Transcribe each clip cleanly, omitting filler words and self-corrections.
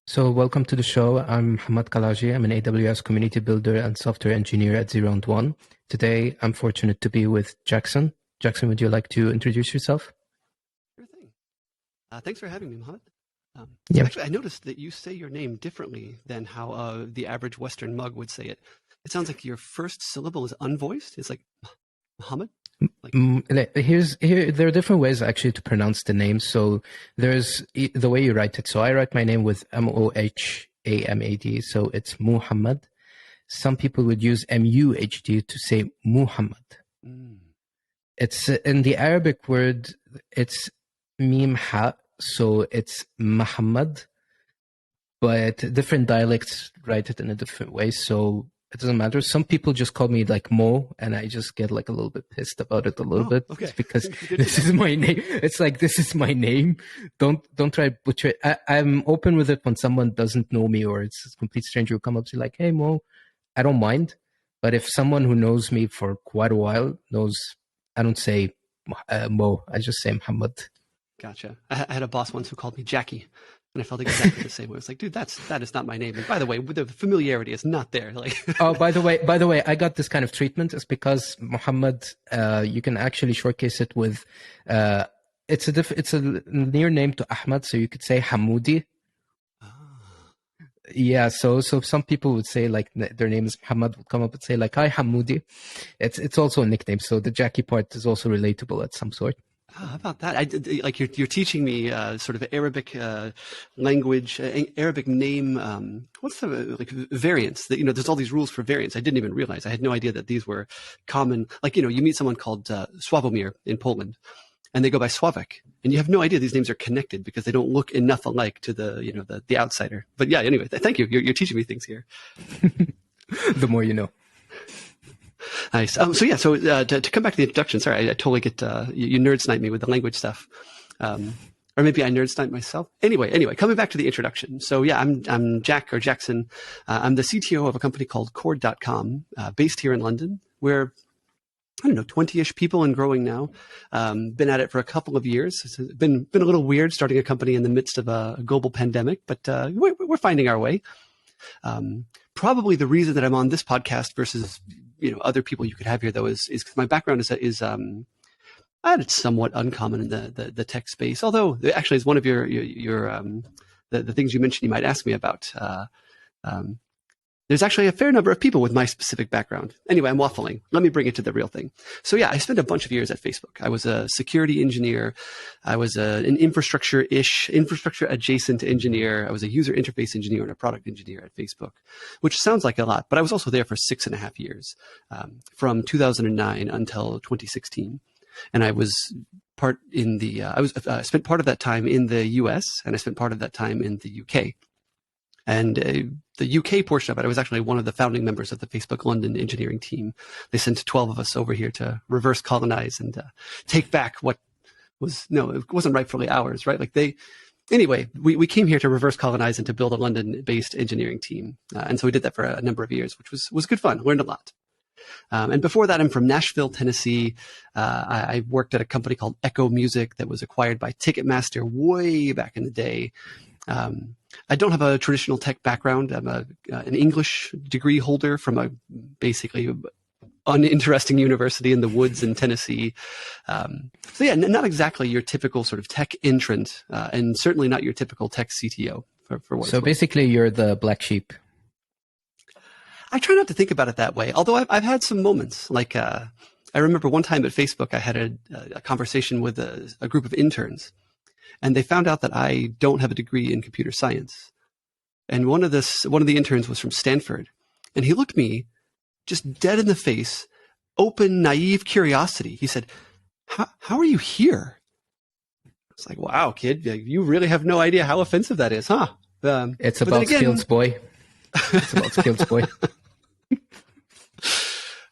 So welcome to the show. I'm Muhammad Kalaji. I'm an AWS community builder and software engineer at Zero and One. Today, I'm fortunate to be with Jackson. Jackson, would you like to introduce yourself? Sure thing. Thanks for having me, Muhammad. Yeah. Actually, I noticed that you say your name differently than how the average Western mug would say it. It sounds like your first syllable is unvoiced. It's like Muhammad. There are different ways actually to pronounce the name. So there's the way you write it. So I write my name with Mohamad. So it's Muhammad. Some people would use Muhd to say Muhammad. It's in the Arabic word, it's mim ha, so it's Muhammad, but different dialects write it in a different way, so it doesn't matter. Some people just call me like Mo, and I just get like a little bit pissed about it a little bit. Okay. It's because this is my name. It's like, this is my name. Don't try to butcher it. I'm open with it when someone doesn't know me or it's a complete stranger who come up to like, hey Mo, I don't mind. But if someone who knows me for quite a while knows, I don't say Mo, I just say Muhammad. Gotcha. I had a boss once who called me Jackie, and I felt exactly the same way. It's like, dude, that is not my name. And by the way, the familiarity is not there. Like, oh, by the way, I got this kind of treatment. It's because Muhammad, you can actually shortcase it with, it's a near name to Ahmad, so you could say Hamoudi. Yeah, so some people would say like their name is Muhammad, would come up and say like, hi Hamoudi. It's also a nickname, so the Jackie part is also relatable at some sort. How about that? Like you're teaching me sort of Arabic language, Arabic name. What's the like variants? That there's all these rules for variants. I didn't even realize. I had no idea that these were common. Like you meet someone called Sławomir in Poland, and they go by Sławek, and you have no idea these names are connected because they don't look enough alike to the outsider. But yeah, anyway, thank you. You're teaching me things here. The more you know. Nice. So to come back to the introduction, sorry, I totally get you nerd snipe me with the language stuff, or maybe I nerd snipe myself. Anyway, coming back to the introduction. So yeah, I'm Jack or Jackson. I'm the CTO of a company called Cord.com, based here in London. We're 20-ish people and growing now. Been at it for a couple of years. It's been a little weird starting a company in the midst of a global pandemic, but we're finding our way. Probably the reason that I'm on this podcast versus other people you could have here, though, is because my background is somewhat uncommon in the tech space. Although actually, is one of your the things you mentioned you might ask me about. There's actually a fair number of people with my specific background. Anyway, I'm waffling. Let me bring it to the real thing. So yeah, I spent a bunch of years at Facebook. I was a security engineer. I was an infrastructure adjacent engineer. I was a user interface engineer and a product engineer at Facebook, which sounds like a lot, but I was also there for 6.5 years, from 2009 until 2016. And I was I spent part of that time in the US and I spent part of that time in the UK. And the UK portion of it, I was actually one of the founding members of the Facebook London engineering team. They sent 12 of us over here to reverse colonize and take back what it wasn't rightfully ours, right? Anyway, we came here to reverse colonize and to build a London-based engineering team. And so we did that for a number of years, which was good fun. Learned a lot. And before that, I'm from Nashville, Tennessee. I worked at a company called Echo Music that was acquired by Ticketmaster way back in the day. I don't have a traditional tech background. I'm an English degree holder from a basically uninteresting university in the woods in Tennessee. So yeah, not exactly your typical sort of tech entrant, and certainly not your typical tech CTO for what. So basically, you're the black sheep. I try not to think about it that way, although I've had some moments. Like I remember one time at Facebook, I had a conversation with a group of interns. And they found out that I don't have a degree in computer science. And one of the interns was from Stanford. And he looked me just dead in the face, open, naive curiosity. He said, how are you here? It's like, wow, kid, you really have no idea how offensive that is, huh? It's about skills, boy. It's about skills, boy.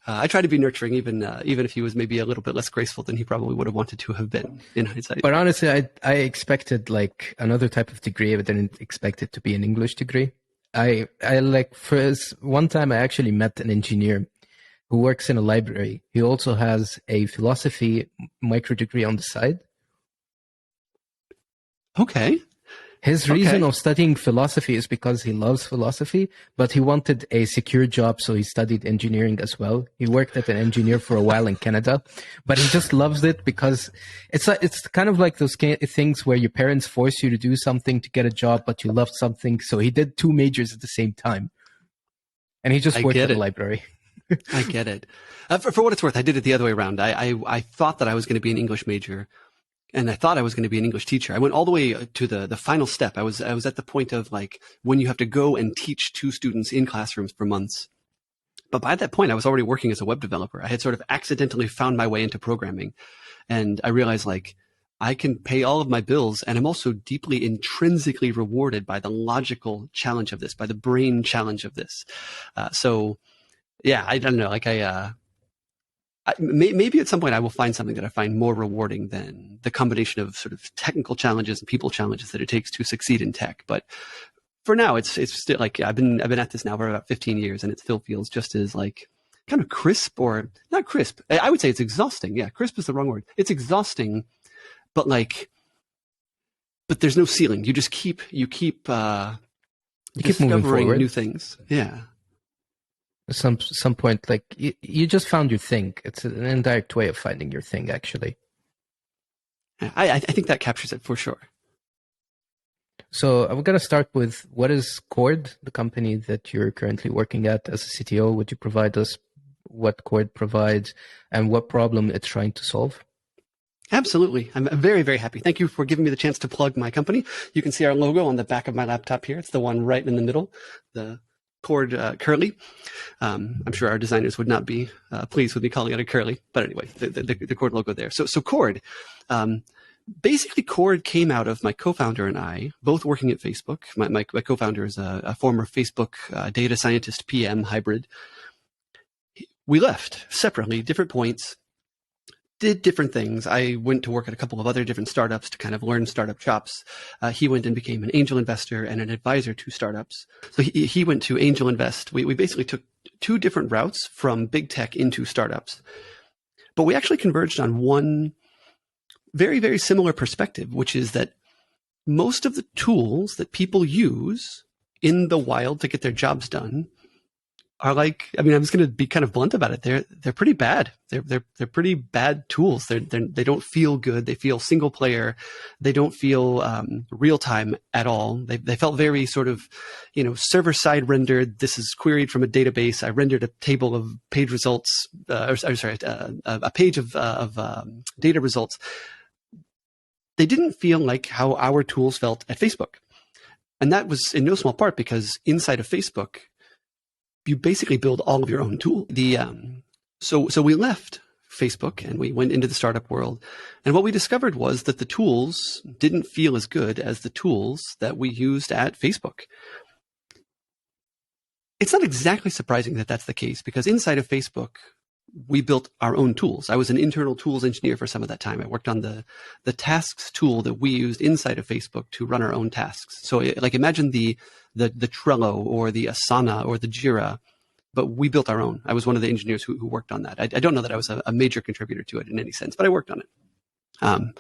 I try to be nurturing, even if he was maybe a little bit less graceful than he probably would have wanted to have been in hindsight. But honestly, I expected like another type of degree. I didn't expect it to be an English degree. I like one time I actually met an engineer who works in a library. He also has a philosophy micro degree on the side. Okay. His reason of studying philosophy is because he loves philosophy, but he wanted a secure job, so he studied engineering as well. He worked as an engineer for a while in Canada, but he just loves it because it's kind of like those things where your parents force you to do something to get a job, but you love something. So he did two majors at the same time, and he just worked at a library. I get it. For what it's worth, I did it the other way around. I thought that I was going to be an English major. And I thought I was going to be an English teacher. I went all the way to the final step. I was at the point of like when you have to go and teach 2 students in classrooms for months. But by that point, I was already working as a web developer. I had sort of accidentally found my way into programming. And I realized like I can pay all of my bills. And I'm also deeply intrinsically rewarded by the logical challenge of this, by the brain challenge of this. So yeah, I don't know. Like maybe at some point I will find something that I find more rewarding than the combination of sort of technical challenges and people challenges that it takes to succeed in tech. But for now, it's still like I've been at this now for about 15 years, and it still feels just as like kind of crisp, or not crisp. I would say it's exhausting. Yeah, crisp is the wrong word. It's exhausting, but there's no ceiling. You just keep discovering new things. Yeah. Some point, like you just found your thing. It's an indirect way of finding your thing, actually. I think that captures it for sure. So I'm going to start with, what is Cord, the company that you're currently working at as a CTO? Would you provide us what Cord provides and what problem it's trying to solve? Absolutely. I'm very, very happy. Thank you for giving me the chance to plug my company. You can see our logo on the back of my laptop here. It's the one right in the middle, the Cord curly. I'm sure our designers would not be pleased with me calling it a curly, but anyway, the Cord logo there. So Cord, basically Cord came out of my co-founder and I both working at Facebook. My co-founder is a former Facebook data scientist PM hybrid. We left separately, different points, did different things. I went to work at a couple of other different startups to kind of learn startup chops. He went and became an angel investor and an advisor to startups. So he went to angel invest. We basically took 2 different routes from big tech into startups. But we actually converged on one very, very similar perspective, which is that most of the tools that people use in the wild to get their jobs done are like, I mean, I'm just going to be kind of blunt about it. They're pretty bad. They're pretty bad tools. They don't feel good. They feel single player. They don't feel real time at all. They felt very sort of, server side rendered. This is queried from a database. I rendered a table of page results, a page of data results. They didn't feel like how our tools felt at Facebook, and that was in no small part because inside of Facebook, you basically build all of your own tool. So we left Facebook and we went into the startup world. And what we discovered was that the tools didn't feel as good as the tools that we used at Facebook. It's not exactly surprising that that's the case because inside of Facebook, we built our own tools. I was an internal tools engineer for some of that time. I worked on the tasks tool that we used inside of Facebook to run our own tasks. So like imagine the Trello or the Asana or the Jira, but we built our own. I was one of the engineers who worked on that. I don't know that I was a major contributor to it in any sense, but I worked on it.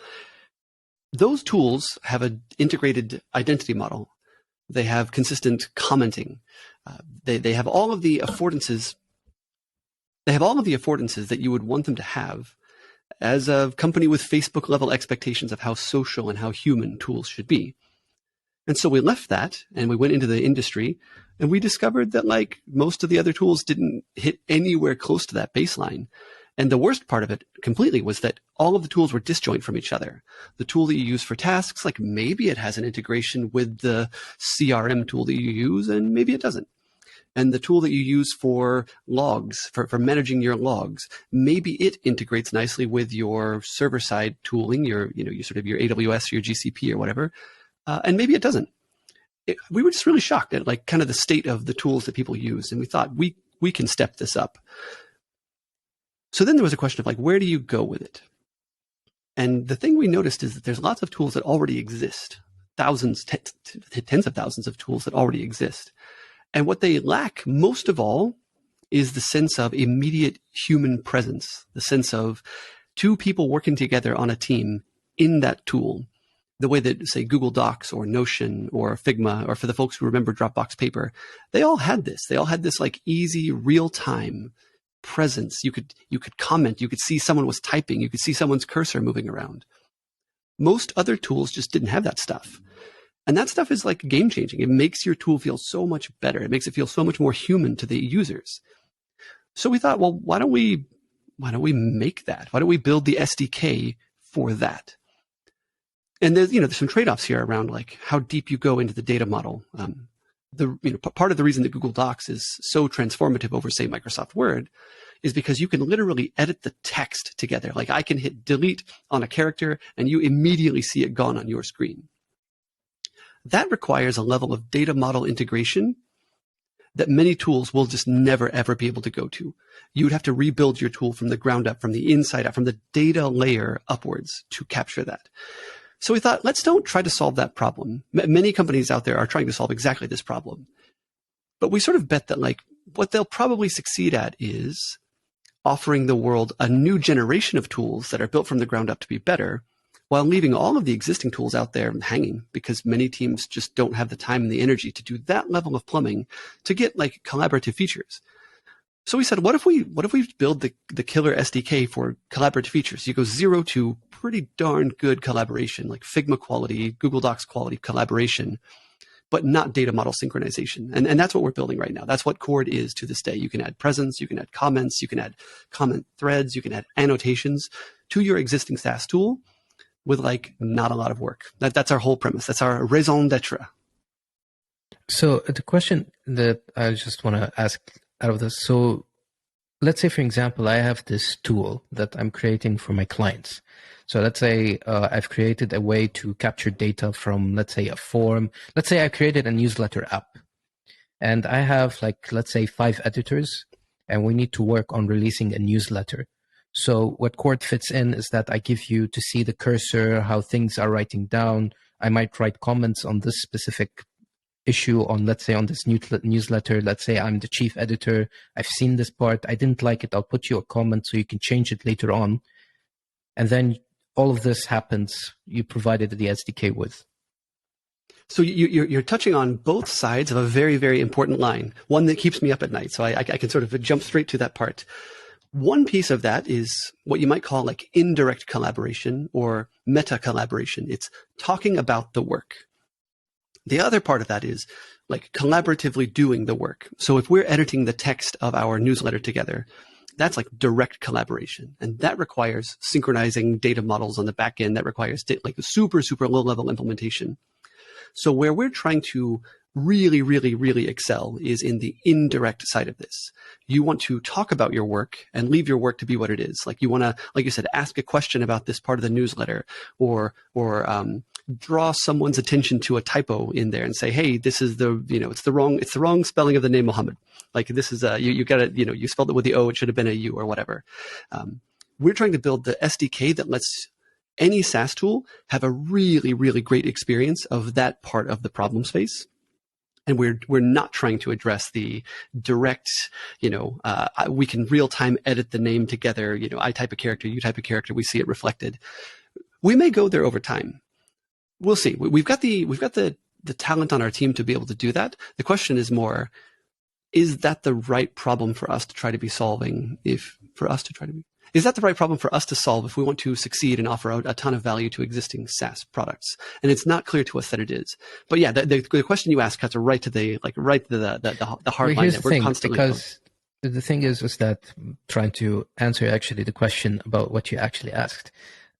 Those tools have an integrated identity model. They have consistent commenting. They have all of the affordances. They have all of the affordances that you would want them to have as a company with Facebook level expectations of how social and how human tools should be. And so we left that and we went into the industry and we discovered that like most of the other tools didn't hit anywhere close to that baseline. And the worst part of it completely was that all of the tools were disjoint from each other. The tool that you use for tasks, like maybe it has an integration with the CRM tool that you use and maybe it doesn't. And the tool that you use for logs, for managing your logs, maybe it integrates nicely with your server-side tooling, your sort of your AWS, your GCP or whatever, and maybe it doesn't. We were just really shocked at like kind of the state of the tools that people use, and we thought we can step this up. So then there was a question of like, where do you go with it? And the thing we noticed is that there's lots of tools that already exist, thousands, tens of thousands of tools that already exist. And what they lack most of all is the sense of immediate human presence, the sense of 2 people working together on a team in that tool. the way that, say, Google Docs or Notion or Figma, or for the folks who remember Dropbox Paper, they all had this. They all had this like easy, real-time presence. You could comment. You could see someone was typing. You could see someone's cursor moving around. Most other tools just didn't have that stuff. And that stuff is like game-changing. It makes your tool feel so much better. It makes it feel so much more human to the users. So we thought, well, why don't we make that? Why don't we build the SDK for that? And there's some trade-offs here around like how deep you go into the data model. Part of the reason that Google Docs is so transformative over, say, Microsoft Word is because you can literally edit the text together. Like I can hit delete on a character and you immediately see it gone on your screen. That requires a level of data model integration that many tools will just never, ever be able to go to. You would have to rebuild your tool from the ground up, from the inside out, from the data layer upwards to capture that. So we thought, let's don't try to solve that problem. Many companies out there are trying to solve exactly this problem. But we sort of bet that like what they'll probably succeed at is offering the world a new generation of tools that are built from the ground up to be better, while leaving all of the existing tools out there hanging, because many teams just don't have the time and the energy to do that level of plumbing to get like collaborative features. So we said, what if we build the killer SDK for collaborative features? You go 0 to pretty darn good collaboration, like Figma quality, Google Docs quality collaboration, but not data model synchronization. And that's what we're building right now. That's what Chord is to this day. You can add presence, you can add comments, you can add comment threads, you can add annotations to your existing SaaS tool with like not a lot of work. That's our whole premise. That's our raison d'etre. So the question that I just want to ask out of this, so let's say, for example, I have this tool that I'm creating for my clients. So let's say I've created a way to capture data from, let's say, a form. Let's say I created a newsletter app. And I have, like, let's say 5 editors, and we need to work on releasing a newsletter. So what Chord fits in is that I give you to see the cursor, how things are writing down. I might write comments on this specific issue on, let's say, on this newsletter. Let's say I'm the chief editor. I've seen this part. I didn't like it. I'll put you a comment so you can change it later on. And then all of this happens. You provided the SDK with. So you're touching on both sides of a very, very important line, one that keeps me up at night. So I can sort of jump straight to that part. One piece of that is what you might call like indirect collaboration or meta collaboration. It's talking about the work. The other part of that is like collaboratively doing the work. So if we're editing the text of our newsletter together, that's like direct collaboration. And that requires synchronizing data models on the back end. That requires like a super, super low level implementation. So where we're trying to really, really, really excel is in the indirect side of this. You want to talk about your work and leave your work to be what it is. Like you want to, like you said, ask a question about this part of the newsletter, or draw someone's attention to a typo in there and say, hey, this is it's the wrong spelling of the name Muhammad. Like this is you got it, you spelled it with the O, it should have been a U or whatever. We're trying to build the SDK that lets any SaaS tool have a really, really great experience of that part of the problem space. And we're not trying to address the direct, we can real time edit the name together. I type a character, you type a character, we see it reflected. We may go there over time. We'll see. We've got the talent on our team to be able to do that. The question is more, is that the right problem for us to try to be solving? Is that the right problem for us to solve if we want to succeed and offer out a ton of value to existing SaaS products? And it's not clear to us that it is. But yeah, the question you asked cuts right to the hard line that we're constantly. Because the thing is that trying to answer actually the question about what you actually asked,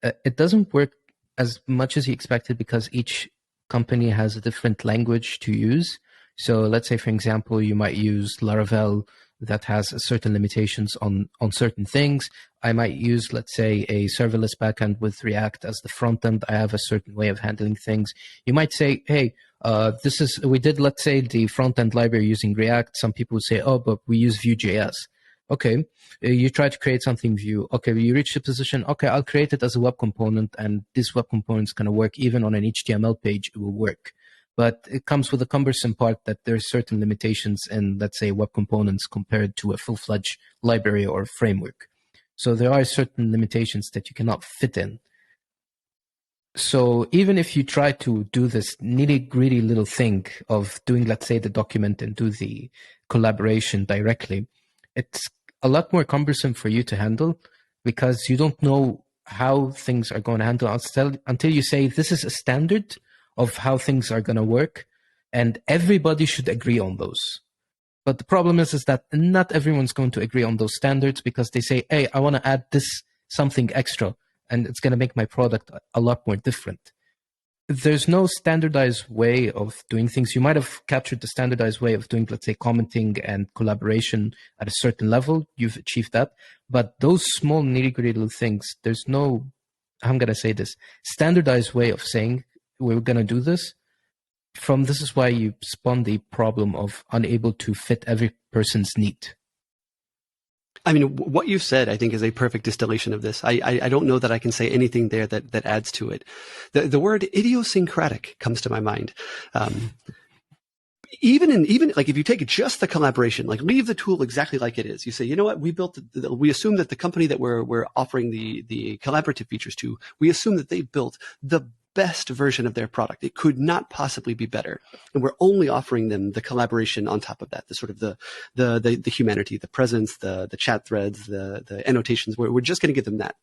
it doesn't work as much as you expected because each company has a different language to use. So let's say, for example, you might use Laravel that has certain limitations on certain things. I might use, let's say, a serverless backend with React as the front end. I have a certain way of handling things. You might say, hey, we did, let's say, the front end library using React. Some people would say, oh, but we use Vue.js. Okay, you try to create something Vue. Okay, you reach the position. Okay, I'll create it as a web component, and this web component is going to work even on an HTML page. It will work. But it comes with a cumbersome part that there's certain limitations in, let's say, web components compared to a full-fledged library or framework. So there are certain limitations that you cannot fit in. So even if you try to do this nitty-gritty little thing of doing, let's say, the document and do the collaboration directly, it's a lot more cumbersome for you to handle because you don't know how things are going to handle until you say this is a standard of how things are going to work, and everybody should agree on those. But the problem is that not everyone's going to agree on those standards because they say, hey, I want to add this something extra, and it's going to make my product a lot more different. There's no standardized way of doing things. You might have captured the standardized way of doing, let's say, commenting and collaboration at a certain level. You've achieved that. But those small nitty-gritty little things, there's no, I'm going to say this, standardized way of saying we're going to do this. This is why you spawn the problem of unable to fit every person's need. I mean, what you said, I think, is a perfect distillation of this. I don't know that I can say anything there that adds to it. The word idiosyncratic comes to my mind. Even like if you take just the collaboration, like leave the tool exactly like it is. You say, you know what, we assume that the company that we're offering the collaborative features to, we assume that they built the best version of their product. It could not possibly be better. And we're only offering them the collaboration on top of that, the sort of the humanity, the presence, the chat threads, the annotations. We're just going to give them that.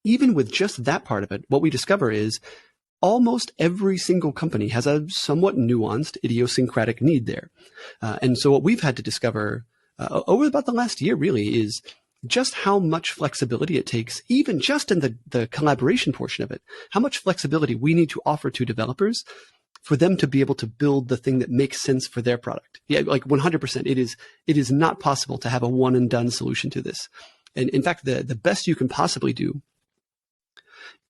Even with just that part of it, what we discover is almost every single company has a somewhat nuanced idiosyncratic need there. And so what we've had to discover over about the last year really is just how much flexibility it takes, even just in the collaboration portion of it, how much flexibility we need to offer to developers for them to be able to build the thing that makes sense for their product. Yeah, like 100%. It is not possible to have a one and done solution to this. And in fact, the best you can possibly do,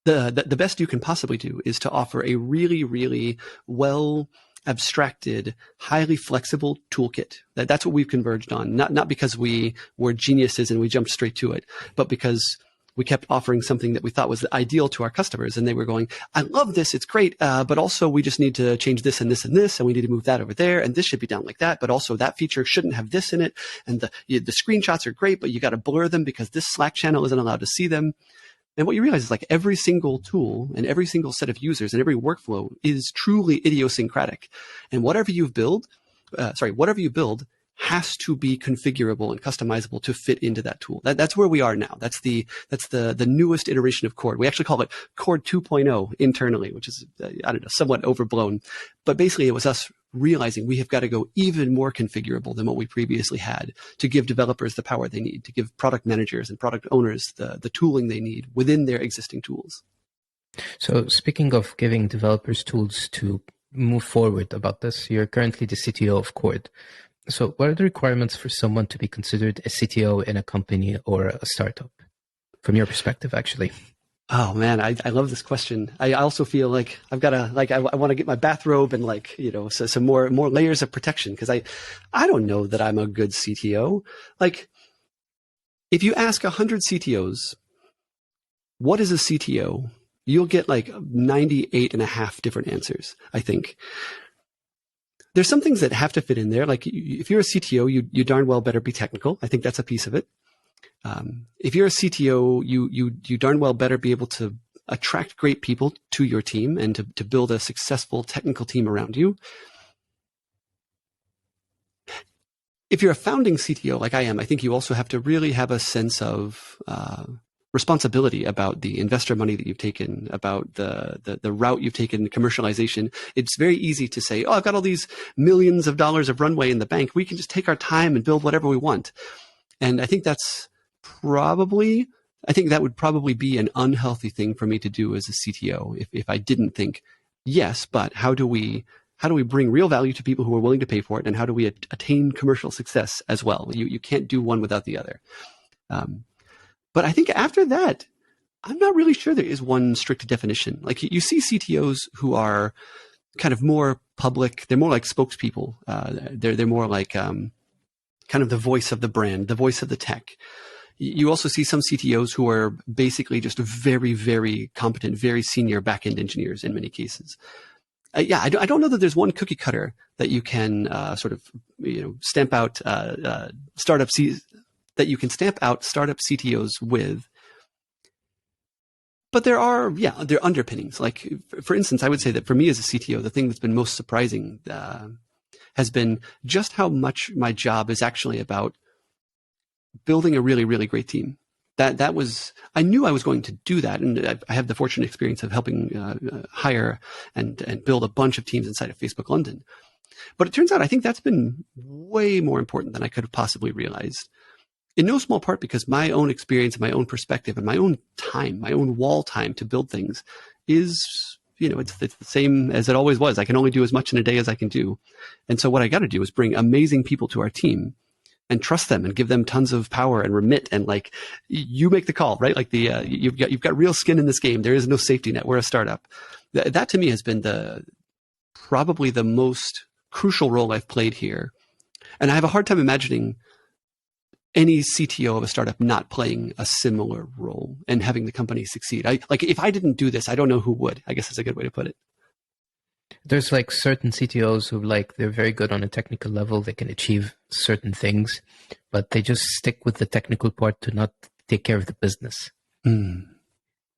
the best you can possibly do is to offer a really, really well abstracted, highly flexible toolkit. That's what we've converged on. Not because we were geniuses and we jumped straight to it, but because we kept offering something that we thought was ideal to our customers. And they were going, I love this. It's great. But also we just need to change this and this and this. And we need to move that over there. And this should be done like that. But also that feature shouldn't have this in it. And the screenshots are great, but you got to blur them because this Slack channel isn't allowed to see them. And what you realize is like every single tool and every single set of users and every workflow is truly idiosyncratic. And whatever you build has to be configurable and customizable to fit into that tool. That's where we are now. That's the newest iteration of Cord. We actually call it Cord 2.0 internally, which is, I don't know, somewhat overblown. But basically it was us realizing we have got to go even more configurable than what we previously had to give developers the power they need, to give product managers and product owners the tooling they need within their existing tools. So speaking of giving developers tools to move forward about this, you're currently the CTO of Cord. So what are the requirements for someone to be considered a CTO in a company or a startup? From your perspective, actually. Oh man, I love this question. I also feel like I've got to, I want to get my bathrobe and so some more layers of protection because I don't know that I'm a good CTO. Like if you ask 100 CTOs, what is a CTO? You'll get like 98.5 different answers, I think. There's some things that have to fit in there. Like if you're a CTO, you darn well better be technical. I think that's a piece of it. If you're a CTO, you darn well better be able to attract great people to your team and to build a successful technical team around you. If you're a founding CTO like I am, I think you also have to really have a sense of responsibility about the investor money that you've taken, about the route you've taken, commercialization. It's very easy to say, oh, I've got all these millions of dollars of runway in the bank. We can just take our time and build whatever we want. And I think that would probably be an unhealthy thing for me to do as a CTO if I didn't think, yes, but how do we bring real value to people who are willing to pay for it, and how do we attain commercial success as well? You can't do one without the other. But I think after that, I'm not really sure there is one strict definition. Like you see CTOs who are kind of more public. They're more like spokespeople. They're more like kind of the voice of the brand, the voice of the tech. You also see some CTOs who are basically just very, very competent, very senior back-end engineers in many cases. I don't know that there's one cookie cutter that you can stamp out startup CTOs with. But there are underpinnings. Like, for instance, I would say that for me as a CTO, the thing that's been most surprising has been just how much my job is actually about building a really, really great team. That was, I knew I was going to do that, and I have the fortunate experience of helping hire and build a bunch of teams inside of Facebook London. But it turns out I think that's been way more important than I could have possibly realized. In no small part because my own experience, my own perspective, and my own time, my own wall time to build things is, it's the same as it always was. I can only do as much in a day as I can do. And so what I got to do is bring amazing people to our team and trust them and give them tons of power and remit, and like, you make the call, right? Like you've got real skin in this game. There is no safety net. We're a startup. That to me has been probably the most crucial role I've played here. And I have a hard time imagining any CTO of a startup not playing a similar role and having the company succeed. If I didn't do this, I don't know who would. I guess that's a good way to put it. There's like certain CTOs who they're very good on a technical level. They can achieve certain things, but they just stick with the technical part to not take care of the business. Mm.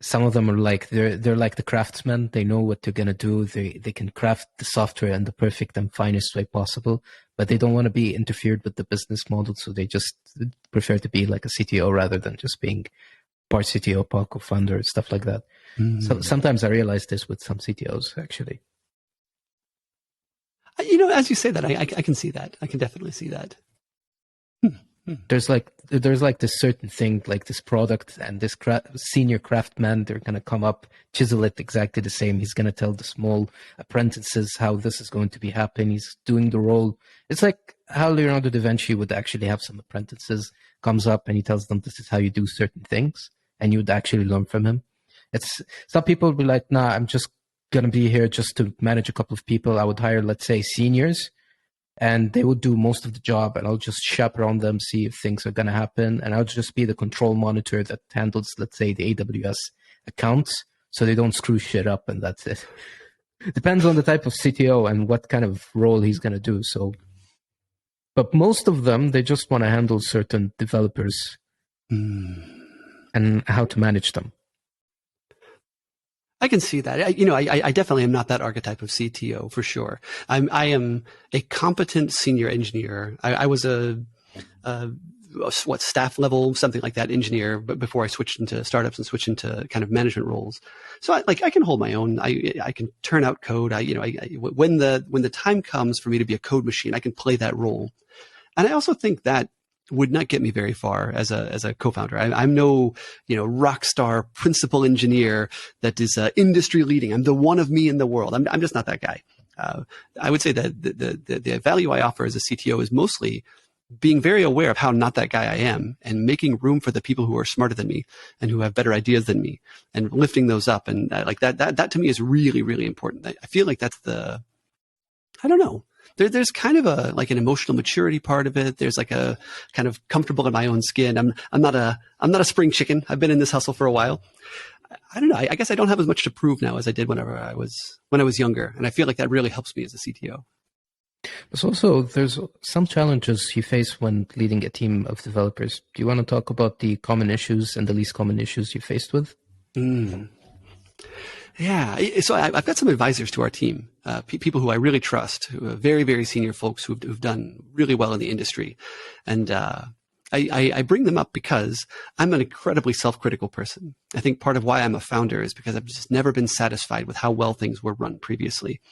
Some of them are like, they're like the craftsmen. They know what they're going to do. They can craft the software in the perfect and finest way possible, but they don't want to be interfered with the business model. So they just prefer to be like a CTO rather than just being part CTO, part co-founder, stuff like that. Mm. So sometimes I realize this with some CTOs, actually. As you say that, I can see that. I can definitely see that. There's like this certain thing, like this product, and this senior craftsman, they're going to come up, chisel it exactly the same. He's going to tell the small apprentices how this is going to be happening. He's doing the role. It's like how Leonardo da Vinci would actually have some apprentices, comes up and he tells them this is how you do certain things, and you would actually learn from him. Some people would be like, nah, I'm just going to be here just to manage a couple of people. I would hire, let's say, seniors, and they would do most of the job, and I'll just chaperone them, see if things are going to happen, and I'll just be the control monitor that handles, let's say, the AWS accounts, so they don't screw shit up, and that's it. Depends on the type of CTO and what kind of role he's going to do. So, but most of them, they just want to handle certain developers and how to manage them. I can see that. I definitely am not that archetype of CTO for sure. I am a competent senior engineer. I was a staff level, something like that engineer, but before I switched into startups and switched into kind of management roles. So I can hold my own. I can turn out code. When the time comes for me to be a code machine, I can play that role. And I also think that would not get me very far as a co-founder. I'm no, rock star principal engineer that is industry leading. I'm the one of me in the world. I'm just not that guy. I would say that the value I offer as a CTO is mostly being very aware of how not that guy I am, and making room for the people who are smarter than me and who have better ideas than me, and lifting those up. And that to me is really, really important. I feel like that's I don't know. There's kind of an emotional maturity part of it. There's like a kind of comfortable in my own skin. I'm not a spring chicken. I've been in this hustle for a while. I don't know. I guess I don't have as much to prove now as I did when I was younger. And I feel like that really helps me as a CTO. But also there's some challenges you face when leading a team of developers. Do you want to talk about the common issues and the least common issues you faced with? Yeah. So I've got some advisors to our team, people who I really trust, who are very, very senior folks who've done really well in the industry. And I bring them up because I'm an incredibly self-critical person. I think part of why I'm a founder is because I've just never been satisfied with how well things were run previously.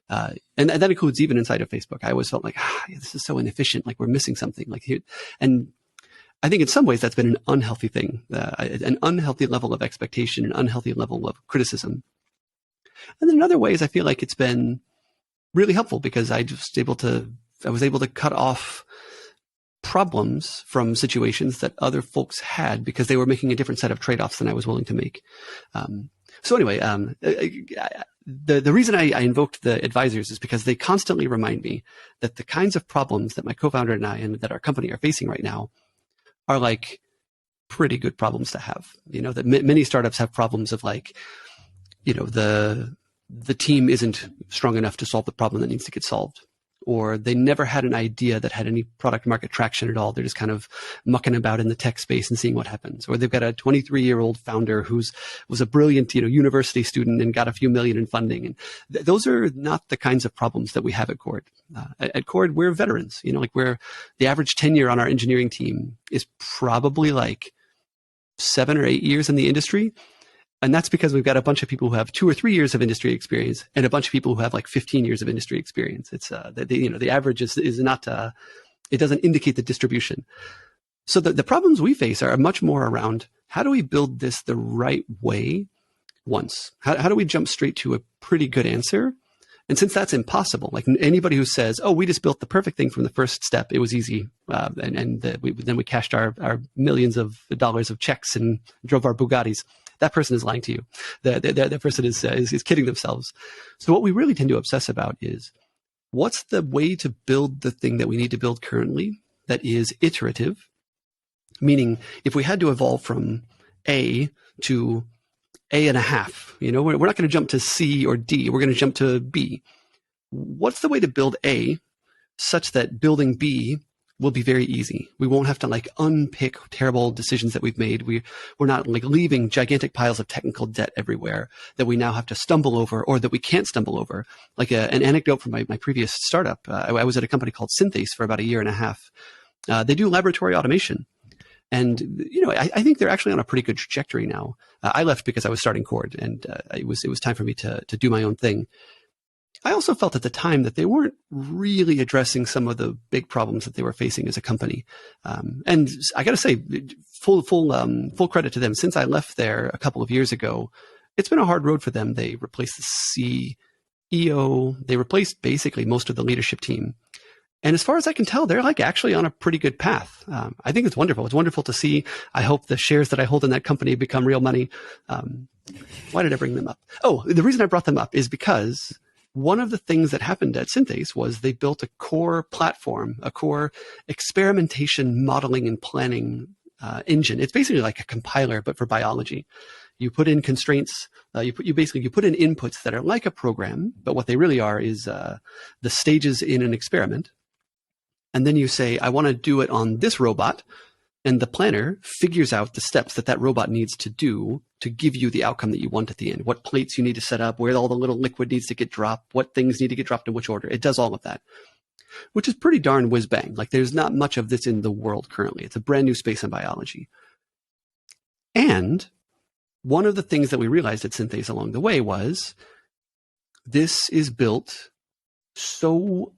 And that includes even inside of Facebook. I always felt like, this is so inefficient, like we're missing something. And I think in some ways that's been an unhealthy thing, an unhealthy level of expectation, an unhealthy level of criticism. And then in other ways, I feel like it's been really helpful because I was able to cut off problems from situations that other folks had because they were making a different set of trade-offs than I was willing to make. So anyway, the reason I invoked the advisors is because they constantly remind me that the kinds of problems that my co-founder and I and that our company are facing right now are like pretty good problems to have. That many startups have problems of like, the team isn't strong enough to solve the problem that needs to get solved. or they never had an idea that had any product market traction at all. They're just kind of mucking about in the tech space and seeing what happens. Or they've got a 23-year-old founder was a brilliant, university student and got a few million in funding. And those are not the kinds of problems that we have at Cord. At Cord, we're veterans. We're the average tenure on our engineering team is probably like 7 or 8 years in the industry. And that's because we've got a bunch of people who have 2 or 3 years of industry experience and a bunch of people who have like 15 years of industry experience. It's, the average is not, it doesn't indicate the distribution. So the problems we face are much more around how do we build this the right way once? How do we jump straight to a pretty good answer? And since that's impossible, like anybody who says, oh, we just built the perfect thing from the first step, it was easy. Then we cashed our millions of dollars of checks and drove our Bugattis. That person is lying to you. That person is kidding themselves. So what we really tend to obsess about is what's the way to build the thing that we need to build currently that is iterative? Meaning if we had to evolve from A to A and a half, we're not going to jump to C or D. We're going to jump to B. What's the way to build A such that building B will be very easy? We won't have to unpick terrible decisions that we've made. We're not leaving gigantic piles of technical debt everywhere that we now have to stumble over or that we can't stumble over. Like an anecdote from my previous startup. I was at a company called Synthase for about a year and a half. They do laboratory automation. And, I think they're actually on a pretty good trajectory now. I left because I was starting Cord and it was time for me to do my own thing. I also felt at the time that they weren't really addressing some of the big problems that they were facing as a company. And I got to say, full credit to them. Since I left there a couple of years ago, it's been a hard road for them. They replaced the CEO. They replaced basically most of the leadership team. And as far as I can tell, they're actually on a pretty good path. I think it's wonderful. It's wonderful to see. I hope the shares that I hold in that company become real money. Why did I bring them up? Oh, the reason I brought them up is because one of the things that happened at Synthase was they built a core platform, a core experimentation modeling and planning engine. It's basically like a compiler, but for biology. You put in constraints. You put in inputs that are like a program, but what they really are is the stages in an experiment. And then you say, I want to do it on this robot. And the planner figures out the steps that robot needs to do to give you the outcome that you want at the end. What plates you need to set up, where all the little liquid needs to get dropped, what things need to get dropped in which order. It does all of that, which is pretty darn whiz bang. There's not much of this in the world currently. It's a brand new space in biology. And one of the things that we realized at Synthase along the way was this is built so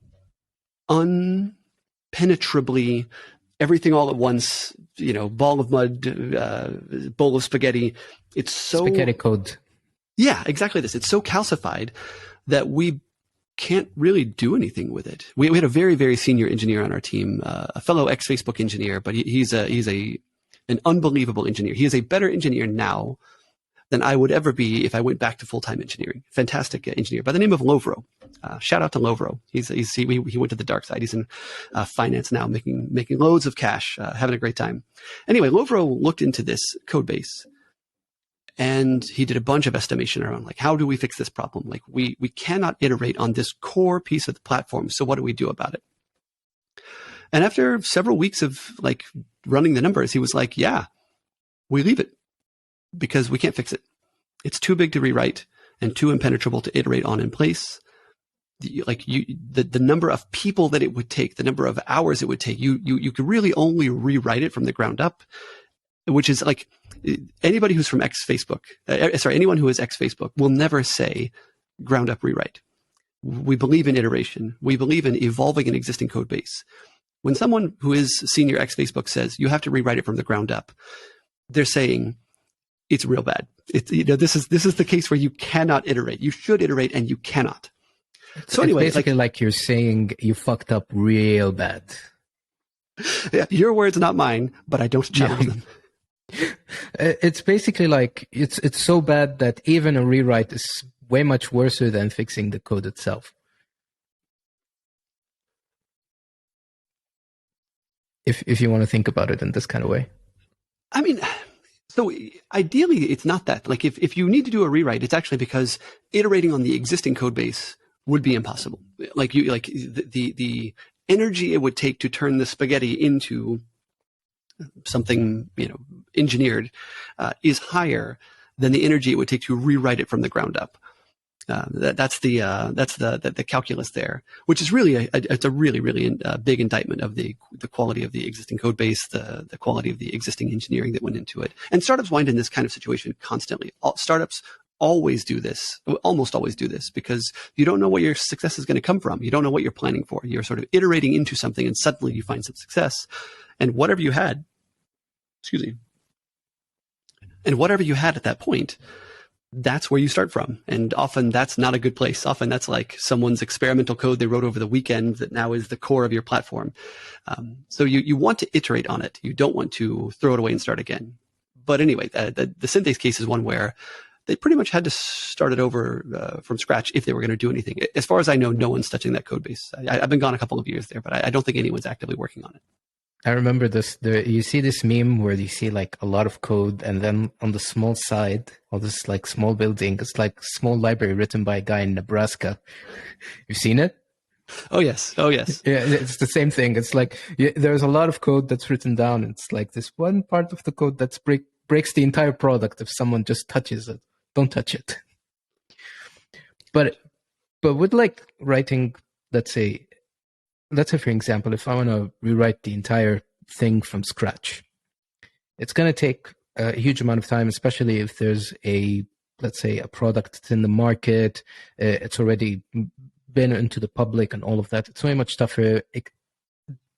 unpenetrably, everything all at once, ball of mud, bowl of spaghetti. It's so spaghetti code. Yeah, exactly this. It's so calcified that we can't really do anything with it. We had a very, very senior engineer on our team, a fellow ex-Facebook engineer, but he's an unbelievable engineer. He is a better engineer now than I would ever be if I went back to full-time engineering. Fantastic engineer by the name of Lovro. Shout out to Lovro. He went to the dark side. He's in finance now, making loads of cash, having a great time. Anyway, Lovro looked into this code base and he did a bunch of estimation around how do we fix this problem? We cannot iterate on this core piece of the platform. So what do we do about it? And after several weeks of running the numbers, he was like, yeah, we leave it because we can't fix it. It's too big to rewrite and too impenetrable to iterate on in place. The number of people that it would take, the number of hours it would take, you could really only rewrite it from the ground up, which is anybody who's from anyone who is ex-Facebook will never say ground up rewrite. We believe in iteration. We believe in evolving an existing code base. When someone who is senior ex-Facebook says you have to rewrite it from the ground up, they're saying it's real bad. This is the case where you cannot iterate. You should iterate and you cannot. So anyway, it's basically like you're saying you fucked up real bad. Yeah, your words, not mine, but I don't challenge them. It's basically it's so bad that even a rewrite is way much worse than fixing the code itself. If you want to think about it in this kind of way. I mean, so ideally it's not that. If you need to do a rewrite, it's actually because iterating on the existing code base would be impossible. Like the energy it would take to turn the spaghetti into something, engineered, is higher than the energy it would take to rewrite it from the ground up. That's the calculus there, which is really it's a really big indictment of the quality of the existing code base, the quality of the existing engineering that went into it. And startups wind in this kind of situation constantly. Startups always do this, almost always do this, because you don't know what your success is going to come from. You don't know what you're planning for. You're sort of iterating into something, and suddenly you find some success, and whatever you had, and whatever you had at that point, that's where you start from. And often that's not a good place. Often that's like someone's experimental code they wrote over the weekend that now is the core of your platform. So you want to iterate on it. You don't want to throw it away and start again. But anyway, the Synthase case is one where they pretty much had to start it over from scratch if they were going to do anything. As far as I know, no one's touching that code base. I've been gone a couple of years there, but I don't think anyone's actively working on it. I remember this. You see this meme where you see like a lot of code, and then on the small side of this like small building, it's like a small library written by a guy in Nebraska. You've seen it? Oh yes. Yeah, it's the same thing. It's like there's a lot of code that's written down. It's like this one part of the code that's breaks the entire product if someone just touches it. Don't touch it. But with like writing, let's say for example, if I want to rewrite the entire thing from scratch, it's going to take a huge amount of time, especially if there's let's say a product that's in the market, it's already been into the public and all of that. It's way much tougher,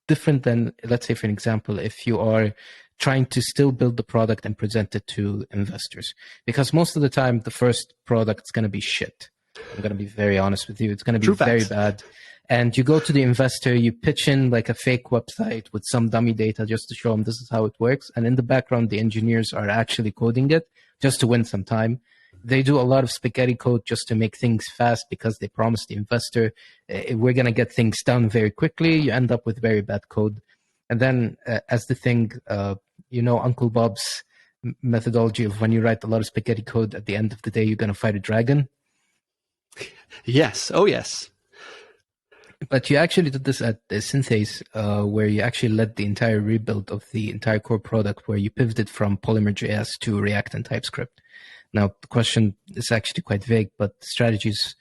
different than, let's say for example, if you are trying to still build the product and present it to investors. Because most of the time, the first product is going to be shit. I'm going to be very honest with you. It's going to be very bad. And you go to the investor, you pitch in like a fake website with some dummy data just to show them this is how it works. And in the background, the engineers are actually coding it just to win some time. They do a lot of spaghetti code just to make things fast because they promise the investor, we're going to get things done very quickly. You end up with very bad code. And then as the thing, Uncle Bob's methodology of when you write a lot of spaghetti code, at the end of the day, you're going to fight a dragon. Yes. Oh, yes. But you actually did this at Synthase, where you actually led the entire rebuild of the entire core product, where you pivoted from Polymer.js to React and TypeScript. Now, the question is actually quite vague, but strategies,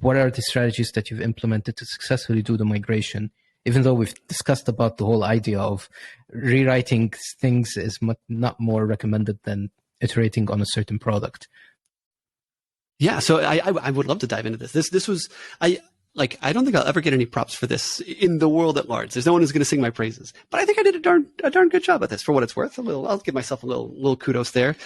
what are the strategies that you've implemented to successfully do the migration? Even though we've discussed about the whole idea of rewriting things is not more recommended than iterating on a certain product. Yeah, so I would love to dive into this. This was, I don't think I'll ever get any props for this in the world at large. There's no one who's going to sing my praises, but I think I did a darn good job at this for what it's worth. I'll give myself a little kudos there.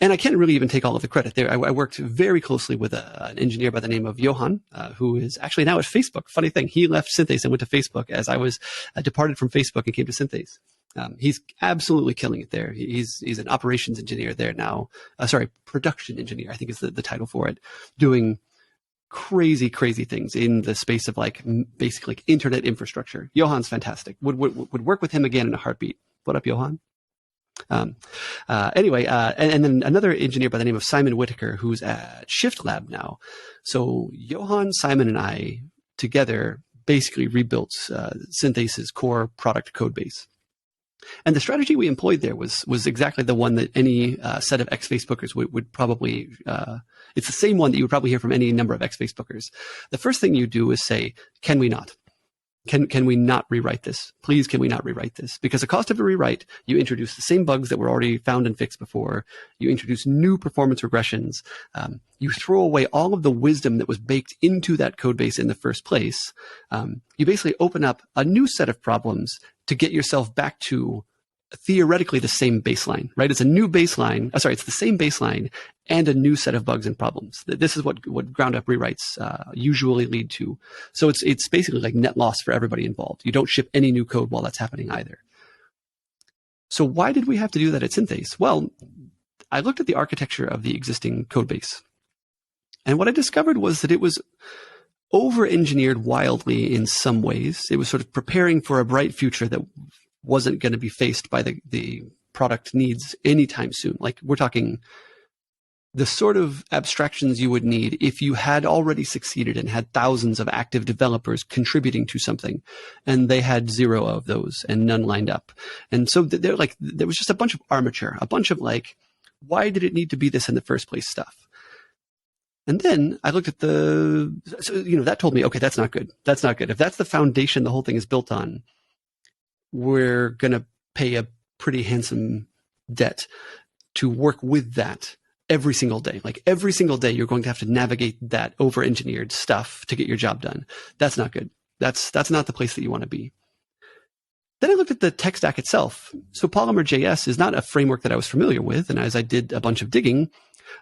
And I can't really even take all of the credit there. I worked very closely with an engineer by the name of Johan, who is actually now at Facebook. Funny thing, he left Synthase and went to Facebook as I was departed from Facebook and came to Synthase. He's absolutely killing it there. He's an operations engineer there now. Production engineer, I think is the title for it, doing crazy things in the space of basically internet infrastructure. Johan's fantastic. Would work with him again in a heartbeat. What up, Johan? Anyway, and then another engineer by the name of Simon Whitaker, who's at Shift Lab now. So Johan, Simon, and I together basically rebuilt Synthase's core product code base. And the strategy we employed there was exactly the one that any set of ex-Facebookers would probably, it's the same one that you would probably hear from any number of ex-Facebookers. The first thing you do is say, can we not? Can we not rewrite this? Please, can we not rewrite this? Because the cost of a rewrite, you introduce the same bugs that were already found and fixed before. You introduce new performance regressions. You throw away all of the wisdom that was baked into that code base in the first place. You basically open up a new set of problems to get yourself back to theoretically the same baseline, right? It's a new baseline. It's the same baseline and a new set of bugs and problems. This is what ground up rewrites usually lead to. So it's basically like net loss for everybody involved. You don't ship any new code while that's happening either. So why did we have to do that at Synthase? Well, I looked at the architecture of the existing code base. And what I discovered was that it was over-engineered wildly in some ways. It was sort of preparing for a bright future that wasn't going to be faced by the product needs anytime soon. Like we're talking the sort of abstractions you would need if you had already succeeded and had thousands of active developers contributing to something, and they had 0 of those and none lined up. And so there was just a bunch of armature, a bunch of like, why did it need to be this in the first place stuff? And then I looked at that told me, okay, that's not good. That's not good. If that's the foundation the whole thing is built on, we're going to pay a pretty handsome debt to work with that every single day. Like every single day, you're going to have to navigate that over-engineered stuff to get your job done. That's not good. That's not the place that you want to be. Then I looked at the tech stack itself. So Polymer.js is not a framework that I was familiar with. And as I did a bunch of digging,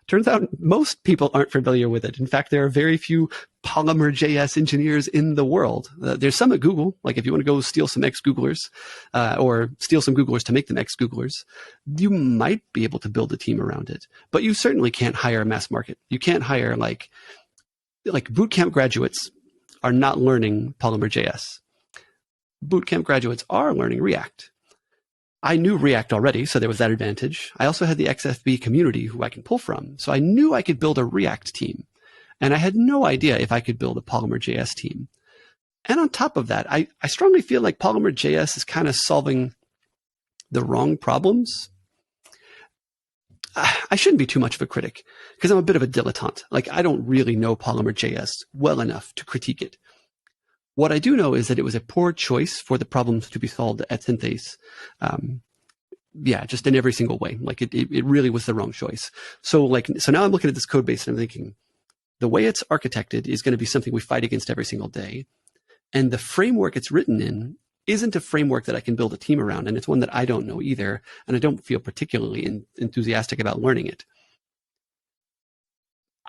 turns out most people aren't familiar with it. In fact, there are very few Polymer.js engineers in the world. There's some at Google. Like if you want to go steal some ex-Googlers or steal some Googlers to make them ex-Googlers, you might be able to build a team around it. But you certainly can't hire a mass market. You can't hire like bootcamp graduates are not learning Polymer.js. Bootcamp graduates are learning React. I knew React already, so there was that advantage. I also had the XFB community who I can pull from. So I knew I could build a React team. And I had no idea if I could build a Polymer.js team. And on top of that, I strongly feel like Polymer.js is kind of solving the wrong problems. I shouldn't be too much of a critic because I'm a bit of a dilettante. Like I don't really know Polymer.js well enough to critique it. What I do know is that it was a poor choice for the problems to be solved at Synthase. Just in every single way. Like it really was the wrong choice. So now I'm looking at this code base and I'm thinking, the way it's architected is going to be something we fight against every single day. And the framework it's written in isn't a framework that I can build a team around. And it's one that I don't know either. And I don't feel particularly enthusiastic about learning it.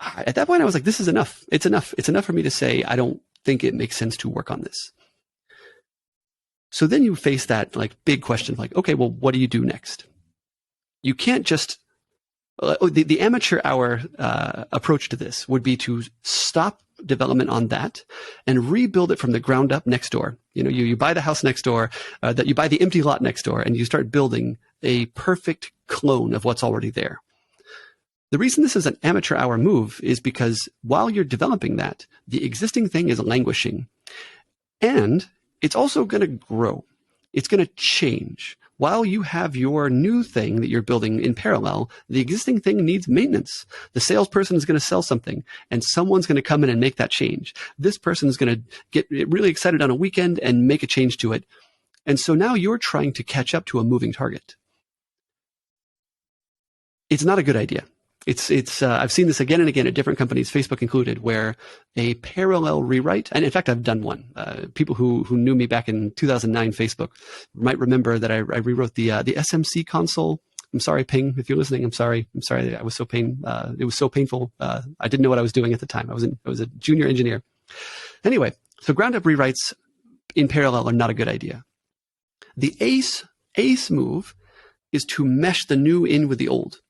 At that point, I was like, this is enough. It's enough. It's enough for me to say, I don't think it makes sense to work on this. So then you face that like big question of like, okay, well, what do you do next? You can't just, the amateur hour approach to this would be to stop development on that and rebuild it from the ground up next door. You know, you buy the house next door, that you buy the empty lot next door and you start building a perfect clone of what's already there. The reason this is an amateur hour move is because while you're developing that, the existing thing is languishing and it's also going to grow. It's going to change. While you have your new thing that you're building in parallel, the existing thing needs maintenance. The salesperson is going to sell something and someone's going to come in and make that change. This person is going to get really excited on a weekend and make a change to it. And so now you're trying to catch up to a moving target. It's not a good idea. I've seen this again and again at different companies, Facebook included, where a parallel rewrite, and in fact, I've done one. People who knew me back in 2009 Facebook might remember that I rewrote the SMC console. I'm sorry, Ping, if you're listening. I'm sorry. I was it was so painful. I didn't know what I was doing at the time. I was a junior engineer. Anyway, so ground up rewrites in parallel are not a good idea. The ace move is to mesh the new in with the old,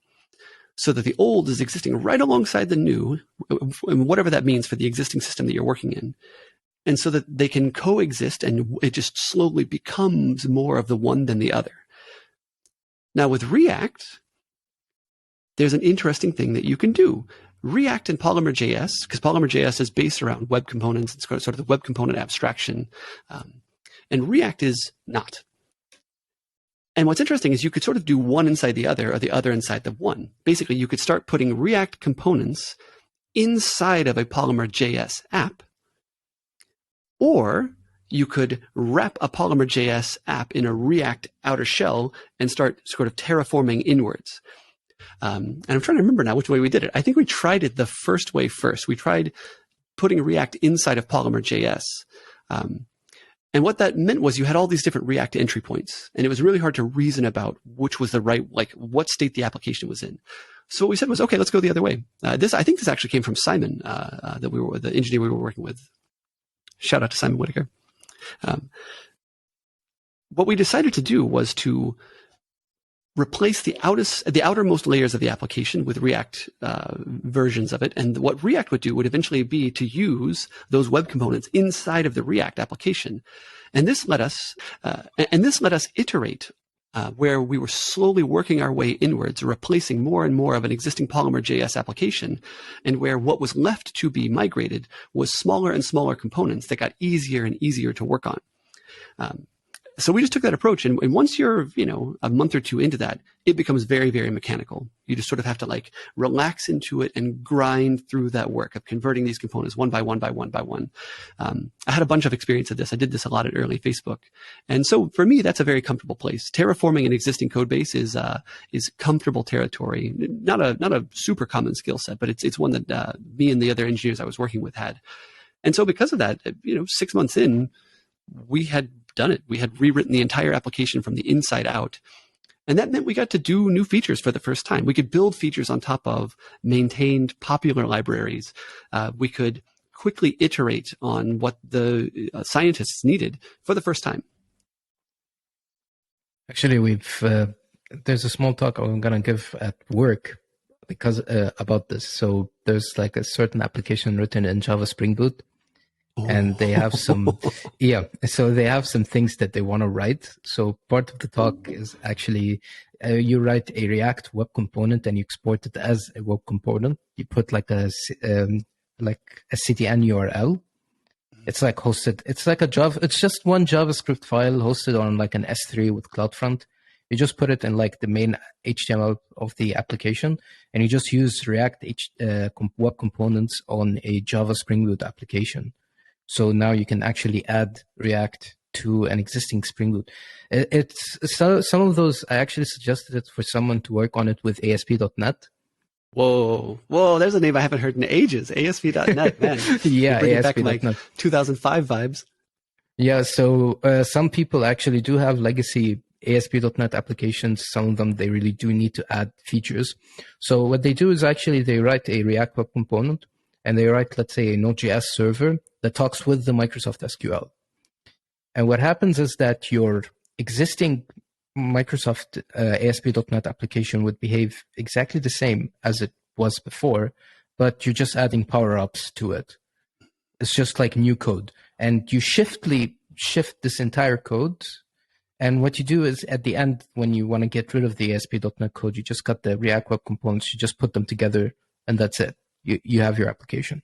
so that the old is existing right alongside the new, and whatever that means for the existing system that you're working in. And so that they can coexist and it just slowly becomes more of the one than the other. Now with React, there's an interesting thing that you can do. React and Polymer.js, because Polymer.js is based around web components, it's sort of the web component abstraction, and React is not. And what's interesting is you could sort of do one inside the other or the other inside the one. Basically, you could start putting React components inside of a Polymer.js app, or you could wrap a Polymer.js app in a React outer shell and start sort of terraforming inwards. And I'm trying to remember now which way we did it. I think we tried it the first way first. We tried putting React inside of Polymer.js. And what that meant was you had all these different React entry points, and it was really hard to reason about which was the right, like what state the application was in. So what we said was, okay, let's go the other way. I think this actually came from Simon, the engineer we were working with. Shout out to Simon Whitaker. What we decided to do was to replace the outermost layers of the application with React versions of it. And what React would do would eventually be to use those web components inside of the React application. And this let us iterate where we were slowly working our way inwards, replacing more and more of an existing Polymer.js application, and where what was left to be migrated was smaller and smaller components that got easier and easier to work on. So we just took that approach, and once you're, a month or two into that, it becomes very, very mechanical. You just sort of have to like relax into it and grind through that work of converting these components one by one by one by one. I had a bunch of experience at this. I did this a lot at early Facebook, and so for me, that's a very comfortable place. Terraforming an existing code base is comfortable territory. Not a super common skill set, but it's one that me and the other engineers I was working with had. And so because of that, 6 months in, we had done it. We had rewritten the entire application from the inside out. And that meant we got to do new features for the first time. We could build features on top of maintained popular libraries. We could quickly iterate on what the scientists needed for the first time. Actually, there's a small talk I'm going to give at work because about this. So there's like a certain application written in Java Spring Boot. And they have some, so they have some things that they want to write. So part of the talk is actually, you write a React web component and you export it as a web component. You put like a CTN URL. It's like hosted. It's like it's just one JavaScript file hosted on like an S3 with CloudFront. You just put it in like the main HTML of the application, and you just use React web components on a Java Spring Boot application. So now you can actually add React to an existing Spring Boot. Some of those, I actually suggested it for someone to work on it with ASP.NET. Whoa, there's a name I haven't heard in ages. ASP.NET, man. Yeah, ASP.NET. Back like 2005 vibes. Yeah, so some people actually do have legacy ASP.NET applications. Some of them, they really do need to add features. So what they do is actually they write a React web component, and they write, let's say, a Node.js server that talks with the Microsoft SQL. And what happens is that your existing Microsoft ASP.NET application would behave exactly the same as it was before, but you're just adding power-ups to it. It's just like new code. And you shift this entire code. And what you do is at the end, when you want to get rid of the ASP.NET code, you just cut the React web components, you just put them together, and that's it. You have your application.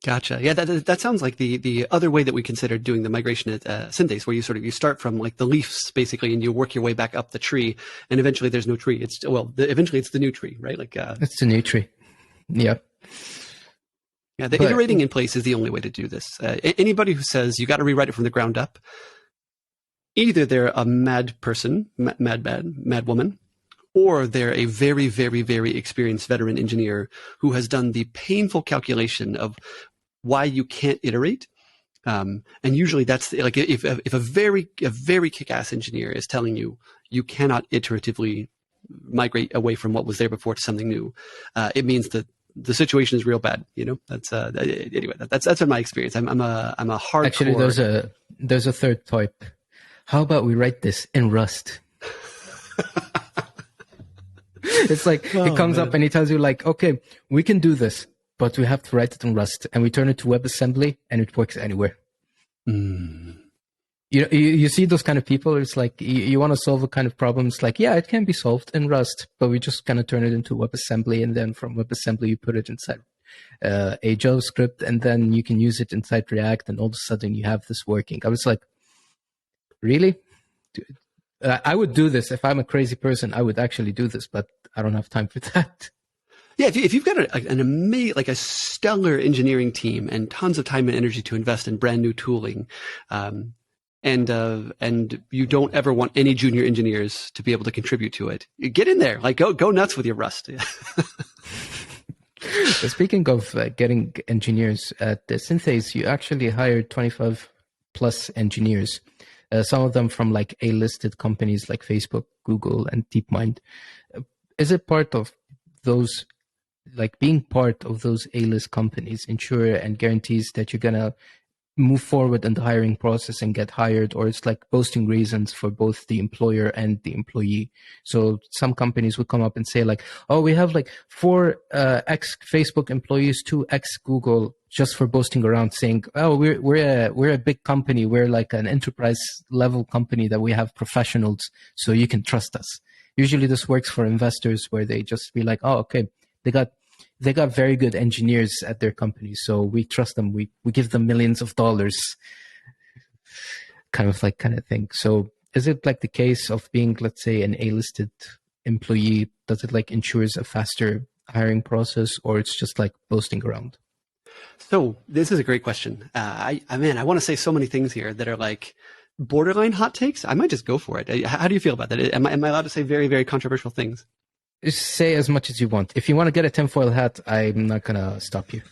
Gotcha. Yeah, that sounds like the other way that we considered doing the migration at Synthase, where you start from like the leaves basically, and you work your way back up the tree, and eventually there's no tree. Eventually it's the new tree, right? Like it's the new tree. Yeah. Yeah, iterating in place is the only way to do this. Anybody who says you got to rewrite it from the ground up, either they're a mad person, mad woman, or they're a very, very, very experienced veteran engineer who has done the painful calculation of why you can't iterate. And usually that's like if a very kick-ass engineer is telling you you cannot iteratively migrate away from what was there before to something new, it means that the situation is real bad. That's anyway. That's been my experience. I'm a hardcore. Actually, there's a third type. How about we write this in Rust? It's like he comes up and he tells you like, okay, we can do this, but we have to write it in Rust, and we turn it to WebAssembly, and it works anywhere. You see those kind of people. It's like you want to solve a kind of problem. It's like, yeah, it can be solved in Rust, but we just kind of turn it into WebAssembly, and then from WebAssembly you put it inside a JavaScript, and then you can use it inside React, and all of a sudden you have this working. I was like, really? I would do this if I'm a crazy person. I would actually do this, but I don't have time for that. Yeah, if you've got an amazing, like a stellar engineering team and tons of time and energy to invest in brand new tooling, and you don't ever want any junior engineers to be able to contribute to it, get in there, like go nuts with your Rust. Speaking of getting engineers at the Synthase, you actually hired 25 plus engineers. Some of them from like A-listed companies like Facebook, Google, and DeepMind. Is it part of those, like being part of those A-list companies, ensure and guarantees that you're going to move forward in the hiring process and get hired, or it's like boasting reasons for both the employer and the employee? So some companies would come up and say like, oh, we have like 4 ex-Facebook employees, 2 ex-Google just for boasting around, saying, "Oh, we're a big company. We're like an enterprise level company that we have professionals, so you can trust us." Usually, this works for investors where they just be like, "Oh, okay, they got very good engineers at their company, so we trust them. We give them millions of dollars," kind of thing. So, is it like the case of being, let's say, an A-listed employee? Does it like ensures a faster hiring process, or it's just like boasting around? So this is a great question. I want to say so many things here that are like borderline hot takes. I might just go for it. How do you feel about that? Am I allowed to say very, very controversial things? Just say as much as you want. If you want to get a tinfoil hat, I'm not gonna stop you.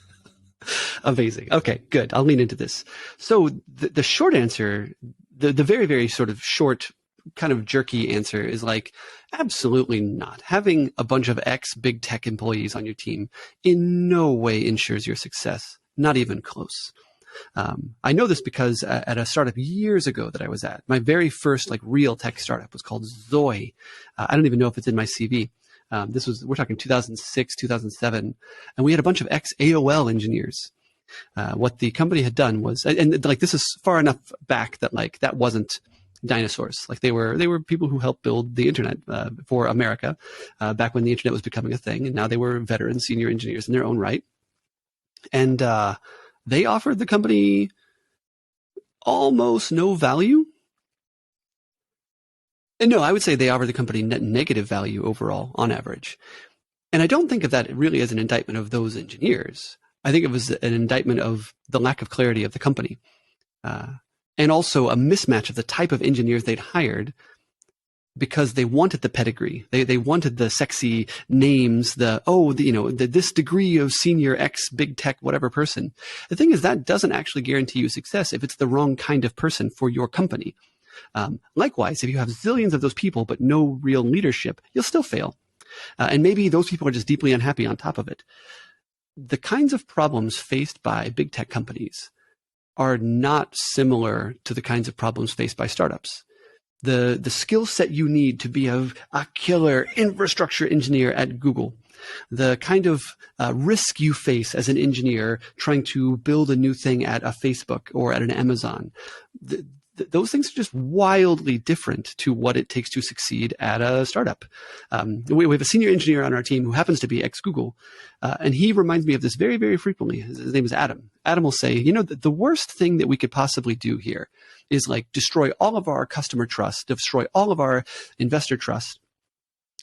Amazing. Okay, good. I'll lean into this. So the short answer, the very, very sort of short, kind of jerky answer is like, absolutely not. Having a bunch of ex big tech employees on your team in no way ensures your success, not even close. I know this because at a startup years ago that I was at, my very first like real tech startup was called Zoe. I don't even know if it's in my CV. We're talking 2006, 2007, and we had a bunch of ex AOL engineers. What the company had done was, and like this is far enough back that like that wasn't dinosaurs. Like they were people who helped build the internet for America back when the internet was becoming a thing, and now they were veteran senior engineers in their own right. And they offered the company almost no value. And no, I would say they offered the company net negative value overall on average. And I don't think of that really as an indictment of those engineers. I think it was an indictment of the lack of clarity of the company. And also a mismatch of the type of engineers they'd hired because they wanted the pedigree. They wanted the sexy names, this degree of senior X big tech, whatever person. The thing is that doesn't actually guarantee you success if it's the wrong kind of person for your company. Likewise, if you have zillions of those people but no real leadership, you'll still fail. And maybe those people are just deeply unhappy on top of it. The kinds of problems faced by big tech companies are not similar to the kinds of problems faced by startups. The skill set you need to be a killer infrastructure engineer at Google, the kind of risk you face as an engineer trying to build a new thing at a Facebook or at an Amazon, those things are just wildly different to what it takes to succeed at a startup. We have a senior engineer on our team who happens to be ex-Google, and he reminds me of this very, very frequently. His name is Adam. Adam will say, the worst thing that we could possibly do here is like destroy all of our customer trust, destroy all of our investor trust.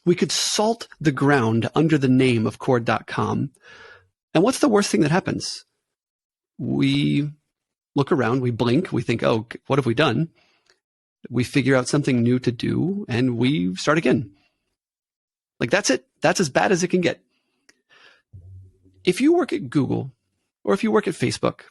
We could salt the ground under the name of Cord.com. And what's the worst thing that happens? We look around, we blink, we think, oh, what have we done? We figure out something new to do, and we start again. Like, that's it. That's as bad as it can get. If you work at Google, or if you work at Facebook,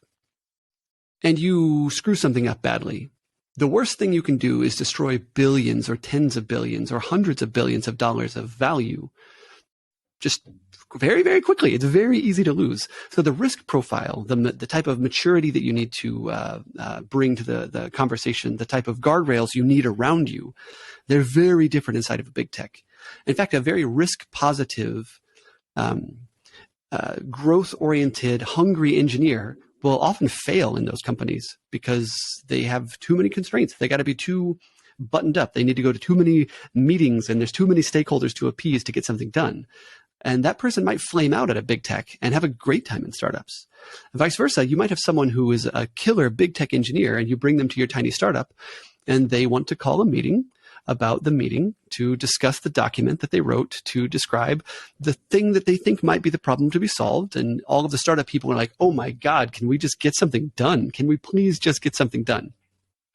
and you screw something up badly, the worst thing you can do is destroy billions or tens of billions or hundreds of billions of dollars of value just very, very quickly. It's very easy to lose. So the risk profile, the type of maturity that you need to bring to the conversation, the type of guardrails you need around you, they're very different inside of a big tech. In fact, a very risk-positive, growth-oriented, hungry engineer will often fail in those companies because they have too many constraints. They got to be too buttoned up. They need to go to too many meetings, and there's too many stakeholders to appease to get something done. And that person might flame out at a big tech and have a great time in startups. And vice versa, you might have someone who is a killer big tech engineer, and you bring them to your tiny startup, and they want to call a meeting about the meeting to discuss the document that they wrote to describe the thing that they think might be the problem to be solved. And all of the startup people are like, oh my God, can we just get something done? Can we please just get something done?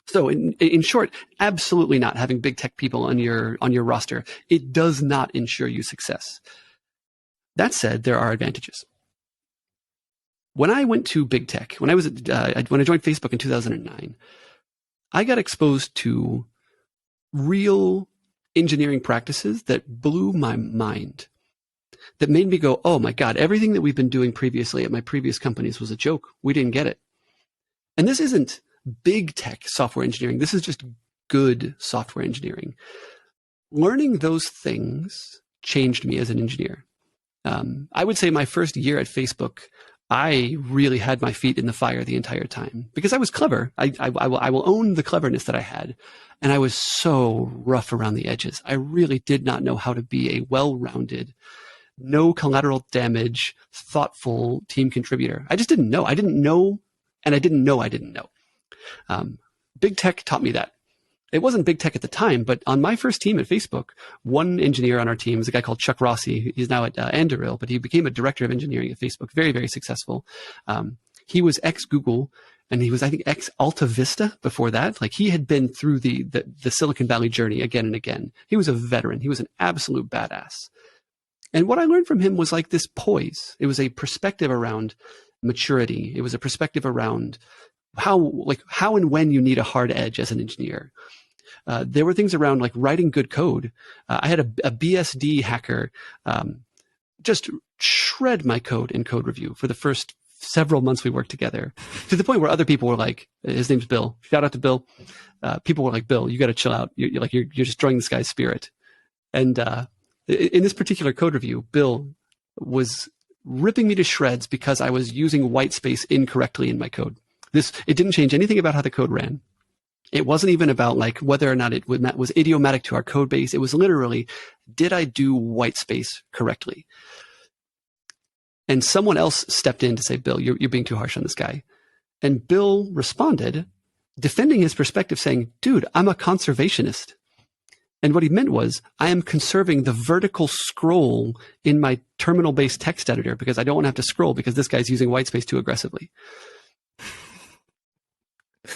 So in short, absolutely not having big tech people on your roster. It does not ensure you success. That said, there are advantages. When I went to big tech, when I joined Facebook in 2009, I got exposed to real engineering practices that blew my mind, that made me go, oh my God, everything that we've been doing previously at my previous companies was a joke. We didn't get it. And this isn't big tech software engineering. This is just good software engineering. Learning those things changed me as an engineer. I would say my first year at Facebook, I really had my feet in the fire the entire time because I was clever. I will own the cleverness that I had. And I was so rough around the edges. I really did not know how to be a well-rounded, no collateral damage, thoughtful team contributor. I just didn't know. I didn't know, and I didn't know I didn't know. Big tech taught me that. It wasn't big tech at the time, but on my first team at Facebook, one engineer on our team was a guy called Chuck Rossi. He's now at Anduril, but he became a director of engineering at Facebook. Very, very successful. He was ex-Google, and he was, I think, ex-Alta Vista before that. Like, he had been through the Silicon Valley journey again and again. He was a veteran. He was an absolute badass. And what I learned from him was like this poise. It was a perspective around maturity. It was a perspective around how and when you need a hard edge as an engineer. There were things around like writing good code. I had a BSD hacker just shred my code in code review for the first several months we worked together, to the point where other people were like, his name's Bill. Shout out to Bill. People were like, Bill, you got to chill out. You're destroying this guy's spirit. And in this particular code review, Bill was ripping me to shreds because I was using white space incorrectly in my code. It didn't change anything about how the code ran. It wasn't even about like whether or not it was idiomatic to our code base. It was literally, did I do white space correctly? And someone else stepped in to say, Bill, you're being too harsh on this guy. And Bill responded, defending his perspective, saying, dude, I'm a conservationist. And what he meant was, I am conserving the vertical scroll in my terminal-based text editor because I don't want to have to scroll because this guy's using white space too aggressively.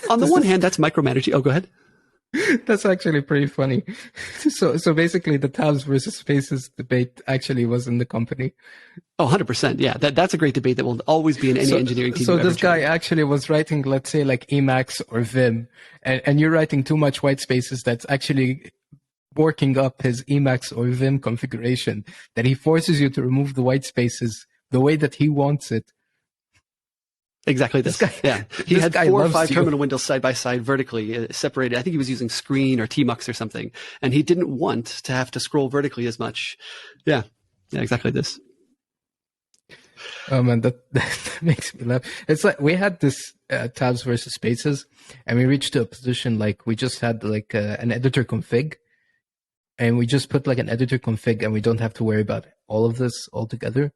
On the one hand, that's micromanaging. Oh, go ahead. That's actually pretty funny. So basically the tabs versus spaces debate actually was in the company. Oh, 100%. Yeah, that's a great debate that will always be in any engineering team. So this guy actually was writing, let's say, like Emacs or Vim, and you're writing too much white spaces that's actually working up his Emacs or Vim configuration, that he forces you to remove the white spaces the way that he wants it. Exactly this. Yeah. He had 4 or 5 terminal windows side by side vertically separated. I think he was using Screen or Tmux or something. And he didn't want to have to scroll vertically as much. Yeah. Yeah, exactly this. Oh man, that makes me laugh. It's like we had this tabs versus spaces, and we reached to a position like we just had like an editor config, and we just put like an editor config, and we don't have to worry about all of this altogether.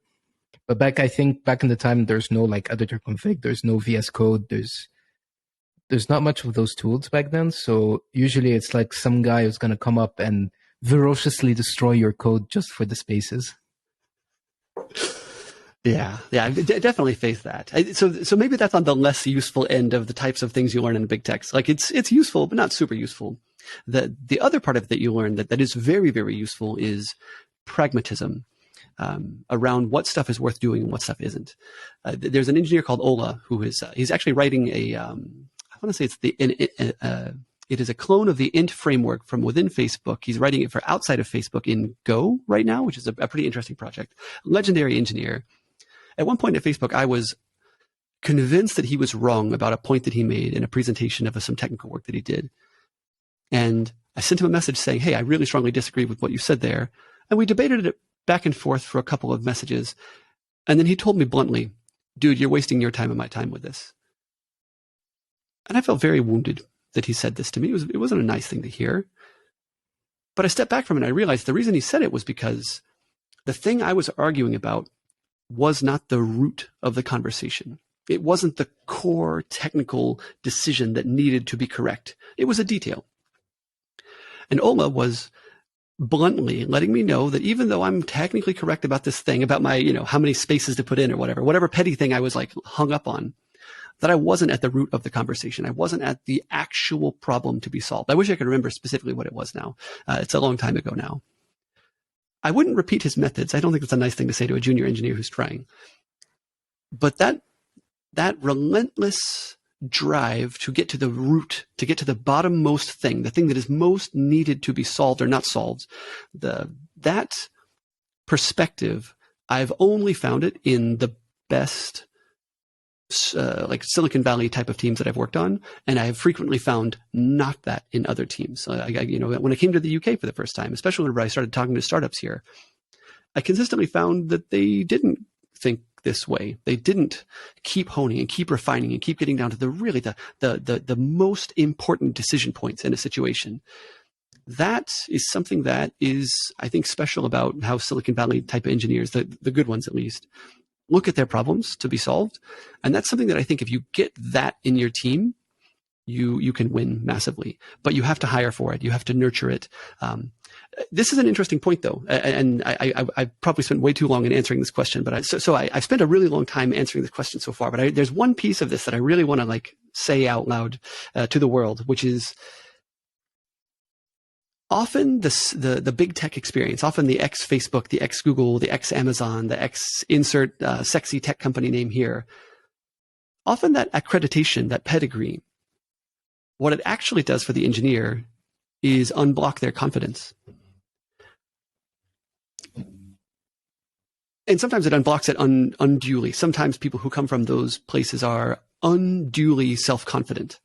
But I think back in the time, there's no like editor config, there's no VS Code, there's not much of those tools back then. So usually it's like some guy who's going to come up and ferociously destroy your code just for the spaces. Yeah, I definitely face that. So maybe that's on the less useful end of the types of things you learn in big techs. Like it's useful, but not super useful. The other part of it that you learn that is very, very useful is pragmatism. Around what stuff is worth doing and what stuff isn't. There's an engineer called Ola who is he's actually writing I want to say it is a clone of the int framework from within Facebook. He's writing it for outside of Facebook in Go right now, which is a pretty interesting project. Legendary engineer. At one point at Facebook, I was convinced that he was wrong about a point that he made in a presentation of some technical work that he did. And I sent him a message saying, hey, I really strongly disagree with what you said there. And we debated it back and forth for a couple of messages. And then he told me bluntly, dude, you're wasting your time and my time with this. And I felt very wounded that he said this to me. It wasn't a nice thing to hear. But I stepped back from it and I realized the reason he said it was because the thing I was arguing about was not the root of the conversation. It wasn't the core technical decision that needed to be correct. It was a detail. And Ola was bluntly letting me know that even though I'm technically correct about this thing, about my, how many spaces to put in or whatever petty thing I was like hung up on, that I wasn't at the root of the conversation. I wasn't at the actual problem to be solved. I wish I could remember specifically what it was now. It's a long time ago now. I wouldn't repeat his methods. I don't think it's a nice thing to say to a junior engineer who's trying. But that relentless drive to get to the root, to get to the bottommost thing, the thing that is most needed to be solved or not solved, that perspective, I've only found it in the best like Silicon Valley type of teams that I've worked on, and I have frequently found not that in other teams. When I came to the UK for the first time, especially whenever I started talking to startups here, I consistently found that they didn't think this way. They didn't keep honing and keep refining and keep getting down to the most important decision points in a situation. That is something that is, I think, special about how Silicon Valley type of engineers, the good ones at least, look at their problems to be solved. And that's something that I think if you get that in your team, you can win massively. But you have to hire for it. You have to nurture it. This is an interesting point, though, and I probably spent way too long in answering this question. But I've spent a really long time answering this question so far. But there's one piece of this that I really want to say out loud to the world, which is often the big tech experience, often the ex-Facebook, the ex-Google, the ex-Amazon, the ex-insert sexy tech company name here, often that accreditation, that pedigree, what it actually does for the engineer is unblock their confidence. And sometimes it unblocks it unduly. Sometimes people who come from those places are unduly self-confident.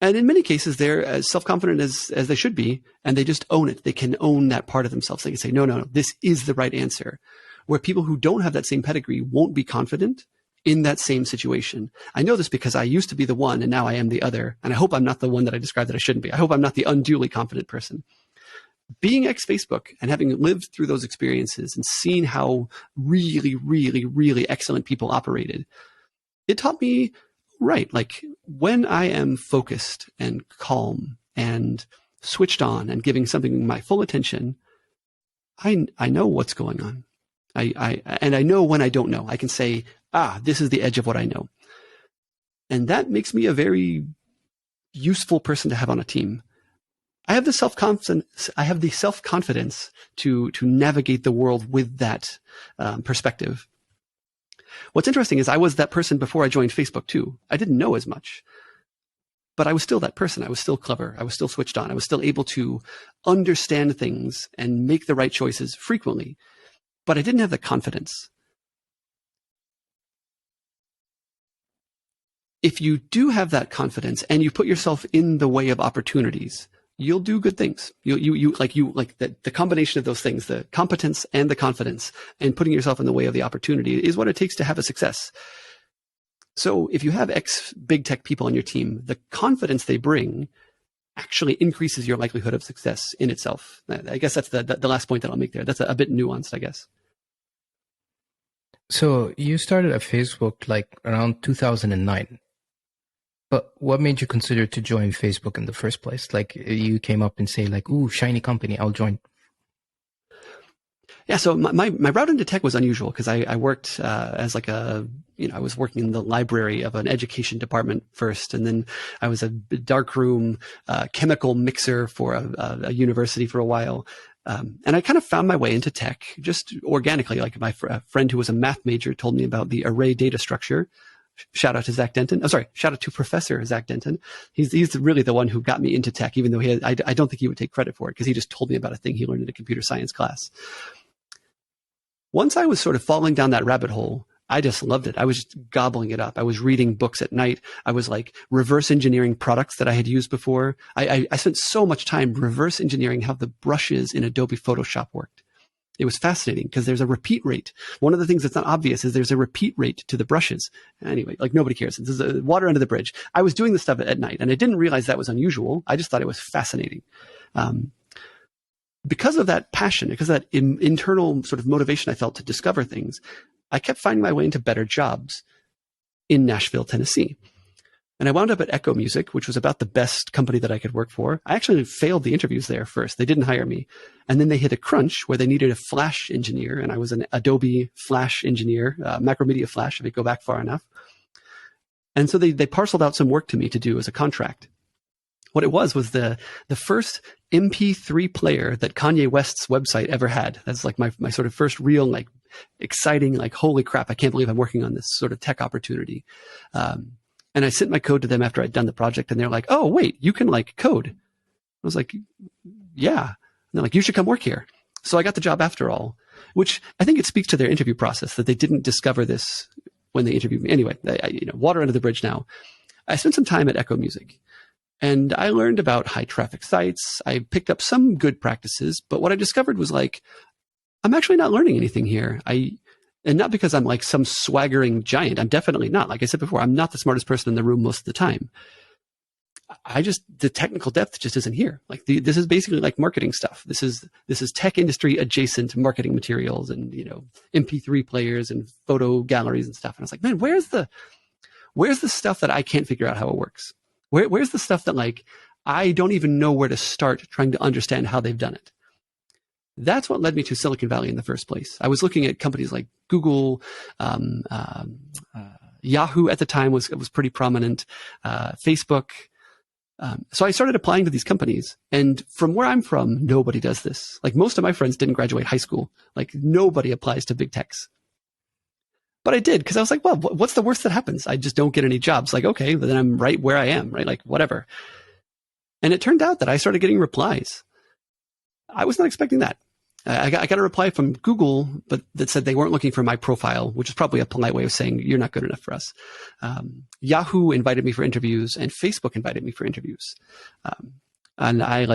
And in many cases, they're as self-confident as they should be, and they just own it. They can own that part of themselves. They can say, no, this is the right answer. Where people who don't have that same pedigree won't be confident in that same situation. I know this because I used to be the one, and now I am the other. And I hope I'm not the one that I described that I shouldn't be. I hope I'm not the unduly confident person. Being ex-Facebook and having lived through those experiences and seen how really, really, really excellent people operated, it taught me, right, when I am focused and calm and switched on and giving something my full attention, I know what's going on. And I know when I don't know. I can say, this is the edge of what I know. And that makes me a very useful person to have on a team. I have the self-confidence to navigate the world with that perspective. What's interesting is I was that person before I joined Facebook too. I didn't know as much, but I was still that person. I was still clever. I was still switched on. I was still able to understand things and make the right choices frequently, but I didn't have the confidence. If you do have that confidence and you put yourself in the way of opportunities, you'll do good things. The combination of those things, the competence and the confidence, and putting yourself in the way of the opportunity is what it takes to have a success. So if you have ex-big tech people on your team, the confidence they bring actually increases your likelihood of success in itself. I guess that's the last point that I'll make there. That's a bit nuanced, I guess. So you started at Facebook around 2009. But what made you consider to join Facebook in the first place? You came up and say ooh, shiny company, I'll join. Yeah, so my route into tech was unusual because I worked as I was working in the library of an education department first, and then I was a darkroom chemical mixer for a university for a while. And I kind of found my way into tech just organically. My friend who was a math major told me about the array data structure. Shout out to Zach Denton. Shout out to Professor Zach Denton. He's really the one who got me into tech, even though I don't think he would take credit for it because he just told me about a thing he learned in a computer science class. Once I was sort of falling down that rabbit hole, I just loved it. I was just gobbling it up. I was reading books at night. I was reverse engineering products that I had used before. I spent so much time reverse engineering how the brushes in Adobe Photoshop worked. It was fascinating because there's a repeat rate. One of the things that's not obvious is there's a repeat rate to the brushes. Anyway, nobody cares. This is water under the bridge. I was doing this stuff at night, and I didn't realize that was unusual. I just thought it was fascinating. Because of that passion, because of that internal sort of motivation I felt to discover things, I kept finding my way into better jobs in Nashville, Tennessee. And I wound up at Echo Music, which was about the best company that I could work for. I actually failed the interviews there first. They didn't hire me. And then they hit a crunch where they needed a Flash engineer. And I was an Adobe Flash engineer, Macromedia Flash, if I go back far enough. And so they parceled out some work to me to do as a contract. What it was the first MP3 player that Kanye West's website ever had. That's my sort of first real, exciting, holy crap, I can't believe I'm working on this sort of tech opportunity. And I sent my code to them after I'd done the project, and they're like, oh, wait, you can code. I was like, yeah. And they're like, you should come work here. So I got the job after all, which I think it speaks to their interview process that they didn't discover this when they interviewed me. Anyway, water under the bridge now. I spent some time at Echo Music, and I learned about high traffic sites. I picked up some good practices, but what I discovered was I'm actually not learning anything here. And not because I'm like some swaggering giant. I'm definitely not. Like I said before, I'm not the smartest person in the room most of the time. The technical depth just isn't here. Like this is basically like marketing stuff. This is tech industry adjacent marketing materials and, MP3 players and photo galleries and stuff. And I was like, man, where's the stuff that I can't figure out how it works? Where's the stuff that like, I don't even know where to start trying to understand how they've done it? That's what led me to Silicon Valley in the first place. I was looking at companies like Google, Yahoo at the time was pretty prominent, Facebook. So I started applying to these companies, and from where I'm from, nobody does this. Like most of my friends didn't graduate high school. Like nobody applies to big techs. But I did, because I was like, well, what's the worst that happens? I just don't get any jobs. Like, okay, but then I'm right where I am, right? Like whatever. And it turned out that I started getting replies. I was not expecting that. I got a reply from Google, but that said they weren't looking for my profile, which is probably a polite way of saying you're not good enough for us. Yahoo invited me for interviews, and Facebook invited me for interviews. And I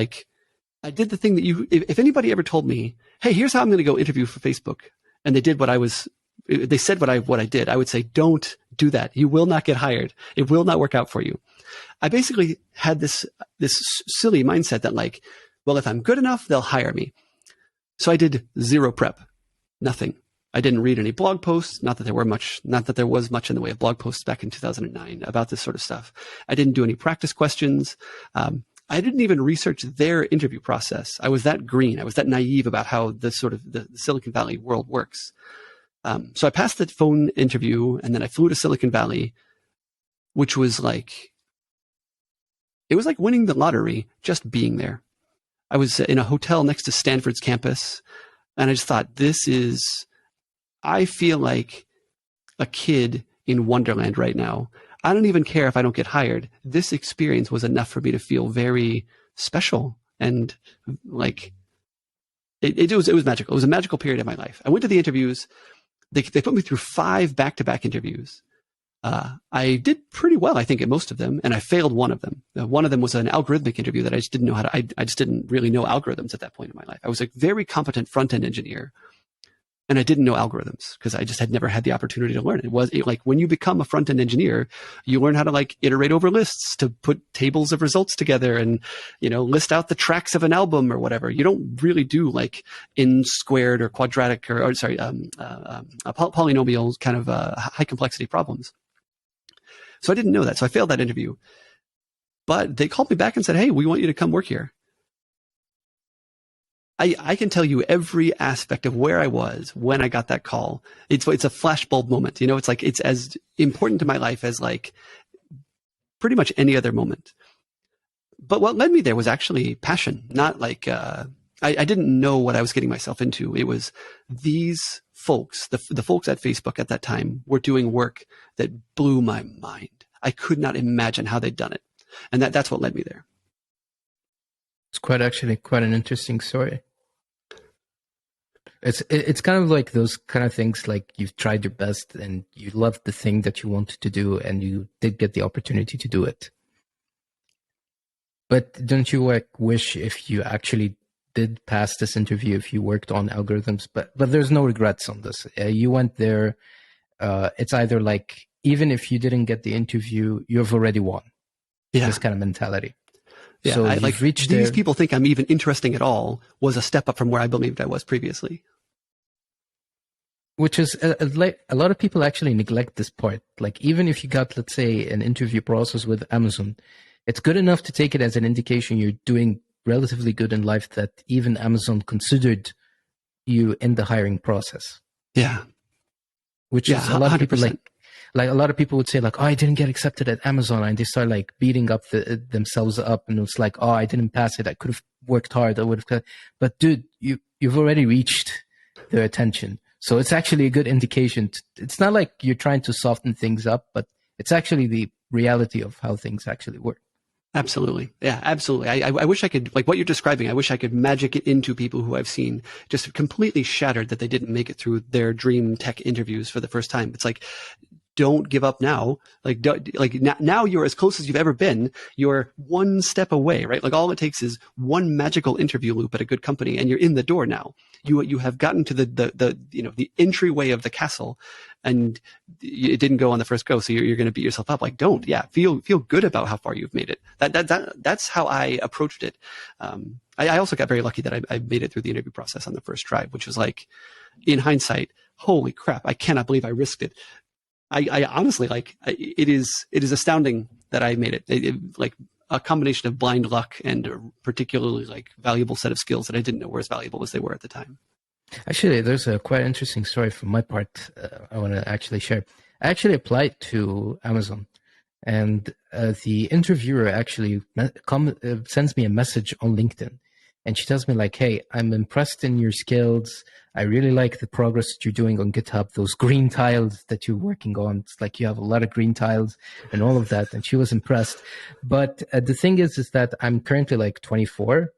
did the thing that if anybody ever told me, hey, here's how I'm going to go interview for Facebook, and they said what I did, I would say, don't do that. You will not get hired. It will not work out for you. I basically had this silly mindset that like, well, if I'm good enough, they'll hire me. So I did zero prep, nothing. I didn't read any blog posts, not that there was much in the way of blog posts back in 2009 about this sort of stuff. I didn't do any practice questions. I didn't even research their interview process. I was that green. I was that naive about how the Silicon Valley world works. So I passed the phone interview, and then I flew to Silicon Valley, which was like, it was like winning the lottery just being there. I was in a hotel next to Stanford's campus, and I just thought, I feel like a kid in Wonderland right now. I don't even care if I don't get hired. This experience was enough for me to feel very special, and like it was magical. It was a magical period of my life. I went to the interviews. They put me through 5 back-to-back interviews. I did pretty well, I think, at most of them, and I failed one of them. One of them was an algorithmic interview that I just didn't know I just didn't really know algorithms at that point in my life. I was a very competent front-end engineer, and I didn't know algorithms because I just had never had the opportunity to learn. Like when you become a front-end engineer, you learn how to like iterate over lists, to put tables of results together and, list out the tracks of an album or whatever. You don't really do like in squared or quadratic polynomials kind of high complexity problems. So I didn't know that. So I failed that interview. But they called me back and said, hey, we want you to come work here. I can tell you every aspect of where I was when I got that call. It's a flashbulb moment. It's like, it's as important to my life as like pretty much any other moment. But what led me there was actually passion, not like, I didn't know what I was getting myself into. It was these folks, the folks at Facebook at that time were doing work that blew my mind. I could not imagine how they'd done it. And that's what led me there. It's quite an interesting story. It's kind of like those kind of things, like you've tried your best and you loved the thing that you wanted to do and you did get the opportunity to do it. But don't you wish if you actually did pass this interview, if you worked on algorithms, but there's no regrets on this. You went there. It's either like, even if you didn't get the interview, you've already won. Yeah. This kind of mentality. Yeah. So these people think I'm even interesting at all was a step up from where I believed I was previously. Which is like a lot of people actually neglect this part. Like even if you got, let's say, an interview process with Amazon, it's good enough to take it as an indication you're doing relatively good in life that even Amazon considered you in the hiring process. Yeah. Which is a lot 100%. Of people like a lot of people would say like, oh, I didn't get accepted at Amazon, and they start like beating up themselves up, and it's like, oh, I didn't pass it. I could have worked hard. I would have. But dude, you've already reached their attention. So it's actually a good indication. It's not like you're trying to soften things up, but it's actually the reality of how things actually work. Absolutely. Yeah, absolutely. I wish I could, like what you're describing, I wish I could magic it into people who I've seen just completely shattered that they didn't make it through their dream tech interviews for the first time. It's like, don't give up now. Like, now you're as close as you've ever been. You're one step away, right? Like all it takes is one magical interview loop at a good company and you're in the door now. You have gotten to the entryway of the castle, and it didn't go on the first go. So you're going to beat yourself up. Like, don't, feel good about how far you've made it. That's how I approached it. I also got very lucky that I made it through the interview process on the first try, which was like, in hindsight, holy crap, I cannot believe I risked it. I honestly, like, it is astounding that I made it. Like a combination of blind luck and a particularly like valuable set of skills that I didn't know were as valuable as they were at the time. Actually, there's a quite interesting story from my part I want to actually share. I actually applied to Amazon, and the interviewer actually sends me a message on LinkedIn, and she tells me like, hey, I'm impressed in your skills. I really like the progress that you're doing on GitHub, those green tiles that you're working on. It's like you have a lot of green tiles and all of that. And she was impressed. But the thing is that I'm currently like 24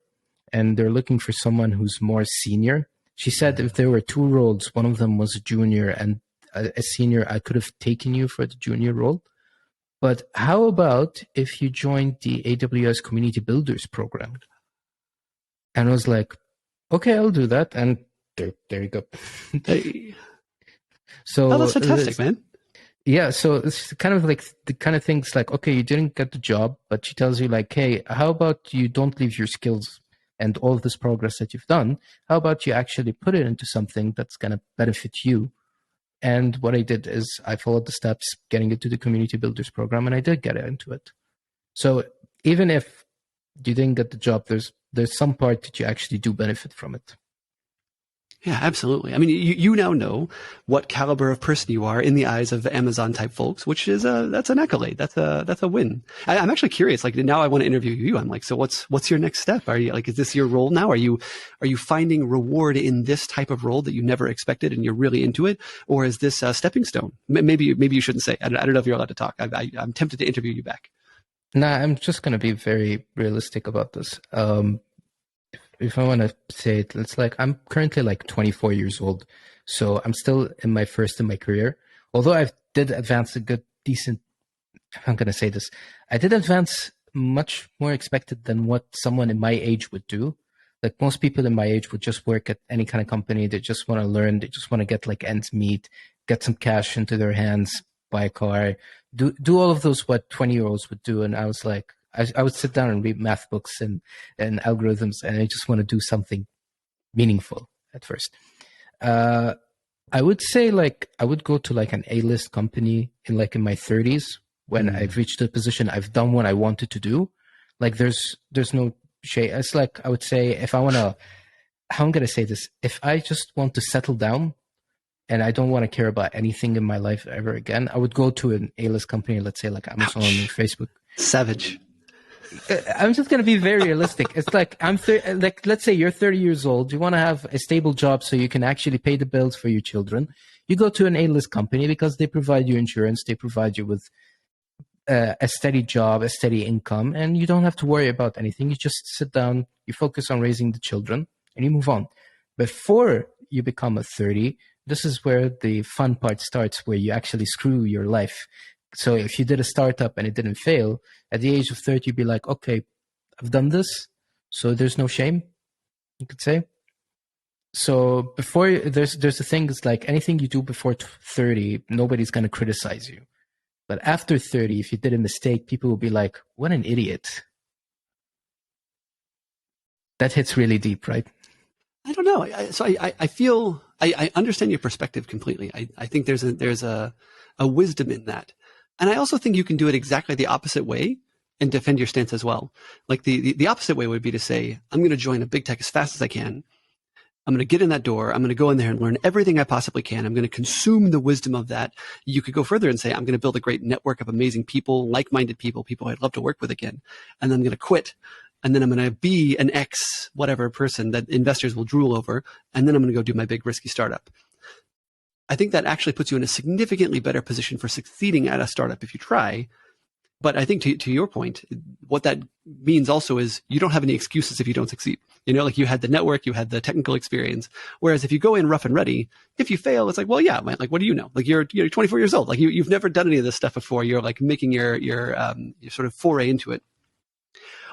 and they're looking for someone who's more senior. She said if there were two roles, one of them was a junior and a senior, I could have taken you for the junior role. But how about if you joined the AWS Community Builders program? And I was like, okay, I'll do that. And there you go. So that's fantastic, man. Yeah, so it's kind of like the kind of things like, okay, you didn't get the job, but she tells you like, hey, how about you don't leave your skills and all of this progress that you've done? How about you actually put it into something that's going to benefit you? And what I did is I followed the steps, getting into the Community Builders program, and I did get into it. So even if you didn't get the job, there's some part that you actually do benefit from it. Yeah, absolutely. I mean, you now know what caliber of person you are in the eyes of Amazon type folks, which is that's an accolade. That's a win. I'm actually curious. Like now I want to interview you. I'm like, so what's your next step? Are you like, is this your role now? Are you finding reward in this type of role that you never expected and you're really into it? Or is this a stepping stone? Maybe you shouldn't say. I don't know if you're allowed to talk. I'm tempted to interview you back. Nah, I'm just going to be very realistic about this. If I want to say it, it's like I'm currently like 24 years old. So I'm still in my career. Although I did advance I'm going to say this. I did advance much more expected than what someone in my age would do. Like most people in my age would just work at any kind of company. They just want to learn. They just want to get like ends meet, get some cash into their hands, buy a car, do all of those what 20-year-olds would do. And I was like, I would sit down and read math books and algorithms, and I just want to do something meaningful at first. I would say like I would go to like an A-list company in my 30s when I've reached a position I've done what I wanted to do. Like there's no shade. It's like I would say if I want to, how I'm going to say this, if I just want to settle down and I don't want to care about anything in my life ever again, I would go to an A-list company, let's say like Amazon or Facebook. Savage. I'm just going to be very realistic. It's like let's say you're 30 years old. You want to have a stable job so you can actually pay the bills for your children. You go to an A-list company because they provide you insurance. They provide you with a steady job, a steady income, and you don't have to worry about anything. You just sit down, you focus on raising the children, and you move on. Before you become a 30, this is where the fun part starts, where you actually screw your life. So if you did a startup and it didn't fail, at the age of 30, you'd be like, okay, I've done this, so there's no shame, you could say. So before there's the thing is like anything you do before 30, nobody's going to criticize you. But after 30, if you did a mistake, people will be like, what an idiot. That hits really deep, right? I don't know. I feel I understand your perspective completely. I think there's a wisdom in that. And I also think you can do it exactly the opposite way and defend your stance as well. Like the opposite way would be to say, I'm going to join a big tech as fast as I can. I'm going to get in that door. I'm going to go in there and learn everything I possibly can. I'm going to consume the wisdom of that. You could go further and say, I'm going to build a great network of amazing people, like-minded people I'd love to work with again. And then I'm going to quit. And then I'm going to be an X whatever person that investors will drool over. And then I'm going to go do my big risky startup. I think that actually puts you in a significantly better position for succeeding at a startup if you try, But I think to your point, what that means also is you don't have any excuses if you don't succeed. Like you had the network, you had the technical experience. Whereas if you go in rough and ready, if you fail, it's like, well, yeah, man, like, what do you know? Like you're 24 years old. Like you've never done any of this stuff before. You're like making your sort of foray into it.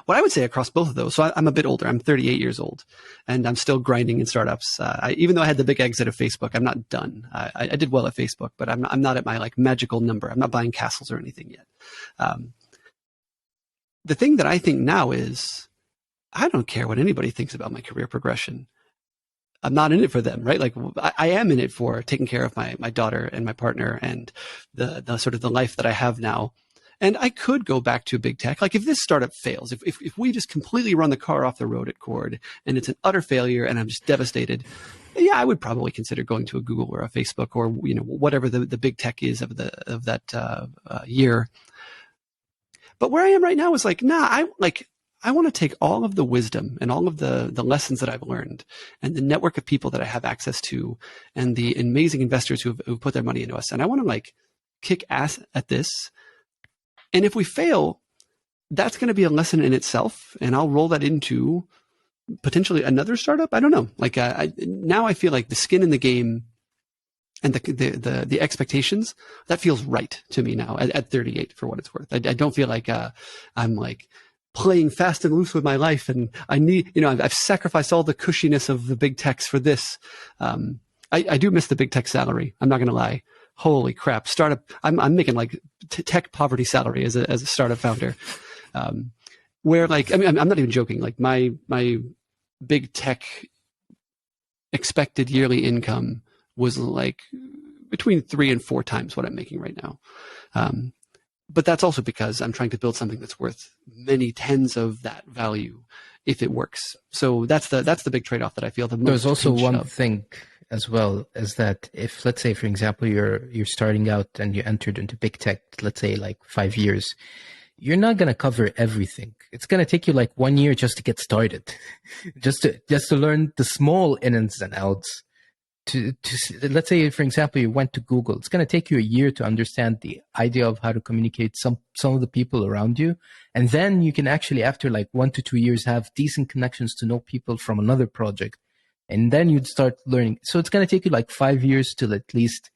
What I would say across both of those, so I'm a bit older. I'm 38 years old, and I'm still grinding in startups. Even though I had the big exit of Facebook, I'm not done. I did well at Facebook, but I'm not at my like magical number. I'm not buying castles or anything yet. The thing that I think now is, I don't care what anybody thinks about my career progression. I'm not in it for them, right? Like I am in it for taking care of my daughter and my partner and the sort of the life that I have now. And I could go back to big tech. Like if this startup fails, if we just completely run the car off the road at Cord and it's an utter failure and I'm just devastated, yeah, I would probably consider going to a Google or a Facebook or, whatever the big tech is of that year. But where I am right now is like, nah, I want to take all of the wisdom and all of the lessons that I've learned and the network of people that I have access to and the amazing investors who've put their money into us. And I want to like kick ass at this. And if we fail, that's going to be a lesson in itself. And I'll roll that into potentially another startup. I don't know. Like now I feel like the skin in the game and the expectations, that feels right to me now at 38 for what it's worth. I don't feel like I'm like playing fast and loose with my life and I need, I've sacrificed all the cushiness of the big techs for this. I do miss the big tech salary. I'm not going to lie. Holy crap. Startup. I'm making like tech poverty salary as a startup founder. Where like, I mean, I'm not even joking. Like my big tech expected yearly income was like between 3 and 4 times what I'm making right now. But that's also because I'm trying to build something that's worth many tens of that value if it works. So that's the big trade-off that I feel the most. There's also one thing as well, is that if, let's say, for example, you're starting out and you entered into big tech, let's say like 5 years, you're not going to cover everything. It's going to take you like 1 year just to get started, just to learn the small ins and outs. Let's say, for example, you went to Google. It's going to take you a year to understand the idea of how to communicate some of the people around you. And then you can actually, after like 1 to 2 years, have decent connections to know people from another project. And then you'd start learning. So it's going to take you like 5 years to at least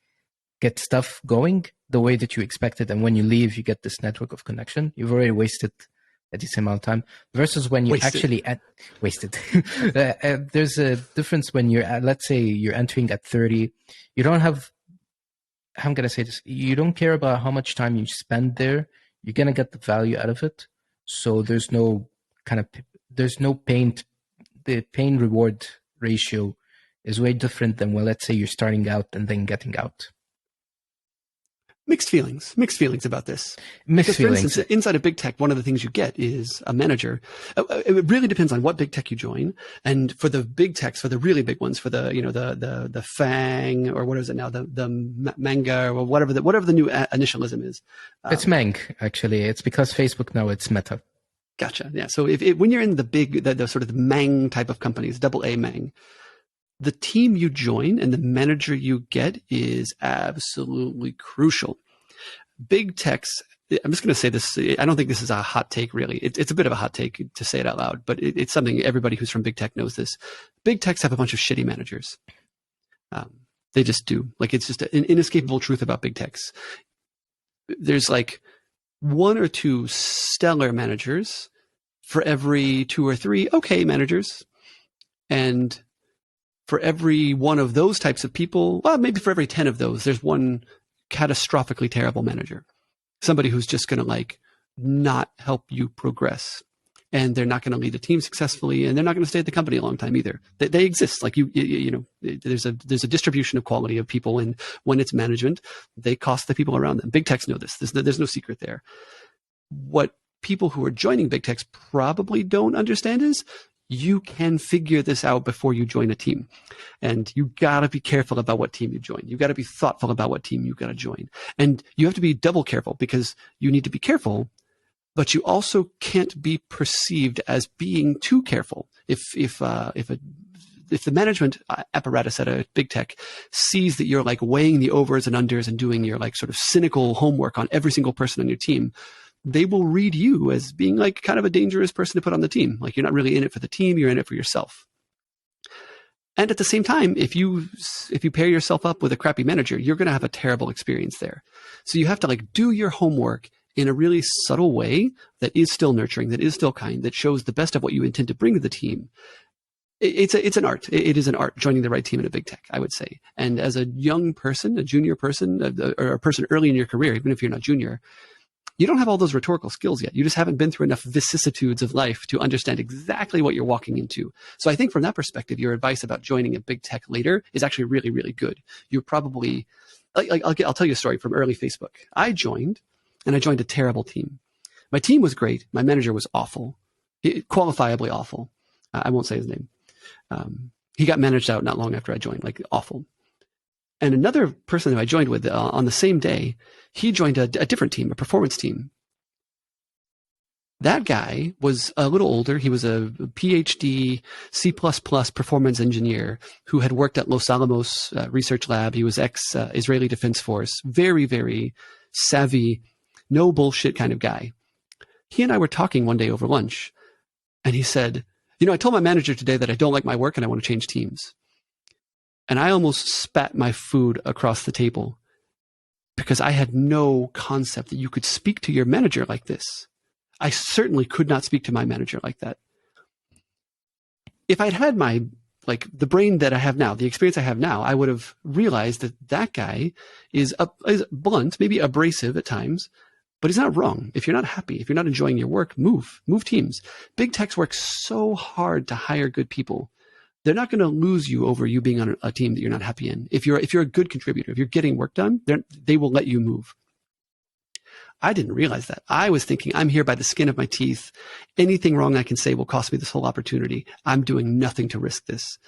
get stuff going the way that you expected. And when you leave, you get this network of connection. You've already wasted a decent amount of time versus when you actually wasted. There's a difference when you're let's say you're entering at 30. You don't have, I'm going to say this, you don't care about how much time you spend there. You're going to get the value out of it. So there's no pain. The pain reward ratio is way different than when, let's say, you're starting out and then getting out. Mixed feelings about this. Because, for instance, inside of big tech, one of the things you get is a manager. It really depends on what big tech you join. And for the big techs, for the really big ones, for the FANG or what is it now, the Manga or whatever the new initialism is. It's Mang, actually. It's because Facebook now it's Meta. Gotcha. Yeah. So when you're in the sort of the Mang type of companies, AA Mang, the team you join and the manager you get is absolutely crucial. Big techs, I'm just going to say this, I don't think this is a hot take really. It's a bit of a hot take to say it out loud, but it's something everybody who's from big tech knows this. Big techs have a bunch of shitty managers. They just do. Like it's just an inescapable truth about big techs. There's like 1 or 2 stellar managers for every 2 or 3 okay managers. And for every one of those types of people, well, maybe for every 10 of those, there's one catastrophically terrible manager. Somebody who's just going to like not help you progress. And they're not going to lead a team successfully, and they're not going to stay at the company a long time either. They exist. Like there's a distribution of quality of people, and when it's management, they cost the people around them. Big techs know this. There's no secret there. What people who are joining big techs probably don't understand is you can figure this out before you join a team. And you got to be careful about what team you join. You got to be thoughtful about what team you got to join. And you have to be double careful because you need to be careful, but you also can't be perceived as being too careful. If the management apparatus at a big tech sees that you're like weighing the overs and unders and doing your like sort of cynical homework on every single person on your team, they will read you as being like kind of a dangerous person to put on the team. Like you're not really in it for the team, you're in it for yourself. And at the same time, if you pair yourself up with a crappy manager, you're going to have a terrible experience there. So you have to like do your homework in a really subtle way that is still nurturing, that is still kind, that shows the best of what you intend to bring to the team. It's an art. It is an art, joining the right team in a big tech, I would say. And as a young person, a junior person, or a person early in your career, even if you're not junior, you don't have all those rhetorical skills yet. You just haven't been through enough vicissitudes of life to understand exactly what you're walking into. So I think from that perspective, your advice about joining a big tech later is actually really, really good. You're probably, I'll tell you a story from early Facebook. I joined a terrible team. My team was great. My manager was awful, qualifiably awful. I won't say his name. He got managed out not long after I joined, like awful. And another person who I joined with on the same day, he joined a different team, a performance team. That guy was a little older. He was a PhD C++ performance engineer who had worked at Los Alamos Research Lab. He was ex-Israeli Defense Force, very, very savvy, no bullshit kind of guy. He and I were talking one day over lunch, and he said, I told my manager today that I don't like my work and I want to change teams. And I almost spat my food across the table because I had no concept that you could speak to your manager like this. I certainly could not speak to my manager like that. If I'd had the brain that I have now, the experience I have now, I would have realized that guy is blunt, maybe abrasive at times, but he's not wrong. If you're not happy, if you're not enjoying your work, move teams. Big techs work so hard to hire good people. They're not going to lose you over you being on a team that you're not happy in. If you're a good contributor, if you're getting work done, they will let you move. I didn't realize that. I was thinking, I'm here by the skin of my teeth. Anything wrong I can say will cost me this whole opportunity. I'm doing nothing to risk this.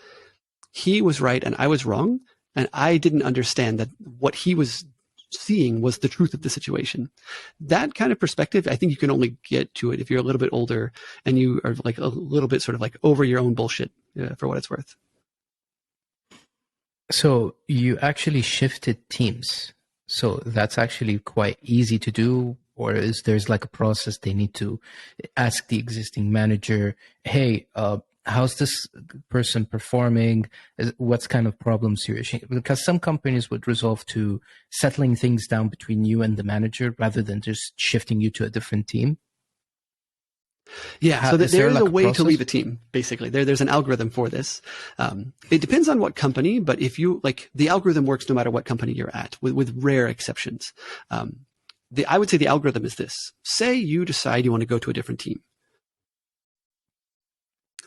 He was right and I was wrong. And I didn't understand that what he was seeing was the truth of the situation. That kind of perspective, I think you can only get to it if you're a little bit older and you are like a little bit sort of like over your own bullshit, for what it's worth. So you actually shifted teams. So that's actually quite easy to do, or is there's like a process they need to ask the existing manager, hey, how's this person performing? What's kind of problems you're issuing? Because some companies would resolve to settling things down between you and the manager rather than just shifting you to a different team. Yeah, so there is a way to leave a team, basically. There's an algorithm for this. It depends on what company, but if you the algorithm works no matter what company you're at, with rare exceptions. I would say the algorithm is this. Say you decide you want to go to a different team.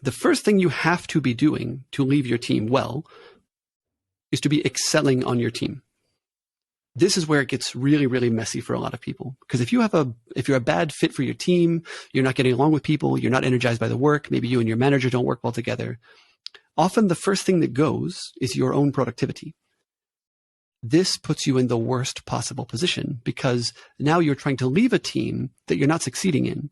The first thing you have to be doing to leave your team well is to be excelling on your team. This is where it gets really, really messy for a lot of people. Because if you're a bad fit for your team, you're not getting along with people, you're not energized by the work, maybe you and your manager don't work well together, often the first thing that goes is your own productivity. This puts you in the worst possible position because now you're trying to leave a team that you're not succeeding in.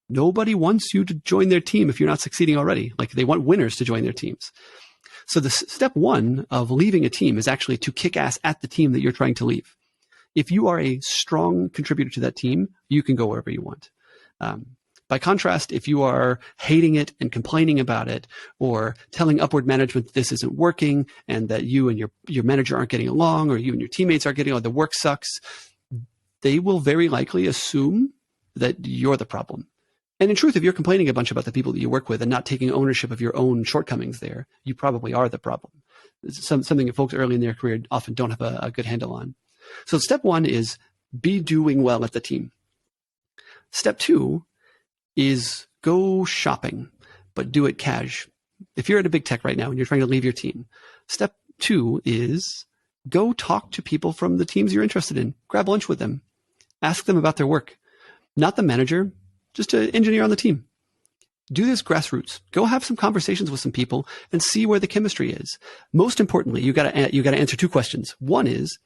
Nobody wants you to join their team if you're not succeeding already. Like they want winners to join their teams. So the step one of leaving a team is actually to kick ass at the team that you're trying to leave. If you are a strong contributor to that team, you can go wherever you want. By contrast, if you are hating it and complaining about it or telling upward management that this isn't working and that you and your manager aren't getting along or you and your teammates aren't getting along, the work sucks, they will very likely assume that you're the problem. And in truth, if you're complaining a bunch about the people that you work with and not taking ownership of your own shortcomings there, you probably are the problem. It's something that folks early in their career often don't have a good handle on. So step one is be doing well at the team. Step two is go shopping, but do it cash. If you're at a big tech right now and you're trying to leave your team, step two is go talk to people from the teams you're interested in. Grab lunch with them. Ask them about their work. Not the manager, just an engineer on the team. Do this grassroots. Go have some conversations with some people and see where the chemistry is. Most importantly, you got to answer two questions. One is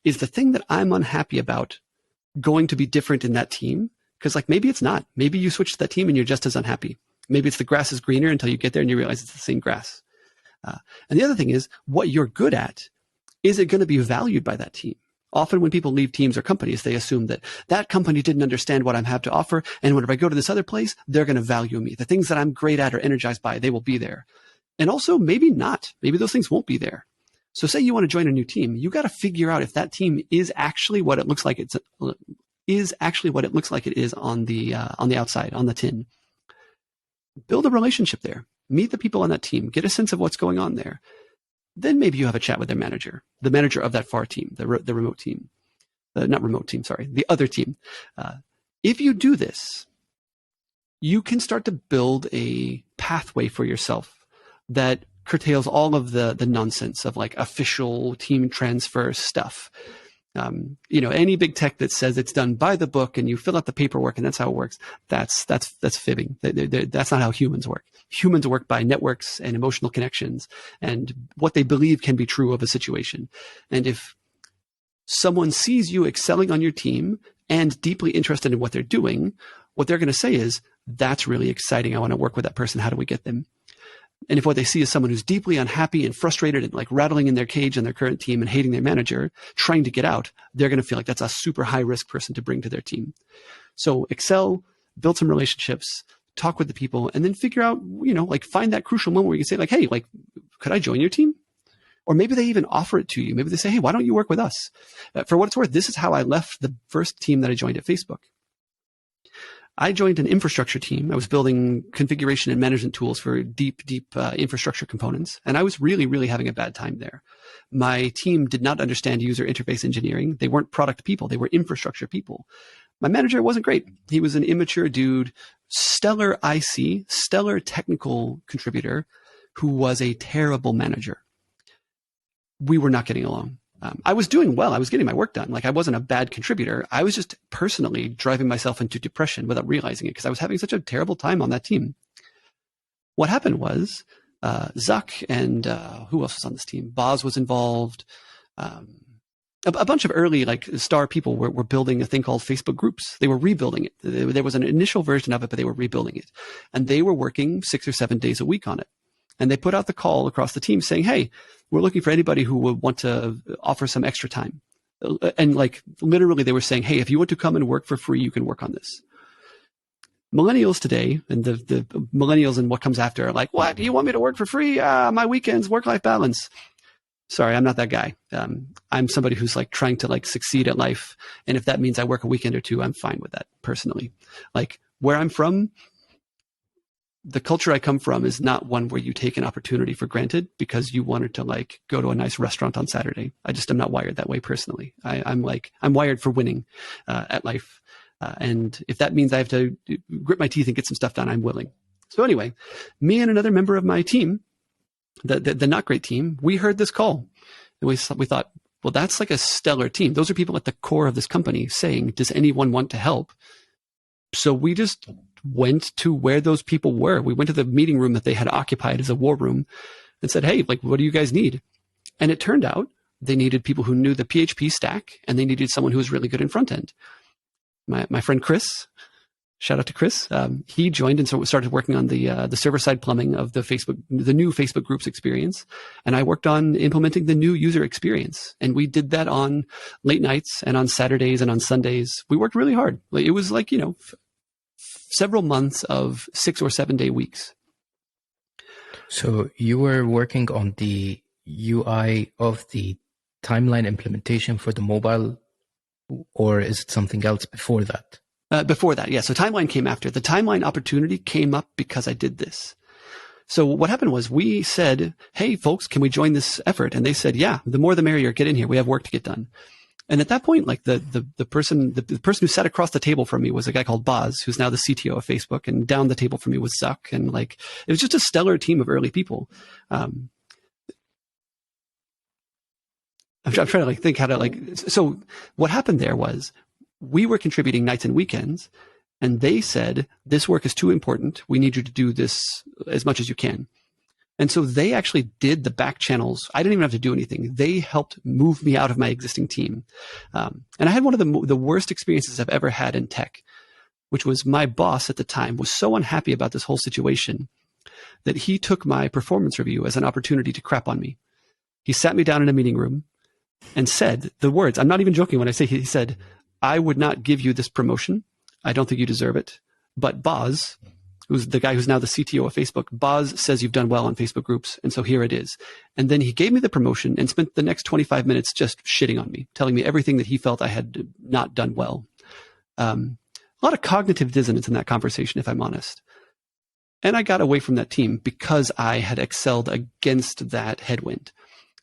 the thing that I'm unhappy about going to be different in that team? Because maybe it's not. Maybe you switch to that team and you're just as unhappy. Maybe it's the grass is greener until you get there and you realize it's the same grass. And the other thing is what you're good at. Is it going to be valued by that team? Often when people leave teams or companies, they assume that that company didn't understand what I have to offer. And whenever I go to this other place, they're going to value me. The things that I'm great at or energized by, they will be there. And also maybe not. Maybe those things won't be there. So say you want to join a new team, you got to figure out if that team is actually what it looks like it is on the outside, on the tin. Build a relationship there. Meet the people on that team. Get a sense of what's going on there. Then maybe you have a chat with their manager, the manager of that far team, the remote team, not remote team, sorry, the other team. If you do this, you can start to build a pathway for yourself that curtails all of the nonsense of like official team transfer stuff. Any big tech that says it's done by the book and you fill out the paperwork and that's how it works, that's fibbing. That's not how humans work. Humans work by networks and emotional connections and what they believe can be true of a situation. And if someone sees you excelling on your team and deeply interested in what they're doing, what they're going to say is, that's really exciting. I want to work with that person. How do we get them? And if what they see is someone who's deeply unhappy and frustrated and like rattling in their cage on their current team and hating their manager, trying to get out, they're going to feel like that's a super high risk person to bring to their team. So excel, build some relationships, talk with the people, and then figure out, find that crucial moment where you can say like, hey, like, could I join your team? Or maybe they even offer it to you. Maybe they say, hey, why don't you work with us? For what it's worth, this is how I left the first team that I joined at Facebook. I joined an infrastructure team. I was building configuration and management tools for deep infrastructure components. And I was really, really having a bad time there. My team did not understand user interface engineering. They weren't product people. They were infrastructure people. My manager wasn't great. He was an immature dude, stellar IC, stellar technical contributor who was a terrible manager. We were not getting along. I was doing well. I was getting my work done. Like I wasn't a bad contributor. I was just personally driving myself into depression without realizing it because I was having such a terrible time on that team. What happened was Zuck and who else was on this team? Boz was involved. A bunch of early star people were building a thing called Facebook groups. They were rebuilding it. There was an initial version of it, but they were rebuilding it. And they were working 6 or 7 days a week on it. And they put out the call across the team saying, hey, we're looking for anybody who would want to offer some extra time. And literally they were saying, hey, if you want to come and work for free, you can work on this. Millennials today, and the millennials and what comes after are like, what? You want me to work for free? My weekends, work-life balance. Sorry, I'm not that guy. I'm somebody who's trying to succeed at life. And if that means I work a weekend or two, I'm fine with that personally. Where I'm from, the culture I come from is not one where you take an opportunity for granted because you wanted to go to a nice restaurant on Saturday. I just am not wired that way personally. I'm wired for winning at life. And if that means I have to grit my teeth and get some stuff done, I'm willing. So anyway, me and another member of my team, the not great team, we heard this call. And we thought, well, that's a stellar team. Those are people at the core of this company saying, does anyone want to help? So we just went to where those people were. We went to the meeting room that they had occupied as a war room and said, hey, what do you guys need? And it turned out they needed people who knew the PHP stack and they needed someone who was really good in front end. My friend Chris, shout out to Chris, he joined and so started working on the server side plumbing of the new Facebook groups experience. And I worked on implementing the new user experience. And we did that on late nights and on Saturdays and on Sundays. We worked really hard. It was several months of 6 or 7 day weeks. So you were working on the UI of the timeline implementation for the mobile, or is it something else before that? Before that, yeah. So timeline came after. The timeline opportunity came up because I did this. So what happened was we said, hey, folks, can we join this effort? And they said, yeah, the more the merrier. Get in here. We have work to get done. And at that point, the person who sat across the table from me was a guy called Boz, who's now the CTO of Facebook, and down the table from me was Zuck, and it was just a stellar team of early people. I'm trying to think how to So what happened there was we were contributing nights and weekends, and they said this work is too important. We need you to do this as much as you can. And so they actually did the back channels. I didn't even have to do anything. They helped move me out of my existing team. And I had one of the worst experiences I've ever had in tech, which was my boss at the time was so unhappy about this whole situation that he took my performance review as an opportunity to crap on me. He sat me down in a meeting room and said the words, I'm not even joking when I say he said, I would not give you this promotion. I don't think you deserve it. But Boz, who's the guy who's now the CTO of Facebook, Boz says you've done well on Facebook groups, and so here it is. And then he gave me the promotion and spent the next 25 minutes just shitting on me, telling me everything that he felt I had not done well. A lot of cognitive dissonance in that conversation, if I'm honest. And I got away from that team because I had excelled against that headwind.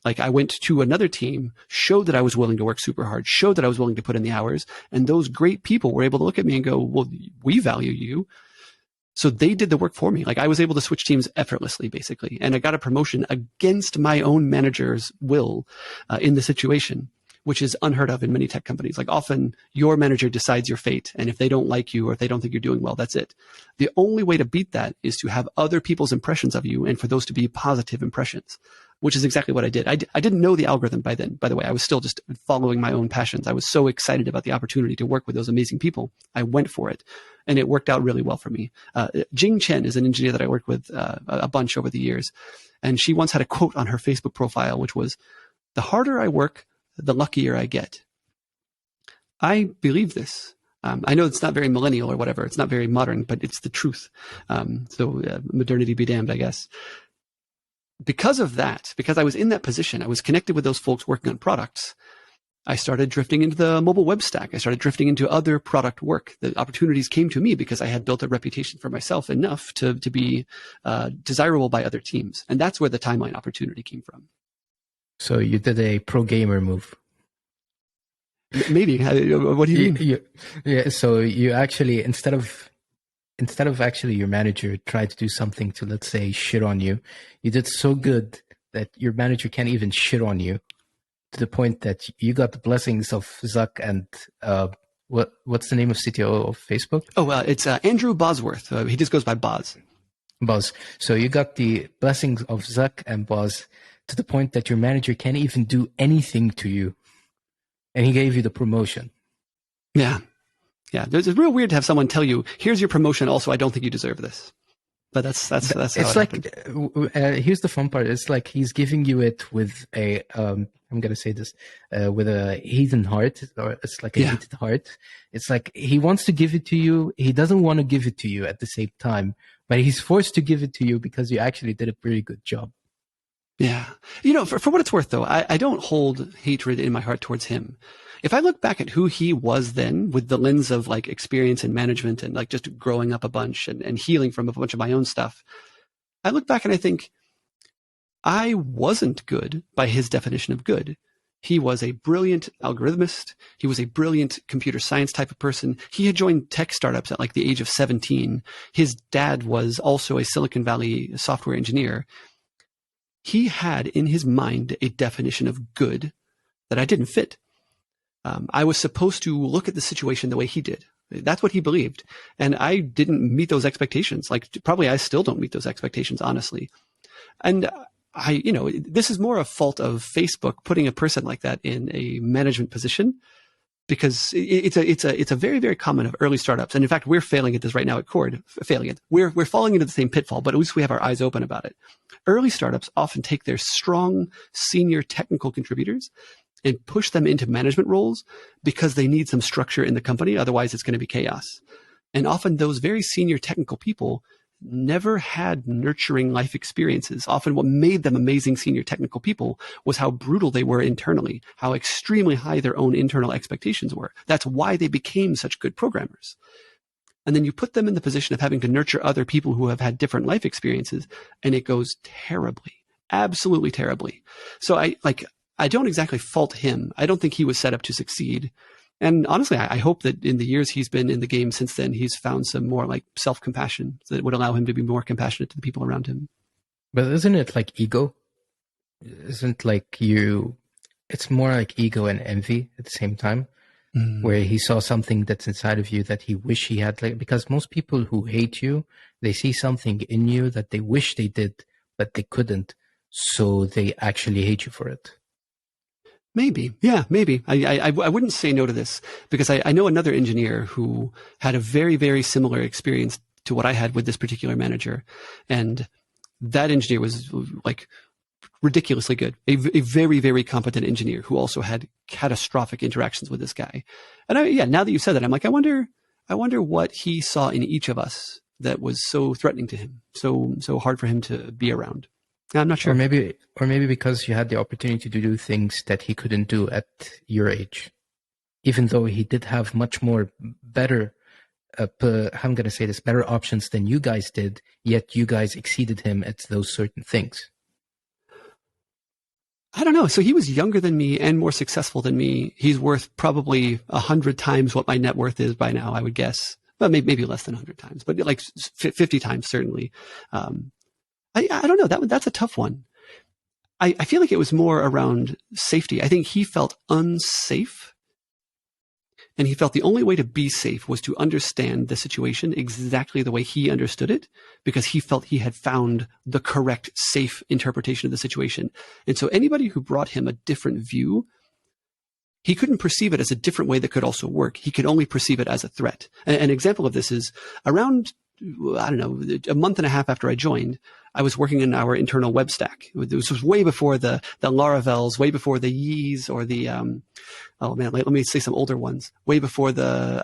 Like I went to another team, showed that I was willing to work super hard, showed that I was willing to put in the hours, and those great people were able to look at me and go, well, we value you. So they did the work for me. Like I was able to switch teams effortlessly, basically. And I got a promotion against my own manager's will in the situation, which is unheard of in many tech companies. Like often your manager decides your fate. And if they don't like you or if they don't think you're doing well, that's it. The only way to beat that is to have other people's impressions of you and for those to be positive impressions, which is exactly what I did. I didn't know the algorithm by then, by the way. I was still just following my own passions. I was so excited about the opportunity to work with those amazing people. I went for it, and it worked out really well for me. Jing Chen is an engineer that I worked with a bunch over the years, and she once had a quote on her Facebook profile, which was, the harder I work, the luckier I get. I believe this. I know it's not very millennial or whatever. It's not very modern, but it's the truth. Modernity be damned, I guess. Because of that, because I was in that position, I was connected with those folks working on products. I started drifting into the mobile web stack. I started drifting into other product work. The opportunities came to me because I had built a reputation for myself enough to be desirable by other teams. And that's where the timeline opportunity came from. So you did a pro gamer move. Maybe. What do you mean? Yeah. So you actually, instead of actually your manager tried to do something to, let's say, shit on you, you did so good that your manager can't even shit on you, to the point that you got the blessings of Zuck and what's the name of CTO of Facebook? Oh, it's Andrew Bosworth. He just goes by Boz. Boz. So you got the blessings of Zuck and Boz to the point that your manager can't even do anything to you, and he gave you the promotion. Yeah. Yeah, it's real weird to have someone tell you, "Here's your promotion. Also, I don't think you deserve this." But that's how it's like. Here's the fun part. It's like he's giving you it with a I'm gonna say this with a heathen heart, or it's like a heated heart. It's like he wants to give it to you. He doesn't want to give it to you at the same time, but he's forced to give it to you because you actually did a pretty good job. Yeah, for what it's worth, though, I don't hold hatred in my heart towards him. If I look back at who he was then with the lens of like experience and management and like just growing up a bunch and healing from a bunch of my own stuff, I look back and I think I wasn't good by his definition of good. He was a brilliant algorithmist. He was a brilliant computer science type of person. He had joined tech startups at like the age of 17. His dad was also a Silicon Valley software engineer. He had in his mind a definition of good that I didn't fit. I was supposed to look at the situation the way he did. That's what he believed. And I didn't meet those expectations. Like probably I still don't meet those expectations, honestly. And this is more a fault of Facebook putting a person like that in a management position, because it's a very, very common of early startups. And in fact, we're failing at this right now at Cord, failing it. We're falling into the same pitfall, but at least we have our eyes open about it. Early startups often take their strong senior technical contributors and push them into management roles because they need some structure in the company. Otherwise, it's going to be chaos. And often those very senior technical people never had nurturing life experiences. Often what made them amazing senior technical people was how brutal they were internally, how extremely high their own internal expectations were. That's why they became such good programmers. And then you put them in the position of having to nurture other people who have had different life experiences, and it goes terribly, absolutely terribly. So I don't exactly fault him. I don't think he was set up to succeed. And honestly, I hope that in the years he's been in the game since then, he's found some more like self-compassion that would allow him to be more compassionate to the people around him. But isn't it like ego? Isn't like it's more like ego and envy at the same time, where he saw something that's inside of you that he wish he had, like, because most people who hate you, they see something in you that they wish they did, but they couldn't. So they actually hate you for it. Maybe. Yeah, maybe. I wouldn't say no to this, because I know another engineer who had a very, very similar experience to what I had with this particular manager. And that engineer was like ridiculously good, a very, very competent engineer who also had catastrophic interactions with this guy. And now that you said that, I'm like, I wonder what he saw in each of us that was so threatening to him, so hard for him to be around. I'm not sure. Or maybe because you had the opportunity to do things that he couldn't do at your age, even though he did have much more better, I'm going to say this, better options than you guys did, yet you guys exceeded him at those certain things. I don't know. So he was younger than me and more successful than me. He's worth probably 100 times what my net worth is by now, I would guess. Well, maybe less than 100 times, but like 50 times certainly. I don't know. That's a tough one. I feel like it was more around safety. I think he felt unsafe. And he felt the only way to be safe was to understand the situation exactly the way he understood it, because he felt he had found the correct, safe interpretation of the situation. And so anybody who brought him a different view, he couldn't perceive it as a different way that could also work. He could only perceive it as a threat. An example of this is around, I don't know, a month and a half after I joined, I was working in our internal web stack. This was way before the Laravels, way before the Yees or the, let me say some older ones. Way before the,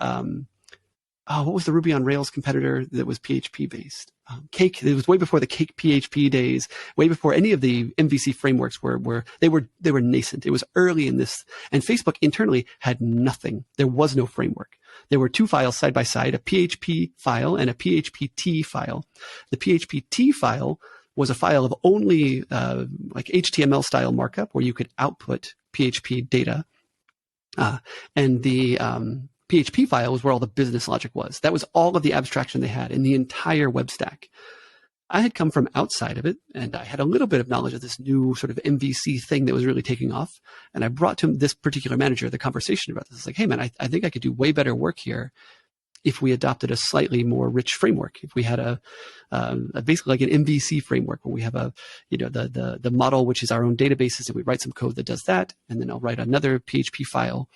what was the Ruby on Rails competitor that was PHP based? Cake. It was way before the Cake PHP days, way before any of the MVC frameworks were nascent. It was early in this, and Facebook internally had nothing. There was no framework. There were two files side by side, a PHP file and a PHP-T file. The PHP-T file was a file of only like HTML style markup where you could output PHP data. And the PHP file was where all the business logic was. That was all of the abstraction they had in the entire web stack. I had come from outside of it, and I had a little bit of knowledge of this new sort of MVC thing that was really taking off. And I brought to this particular manager the conversation about this. It's like, hey, man, I think I could do way better work here if we adopted a slightly more rich framework. If we had a basically like an MVC framework where we have the model, which is our own databases, and we write some code that does that. And then I'll write another PHP file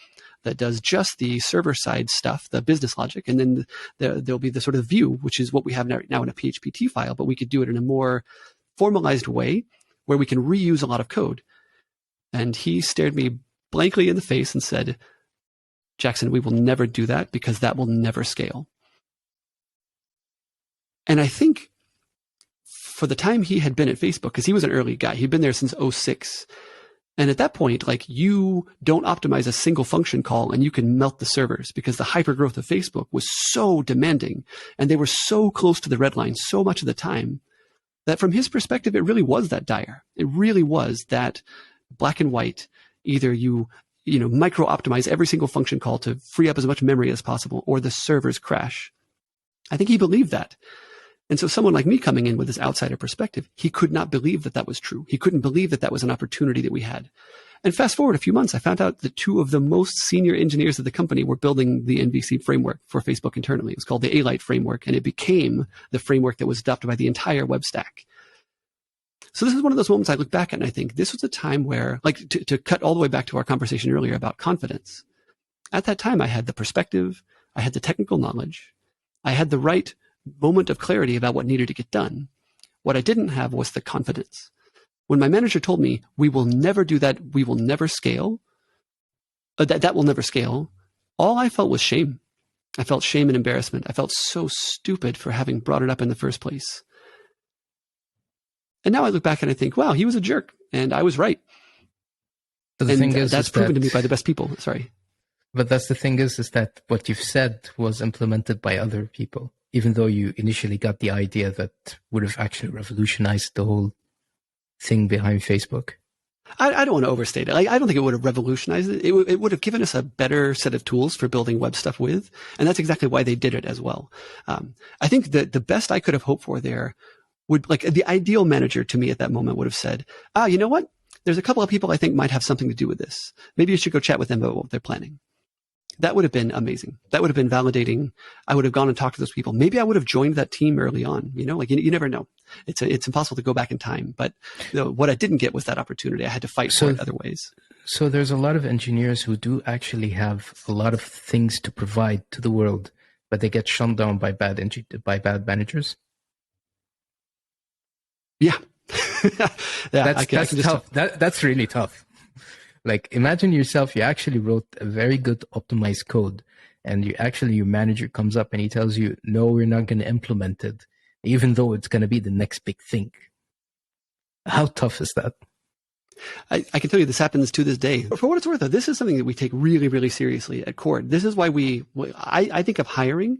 that does just the server side stuff, the business logic. And then there'll be the sort of view, which is what we have now in a PHP-T file, but we could do it in a more formalized way where we can reuse a lot of code. And he stared me blankly in the face and said, Jackson, we will never do that because that will never scale. And I think for the time he had been at Facebook, because he was an early guy, he'd been there since 2006. And at that point, like, you don't optimize a single function call and you can melt the servers, because the hypergrowth of Facebook was so demanding and they were so close to the red line so much of the time that from his perspective, it really was that dire. It really was that black and white. Either you micro optimize every single function call to free up as much memory as possible, or the servers crash. I think he believed that. And so someone like me coming in with this outsider perspective, he could not believe that that was true. He couldn't believe that that was an opportunity that we had. And fast forward a few months, I found out that two of the most senior engineers of the company were building the MVC framework for Facebook internally. It was called the A-Lite framework, and it became the framework that was adopted by the entire web stack. So this is one of those moments I look back at and I think this was a time where, like, to cut all the way back to our conversation earlier about confidence, at that time I had the perspective, I had the technical knowledge, I had the right moment of clarity about what needed to get done. What I didn't have was the confidence. When my manager told me, we will never do that, we will never scale, that will never scale, all I felt was shame. I felt shame and embarrassment. I felt so stupid for having brought it up in the first place. And now I look back and I think, wow, he was a jerk and I was right. But the thing is, that's proven to me by the best people. Sorry. But that's the thing is that what you've said was implemented by other people, even though you initially got the idea that would have actually revolutionized the whole thing behind Facebook. I don't want to overstate it. I don't think it would have revolutionized it. It would have given us a better set of tools for building web stuff with. And that's exactly why they did it as well. I think that the best I could have hoped for there would, like, the ideal manager to me at that moment would have said, you know what? There's a couple of people I think might have something to do with this. Maybe you should go chat with them about what they're planning. That would have been amazing. That would have been validating. I would have gone and talked to those people. Maybe I would have joined that team early on. You never know. It's impossible to go back in time. But what I didn't get was that opportunity. I had to fight for it other ways. So there's a lot of engineers who do actually have a lot of things to provide to the world, but they get shut down by bad managers. Yeah, Yeah, That's tough. That's really tough. Like, imagine yourself, you actually wrote a very good optimized code, and your manager comes up and he tells you, no, we're not going to implement it, even though it's going to be the next big thing. How tough is that? I can tell you this happens to this day. For what it's worth, though, this is something that we take really, really seriously at Cord. This is why I think of hiring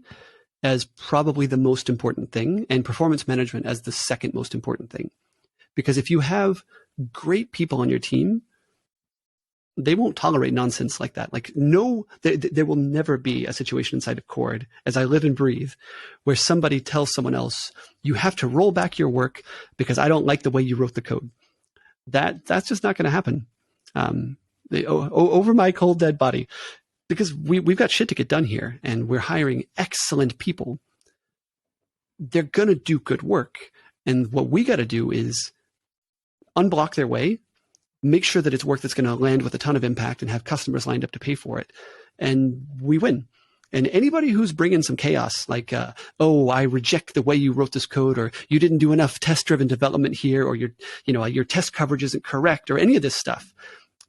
as probably the most important thing and performance management as the second most important thing. Because if you have great people on your team, they won't tolerate nonsense like that. Like, no, there will never be a situation inside of Cord, as I live and breathe, where somebody tells someone else, you have to roll back your work because I don't like the way you wrote the code. That's just not going to happen. Over my cold dead body, because we've got shit to get done here, and we're hiring excellent people. They're going to do good work, and what we got to do is unblock their way, make sure that it's work that's going to land with a ton of impact and have customers lined up to pay for it, and we win. And anybody who's bringing some chaos, like, oh, I reject the way you wrote this code, or you didn't do enough test-driven development here, or your test coverage isn't correct, or any of this stuff,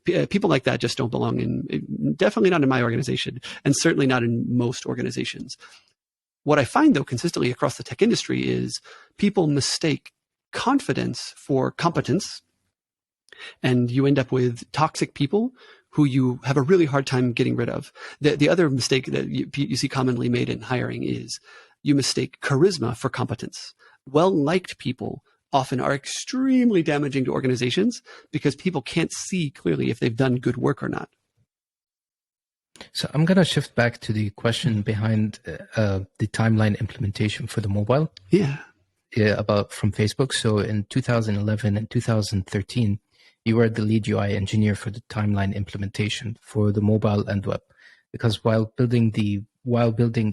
people like that just don't belong in, definitely not in my organization, and certainly not in most organizations. What I find, though, consistently across the tech industry is people mistake confidence for competence, and you end up with toxic people who you have a really hard time getting rid of. The other mistake that you see commonly made in hiring is you mistake charisma for competence. Well-liked people often are extremely damaging to organizations because people can't see clearly if they've done good work or not. So I'm going to shift back to the question behind the timeline implementation for the mobile. Yeah, about from Facebook. So in 2011 and 2013, you were the lead UI engineer for the timeline implementation for the mobile and web, because while building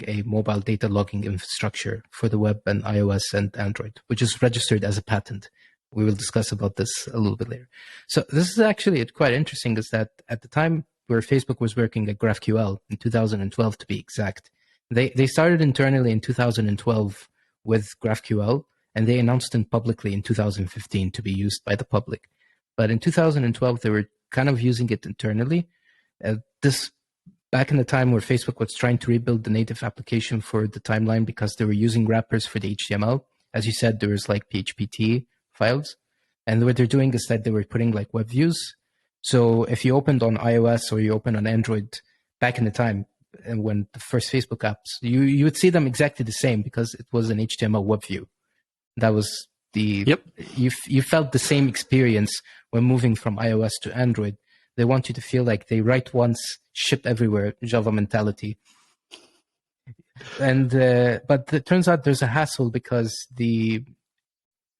a mobile data logging infrastructure for the web and iOS and Android, which is registered as a patent. We will discuss about this a little bit later. So this is actually quite interesting, is that at the time where Facebook was working at GraphQL in 2012 to be exact, they started internally in 2012 with GraphQL, and they announced it publicly in 2015 to be used by the public. But in 2012, they were kind of using it internally. This back in the time where Facebook was trying to rebuild the native application for the timeline because they were using wrappers for the HTML. As you said, there was like PHP files. And what they're doing is that they were putting like web views. So if you opened on iOS or you opened on Android back in the time, and when the first Facebook apps, you would see them exactly the same because it was an HTML web view. That was you felt the same experience when moving from iOS to Android. They want you to feel like they write once, ship everywhere, Java mentality. And but it turns out there's a hassle because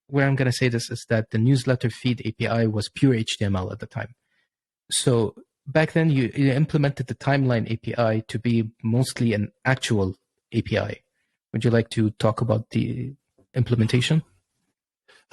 where I'm going to say this is that the newsletter feed API was pure HTML at the time. So back then you implemented the timeline API to be mostly an actual API. Would you like to talk about the implementation?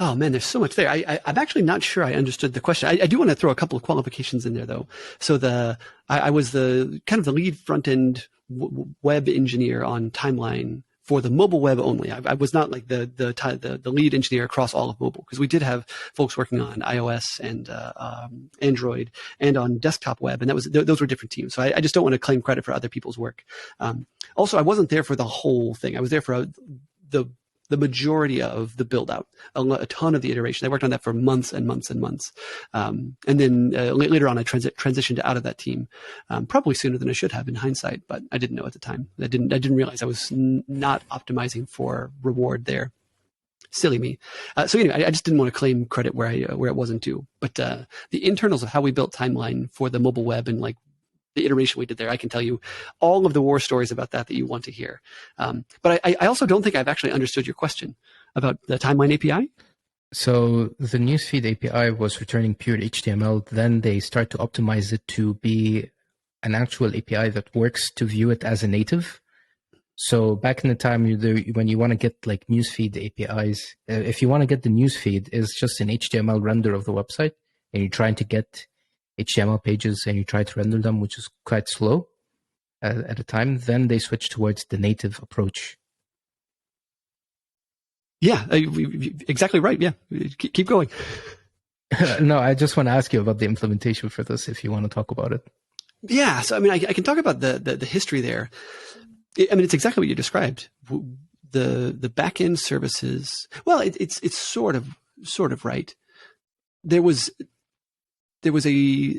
Oh man, there's so much there. I'm actually not sure I understood the question. I do want to throw a couple of qualifications in there though. So I was the kind of the lead front end web engineer on timeline for the mobile web only. I was not like the lead engineer across all of mobile, because we did have folks working on iOS and Android and on desktop web, and those were different teams. So I just don't want to claim credit for other people's work. Also, I wasn't there for the whole thing. I was there for the majority of the build out, a ton of the iteration. I worked on that for months and months and months. And then later on, I transitioned out of that team, probably sooner than I should have in hindsight, but I didn't know at the time. I didn't realize I was not optimizing for reward there. Silly me. So anyway, I just didn't want to claim credit where it wasn't due. But the internals of how we built timeline for the mobile web and like the iteration we did there, I can tell you all of the war stories about that you want to hear. But I also don't think I've actually understood your question about the timeline API. So the newsfeed API was returning pure HTML. Then they start to optimize it to be an actual API that works to view it as a native. So back in the time, when you want to get like newsfeed APIs, if you want to get the newsfeed, it's just an HTML render of the website, and you're trying to get HTML pages and you try to render them, which is quite slow at the time. Then they switched towards the native approach. Yeah, exactly right. Yeah, keep going. No, I just want to ask you about the implementation for this if you want to talk about it. Yeah, so I mean, I can talk about the history there. I mean, it's exactly what you described. The backend services. Well, it's sort of right. There was a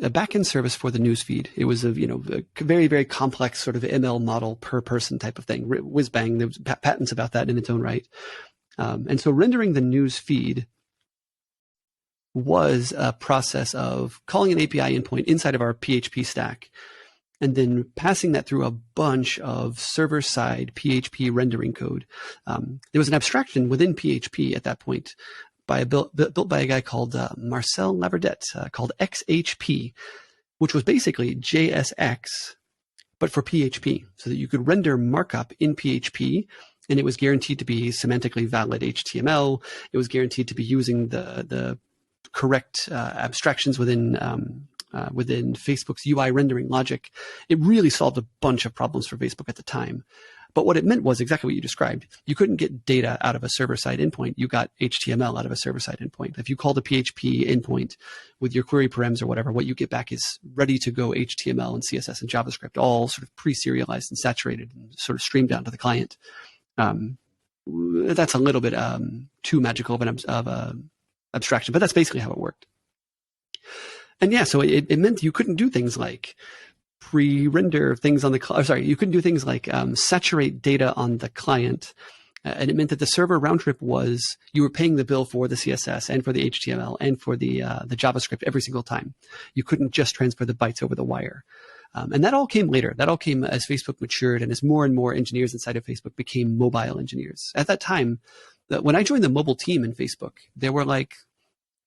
backend service for the newsfeed. It was a very, very complex sort of ML model per person type of thing. Whiz bang. There was patents about that in its own right. And so rendering the news feed was a process of calling an API endpoint inside of our PHP stack and then passing that through a bunch of server-side PHP rendering code. There was an abstraction within PHP at that point built by a guy called Marcel Laverdette called XHP, which was basically JSX, but for PHP, so that you could render markup in PHP, and it was guaranteed to be semantically valid HTML. It was guaranteed to be using the correct abstractions within Facebook's UI rendering logic. It really solved a bunch of problems for Facebook at the time. But what it meant was exactly what you described. You couldn't get data out of a server-side endpoint. You got HTML out of a server-side endpoint. If you called a PHP endpoint with your query params or whatever, what you get back is ready-to-go HTML and CSS and JavaScript, all sort of pre-serialized and saturated and sort of streamed down to the client. That's a little bit too magical of an abstraction, but that's basically how it worked. And yeah, so it meant you couldn't do things like pre-render things on the client. Sorry, you couldn't do things like saturate data on the client. And it meant that the server round trip was you were paying the bill for the CSS and for the HTML and for the JavaScript every single time. You couldn't just transfer the bytes over the wire. And that all came later. That all came as Facebook matured and as more and more engineers inside of Facebook became mobile engineers. At that time, when I joined the mobile team in Facebook, there were like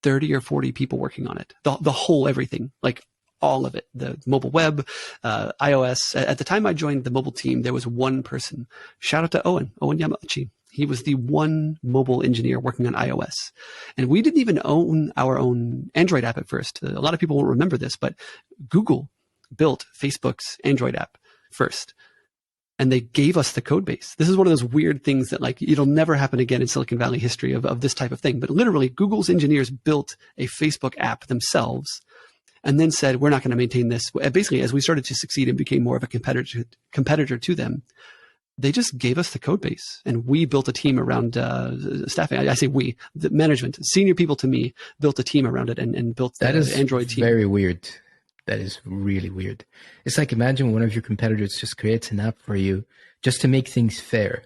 30 or 40 people working on it. The whole everything, like all of it, the mobile web, iOS. At the time I joined the mobile team, there was one person. Shout out to Owen Yamauchi. He was the one mobile engineer working on iOS. And we didn't even own our own Android app at first. A lot of people won't remember this, but Google built Facebook's Android app first. And they gave us the code base. This is one of those weird things that like it'll never happen again in Silicon Valley history of this type of thing. But literally, Google's engineers built a Facebook app themselves and then said, we're not going to maintain this. Basically, as we started to succeed and became more of a competitor to them, they just gave us the code base. And we built a team around staffing. I say we, the management, senior people to me, built a team around it and built the Android team. Very weird. That is really weird. It's like imagine one of your competitors just creates an app for you just to make things fair.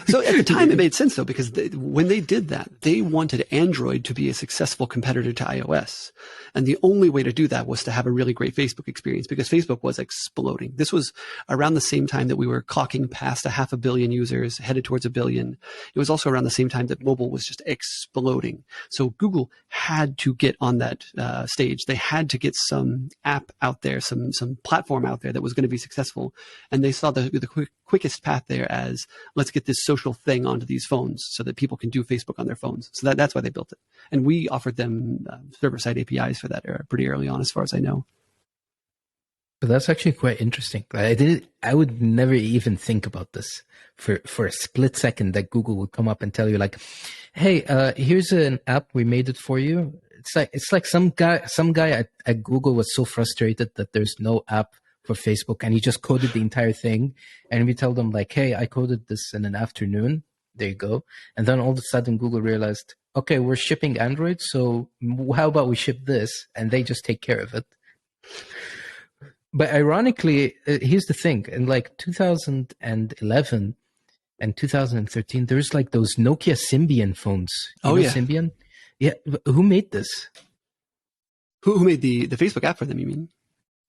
So at the time, it made sense, though, because when they did that, they wanted Android to be a successful competitor to iOS. And the only way to do that was to have a really great Facebook experience because Facebook was exploding. This was around the same time that we were clocking past 500 million users, headed towards 1 billion. It was also around the same time that mobile was just exploding. So Google had to get on that stage. They had to get some app out there, some platform out there that was going to be successful. And they saw the quickest path there as let's get this social thing onto these phones so that people can do Facebook on their phones. So that's why they built it. And we offered them server-side APIs for that era pretty early on, as far as I know. But that's actually quite interesting. I would never even think about this for a split second that Google would come up and tell you like, hey, here's an app. We made it for you. It's like some guy at Google was so frustrated that there's no app for Facebook and he just coded the entire thing. And we tell them like, hey, I coded this in an afternoon. There you go. And then all of a sudden Google realized, okay, we're shipping Android. So how about we ship this? And they just take care of it. But ironically, here's the thing. In like 2011 and 2013, there's like those Nokia Symbian phones. You know Symbian? Yeah. Who made this? Who made the Facebook app for them, you mean?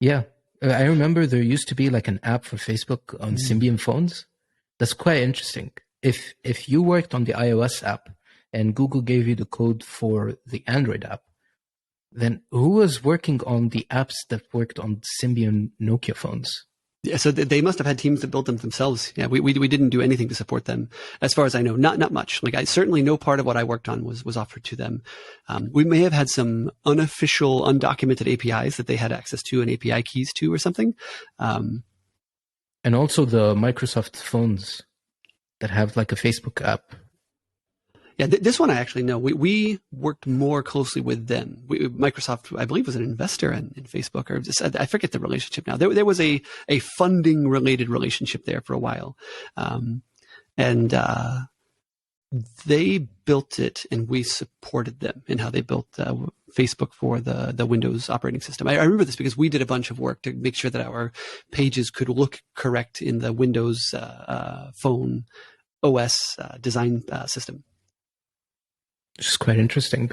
Yeah. I remember there used to be like an app for Facebook on Symbian phones. That's quite interesting. If you worked on the iOS app and Google gave you the code for the Android app, then who was working on the apps that worked on Symbian Nokia phones? Yeah, so they must have had teams that built them themselves. Yeah, we didn't do anything to support them, as far as I know. Not much. Like certainly no part of what I worked on was offered to them. We may have had some unofficial, undocumented APIs that they had access to and API keys to or something. And also the Microsoft phones that have like a Facebook app. Yeah, this one I actually know. We worked more closely with them. Microsoft, I believe, was an investor in Facebook, or just, I forget the relationship now. There was a funding related relationship there for a while, and they built it, and we supported them in how they built Facebook for the Windows operating system. I remember this because we did a bunch of work to make sure that our pages could look correct in the Windows Phone OS design system. Which is quite interesting.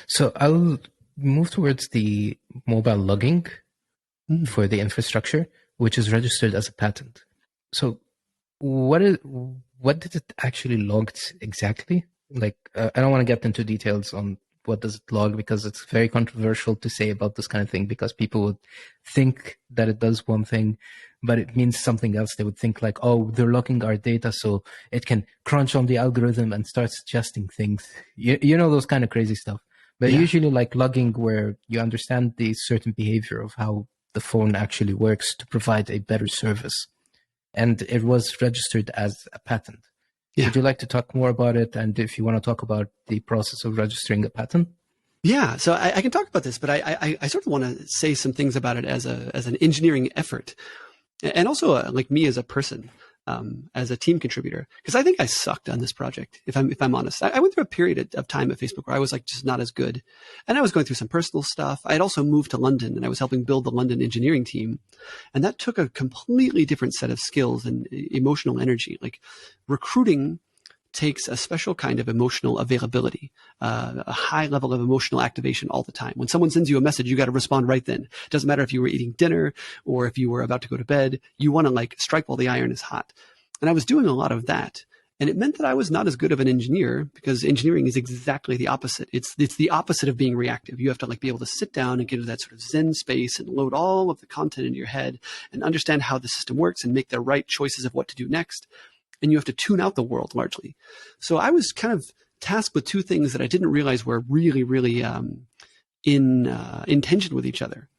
So I'll move towards the mobile logging for the infrastructure, which is registered as a patent. So what did it actually log exactly? Like, I don't want to get into details on what does it log, because it's very controversial to say about this kind of thing, because people would think that it does one thing, but it means something else. They would think like, oh, they're logging our data so it can crunch on the algorithm and start suggesting things. You know, those kind of crazy stuff. But usually like logging where you understand the certain behavior of how the phone actually works to provide a better service. And it was registered as a patent. Yeah. Would you like to talk more about it? And if you want to talk about the process of registering a patent? Yeah, so I can talk about this, but I sort of want to say some things about it as an engineering effort, and also like me as a person, as a team contributor, because I think I sucked on this project. If I'm honest, I went through a period of time at Facebook where I was like just not as good, and I was going through some personal stuff. I had also moved to London, and I was helping build the London engineering team, and that took a completely different set of skills and emotional energy. Like recruiting takes a special kind of emotional availability, a high level of emotional activation all the time. When someone sends you a message, you got to respond right then. It doesn't matter if you were eating dinner or if you were about to go to bed. You want to like strike while the iron is hot. And I was doing a lot of that. And it meant that I was not as good of an engineer, because engineering is exactly the opposite. It's the opposite of being reactive. You have to like be able to sit down and get into that sort of Zen space and load all of the content into your head and understand how the system works and make the right choices of what to do next. And you have to tune out the world largely. So I was kind of tasked with two things that I didn't realize were really, really in tension with each other.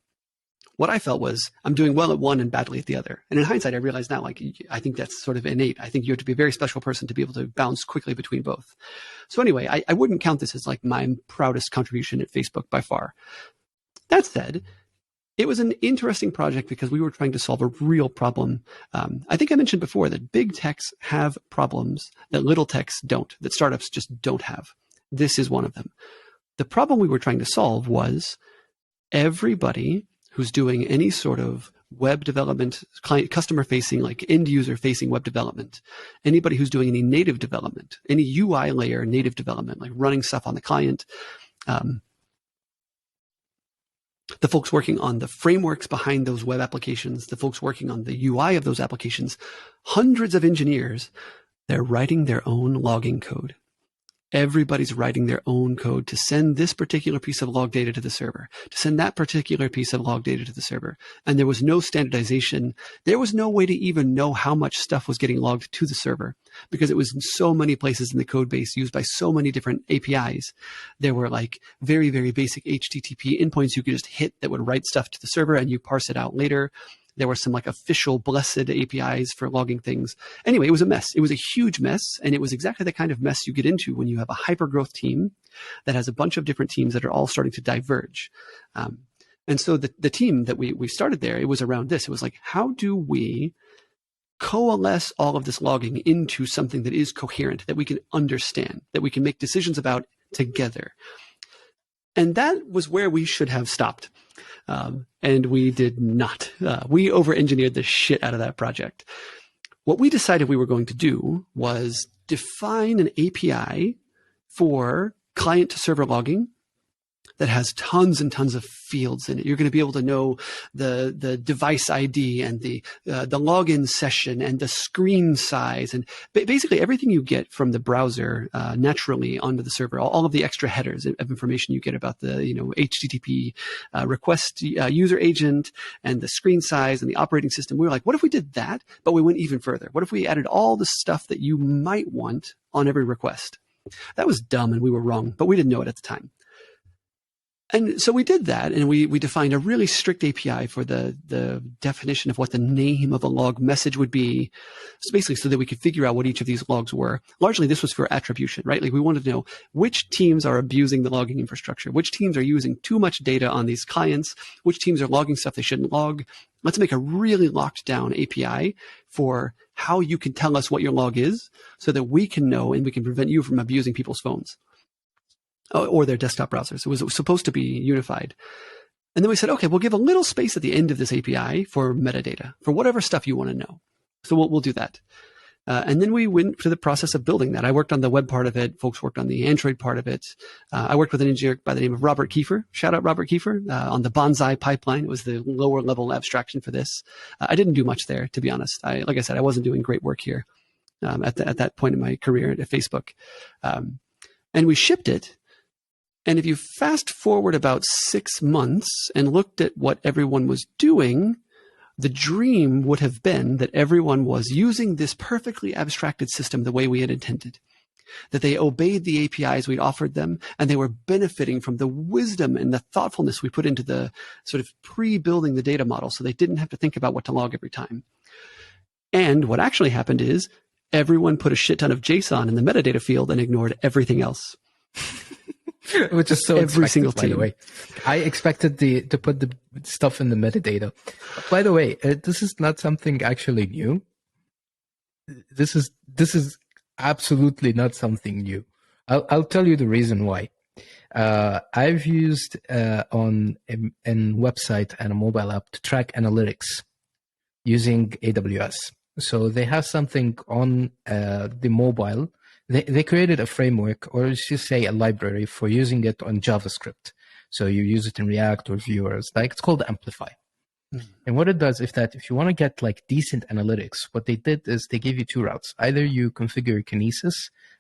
What I felt was I'm doing well at one and badly at the other. And in hindsight, I realize now, like, I think that's sort of innate. I think you have to be a very special person to be able to bounce quickly between both. So anyway, I wouldn't count this as like my proudest contribution at Facebook by far. That said, it was an interesting project because we were trying to solve a real problem. I think I mentioned before that big techs have problems that little techs don't, that startups just don't have. This is one of them. The problem we were trying to solve was everybody who's doing any sort of web development, client, customer facing, like end user facing web development, anybody who's doing any native development, any UI layer native development, like running stuff on the client, the folks working on the frameworks behind those web applications, the folks working on the UI of those applications, hundreds of engineers, they're writing their own logging code. Everybody's writing their own code to send this particular piece of log data to the server, to send that particular piece of log data to the server. And there was no standardization. There was no way to even know how much stuff was getting logged to the server, because it was in so many places in the code base used by so many different APIs. There were like very, very basic HTTP endpoints you could just hit that would write stuff to the server and you parse it out later. There were some like official blessed APIs for logging things. Anyway, it was a mess. It was a huge mess. And it was exactly the kind of mess you get into when you have a hyper-growth team that has a bunch of different teams that are all starting to diverge. And so the team that we started there, it was around this. It was like, how do we coalesce all of this logging into something that is coherent, that we can understand, that we can make decisions about together? And that was where we should have stopped. And we did not. We over-engineered the shit out of that project. What we decided we were going to do was define an API for client-to-server logging that has tons and tons of fields in it. You're going to be able to know the device ID and the login session and the screen size and basically everything you get from the browser naturally onto the server. All of the extra headers of information you get about the HTTP request user agent and the screen size and the operating system. We were like, what if we did that, but we went even further? What if we added all the stuff that you might want on every request? That was dumb and we were wrong, but we didn't know it at the time. And so we did that, and we defined a really strict API for the definition of what the name of a log message would be. So basically, so that we could figure out what each of these logs were. Largely, this was for attribution, right? Like we wanted to know which teams are abusing the logging infrastructure, which teams are using too much data on these clients, which teams are logging stuff they shouldn't log. Let's make a really locked down API for how you can tell us what your log is, so that we can know and we can prevent you from abusing people's phones or their desktop browsers. It was supposed to be unified. And then we said, okay, we'll give a little space at the end of this API for metadata, for whatever stuff you want to know. So we'll do that. And then we went through the process of building that. I worked on the web part of it. Folks worked on the Android part of it. I worked with an engineer by the name of Robert Kiefer. Shout out Robert Kiefer on the Bonsai pipeline. It was the lower level abstraction for this. I didn't do much there, to be honest. Like I said, I wasn't doing great work here at that point in my career at Facebook. And we shipped it. And if you fast forward about 6 months and looked at what everyone was doing, the dream would have been that everyone was using this perfectly abstracted system the way we had intended, that they obeyed the APIs we'd offered them, and they were benefiting from the wisdom and the thoughtfulness we put into the sort of pre-building the data model, so they didn't have to think about what to log every time. And what actually happened is everyone put a shit ton of JSON in the metadata field and ignored everything else. Which is so every single team. By the way, I expected to put the stuff in the metadata. By the way, this is not something actually new. This is absolutely not something new. I'll tell you the reason why. I've used on a website and a mobile app to track analytics using AWS. So they have something on the mobile. They created a framework, or let's just say a library, for using it on JavaScript. So you use it in React or Vue, or it's called Amplify. Mm-hmm. And what it does is that if you want to get like decent analytics, what they did is they gave you 2 routes. Either you configure Kinesis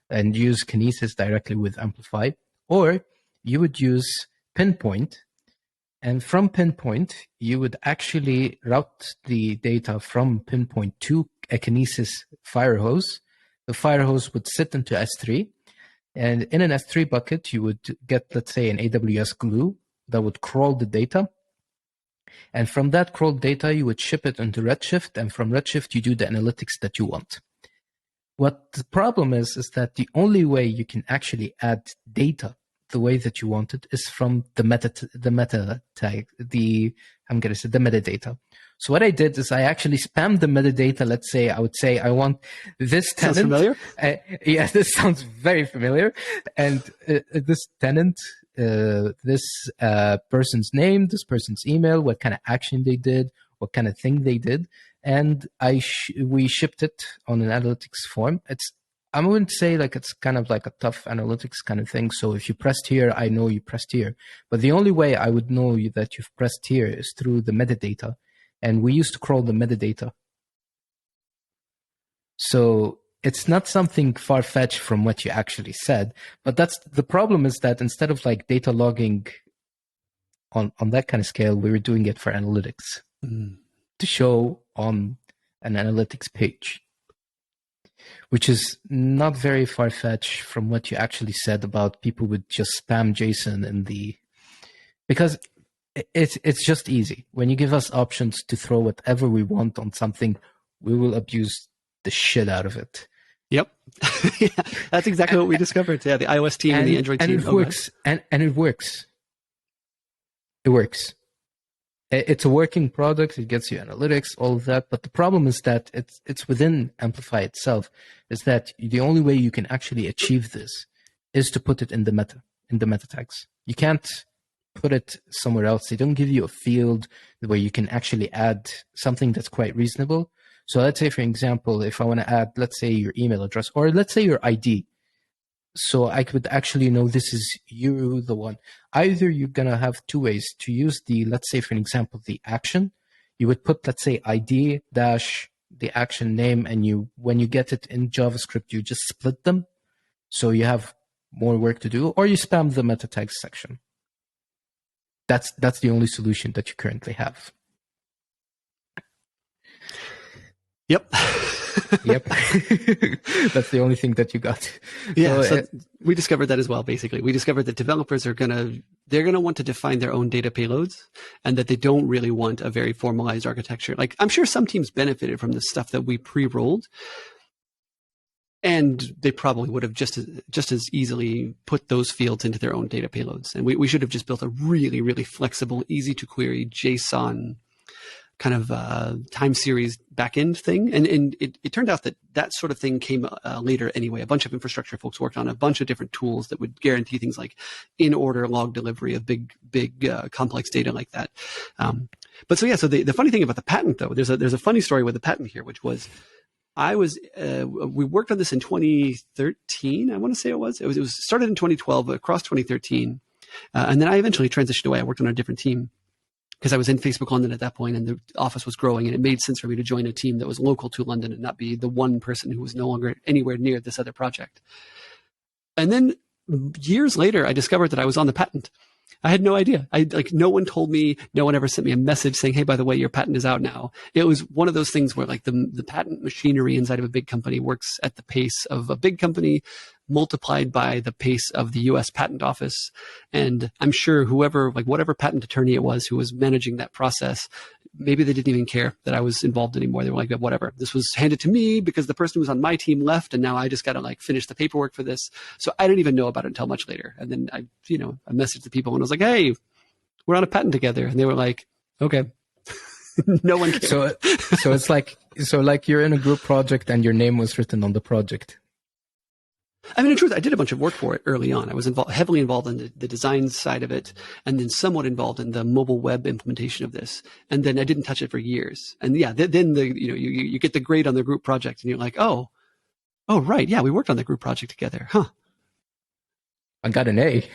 and use Kinesis directly with Amplify, or you would use Pinpoint. And from Pinpoint, you would actually route the data from Pinpoint to a Kinesis firehose. The firehose would sit into S3, and in an S3 bucket, you would get, let's say, an AWS glue that would crawl the data. And from that crawled data, you would ship it into Redshift, and from Redshift, you do the analytics that you want. What the problem is that the only way you can actually add data the way that you want it is from the meta tag, the metadata. So what I did is I actually spammed the metadata. Let's say I would say I want this tenant. Sounds familiar? Yeah, this sounds very familiar. And this tenant, this person's name, this person's email, what kind of action they did, what kind of thing they did, and we shipped it on an analytics form. I wouldn't say like it's kind of like a tough analytics kind of thing. So if you pressed here, I know you pressed here. But the only way I would know that you've pressed here is through the metadata. And we used to crawl the metadata. So it's not something far-fetched from what you actually said. But that's the problem, is that instead of like data logging on that kind of scale, we were doing it for analytics to show on an analytics page, which is not very far-fetched from what you actually said about people would just spam JSON in the... Because it's just easy. When you give us options to throw whatever we want on something, we will abuse the shit out of it. Yep. Yeah, that's exactly what we discovered. Yeah, the iOS team and the Android team. And it works. And it works. It works. It's a working product. It gets you analytics, all of that. But the problem is that it's within Amplify itself, is that the only way you can actually achieve this is to put it in the meta tags. You can't put it somewhere else. They don't give you a field where you can actually add something that's quite reasonable. So let's say, for example, if I want to add, let's say, your email address, or let's say your ID. So I could actually know this is you, the one. Either you're going to have 2 ways to use the, let's say, for an example, the action. You would put, let's say, ID dash the action name, and when you get it in JavaScript, you just split them. So you have more work to do, or you spam the meta tags section. That's the only solution that you currently have. Yep. Yep. That's the only thing that you got. Yeah. So we discovered that as well, basically. We discovered that developers they're going to want to define their own data payloads and that they don't really want a very formalized architecture. Like I'm sure some teams benefited from the stuff that we pre-rolled, and they probably would have just as easily put those fields into their own data payloads. And we should have just built a really, really flexible, easy to query JSON kind of time series backend thing. And it turned out that sort of thing came later anyway. A bunch of infrastructure folks worked on a bunch of different tools that would guarantee things like in-order log delivery of big complex data like that. But so yeah, so the funny thing about the patent though, there's a funny story with the patent here, which was we worked on this in 2013. I want to say it was started in 2012 across 2013. And then I eventually transitioned away. I worked on a different team, because I was in Facebook London at that point and the office was growing, and it made sense for me to join a team that was local to London and not be the one person who was no longer anywhere near this other project. And then years later, I discovered that I was on the patent. I had no idea. No one told me, no one ever sent me a message saying, hey, by the way, your patent is out now. It was one of those things where like the patent machinery inside of a big company works at the pace of a big company multiplied by the pace of the US patent office. And I'm sure whatever patent attorney it was who was managing that process, maybe they didn't even care that I was involved anymore. They were like, whatever, this was handed to me because the person who was on my team left, and now I just got to finish the paperwork for this. So I didn't even know about it until much later. And then I messaged the people and I was like, hey, we're on a patent together. And they were like, okay. No one cared. So it's like you're in a group project and your name was written on the project. I mean, in truth, I did a bunch of work for it early on. I was heavily involved in the design side of it, and then somewhat involved in the mobile web implementation of this. And then I didn't touch it for years. And yeah, then you get the grade on the group project, and you're like, oh, right, yeah, we worked on the group project together, huh? I got an A.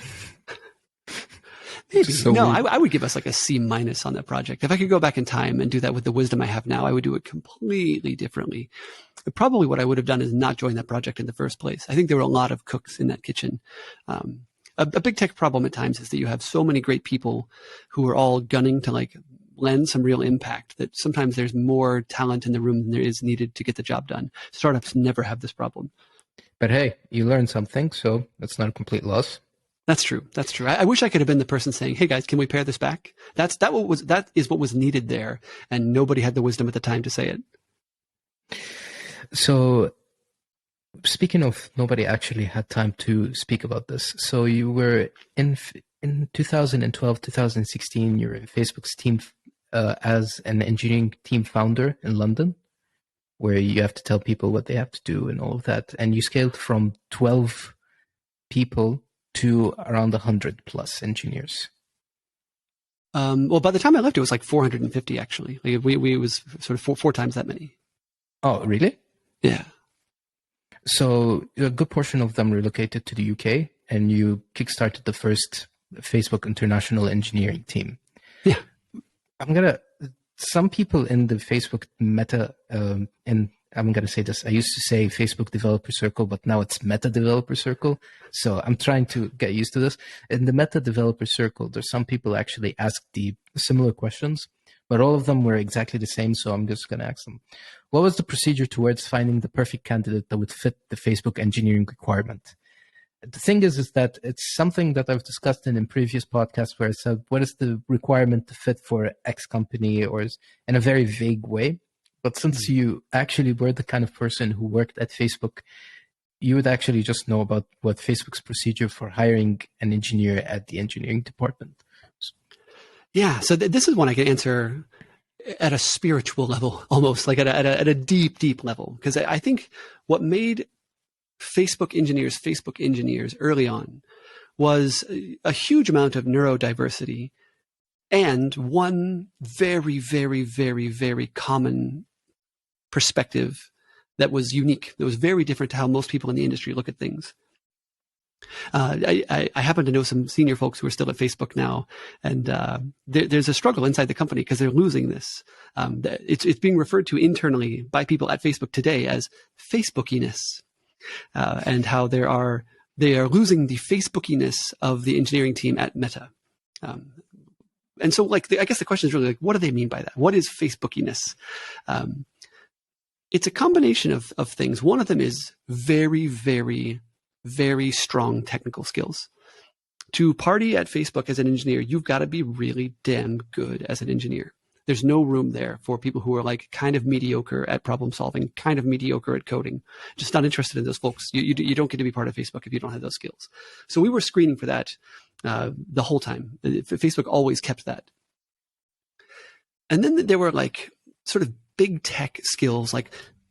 Maybe. So no, I would give us like a C- on that project. If I could go back in time and do that with the wisdom I have now, I would do it completely differently. Probably what I would have done is not join that project in the first place. I think there were a lot of cooks in that kitchen. A big tech problem at times is that you have so many great people who are all gunning to lend some real impact that sometimes there's more talent in the room than there is needed to get the job done. Startups never have this problem. But hey, you learned something, so that's not a complete loss. That's true. I wish I could have been the person saying, hey guys, can we pare this back? That is what was needed there. And nobody had the wisdom at the time to say it. So speaking of nobody actually had time to speak about this. So you were in 2012, 2016, you were in Facebook's team as an engineering team founder in London, where you have to tell people what they have to do and all of that. And you scaled from 12 people to around 100 plus engineers. Well, by the time I left, it was like 450 actually. We was sort of four times that many. Oh, really? Yeah. So a good portion of them relocated to the UK, and you kickstarted the first Facebook International Engineering team. Yeah. Some people in the Facebook Meta, and I'm going to say this, I used to say Facebook Developer Circle, but now it's Meta Developer Circle. So I'm trying to get used to this. In the Meta Developer Circle, there's some people actually ask the similar questions, but all of them were exactly the same. So I'm just going to ask them, what was the procedure towards finding the perfect candidate that would fit the Facebook engineering requirement? The thing is that it's something that I've discussed in previous podcasts where I said, what is the requirement to fit for X company, or in a very vague way. But since you actually were the kind of person who worked at Facebook, you would actually just know about what Facebook's procedure for hiring an engineer at the engineering department. Yeah, so this is one I can answer at a spiritual level, almost like at a deep, deep level. Because I think what made Facebook engineers early on was a huge amount of neurodiversity and one very, very, very, very common perspective that was unique, that was very different to how most people in the industry look at things. I happen to know some senior folks who are still at Facebook now, and there's a struggle inside the company because they're losing this. It's being referred to internally by people at Facebook today as Facebookiness, and how they are losing the Facebookiness of the engineering team at Meta. And so, I guess the question is really what do they mean by that? What is Facebookiness? it's a combination of things. One of them is very, very, very strong technical skills. To party at Facebook as an engineer, you've got to be really damn good as an engineer. There's no room there for people who are like kind of mediocre at problem solving, kind of mediocre at coding. Just not interested in those folks. You don't get to be part of Facebook if you don't have those skills. So we were screening for that the whole time. Facebook always kept that. And then there were like sort of big tech skills like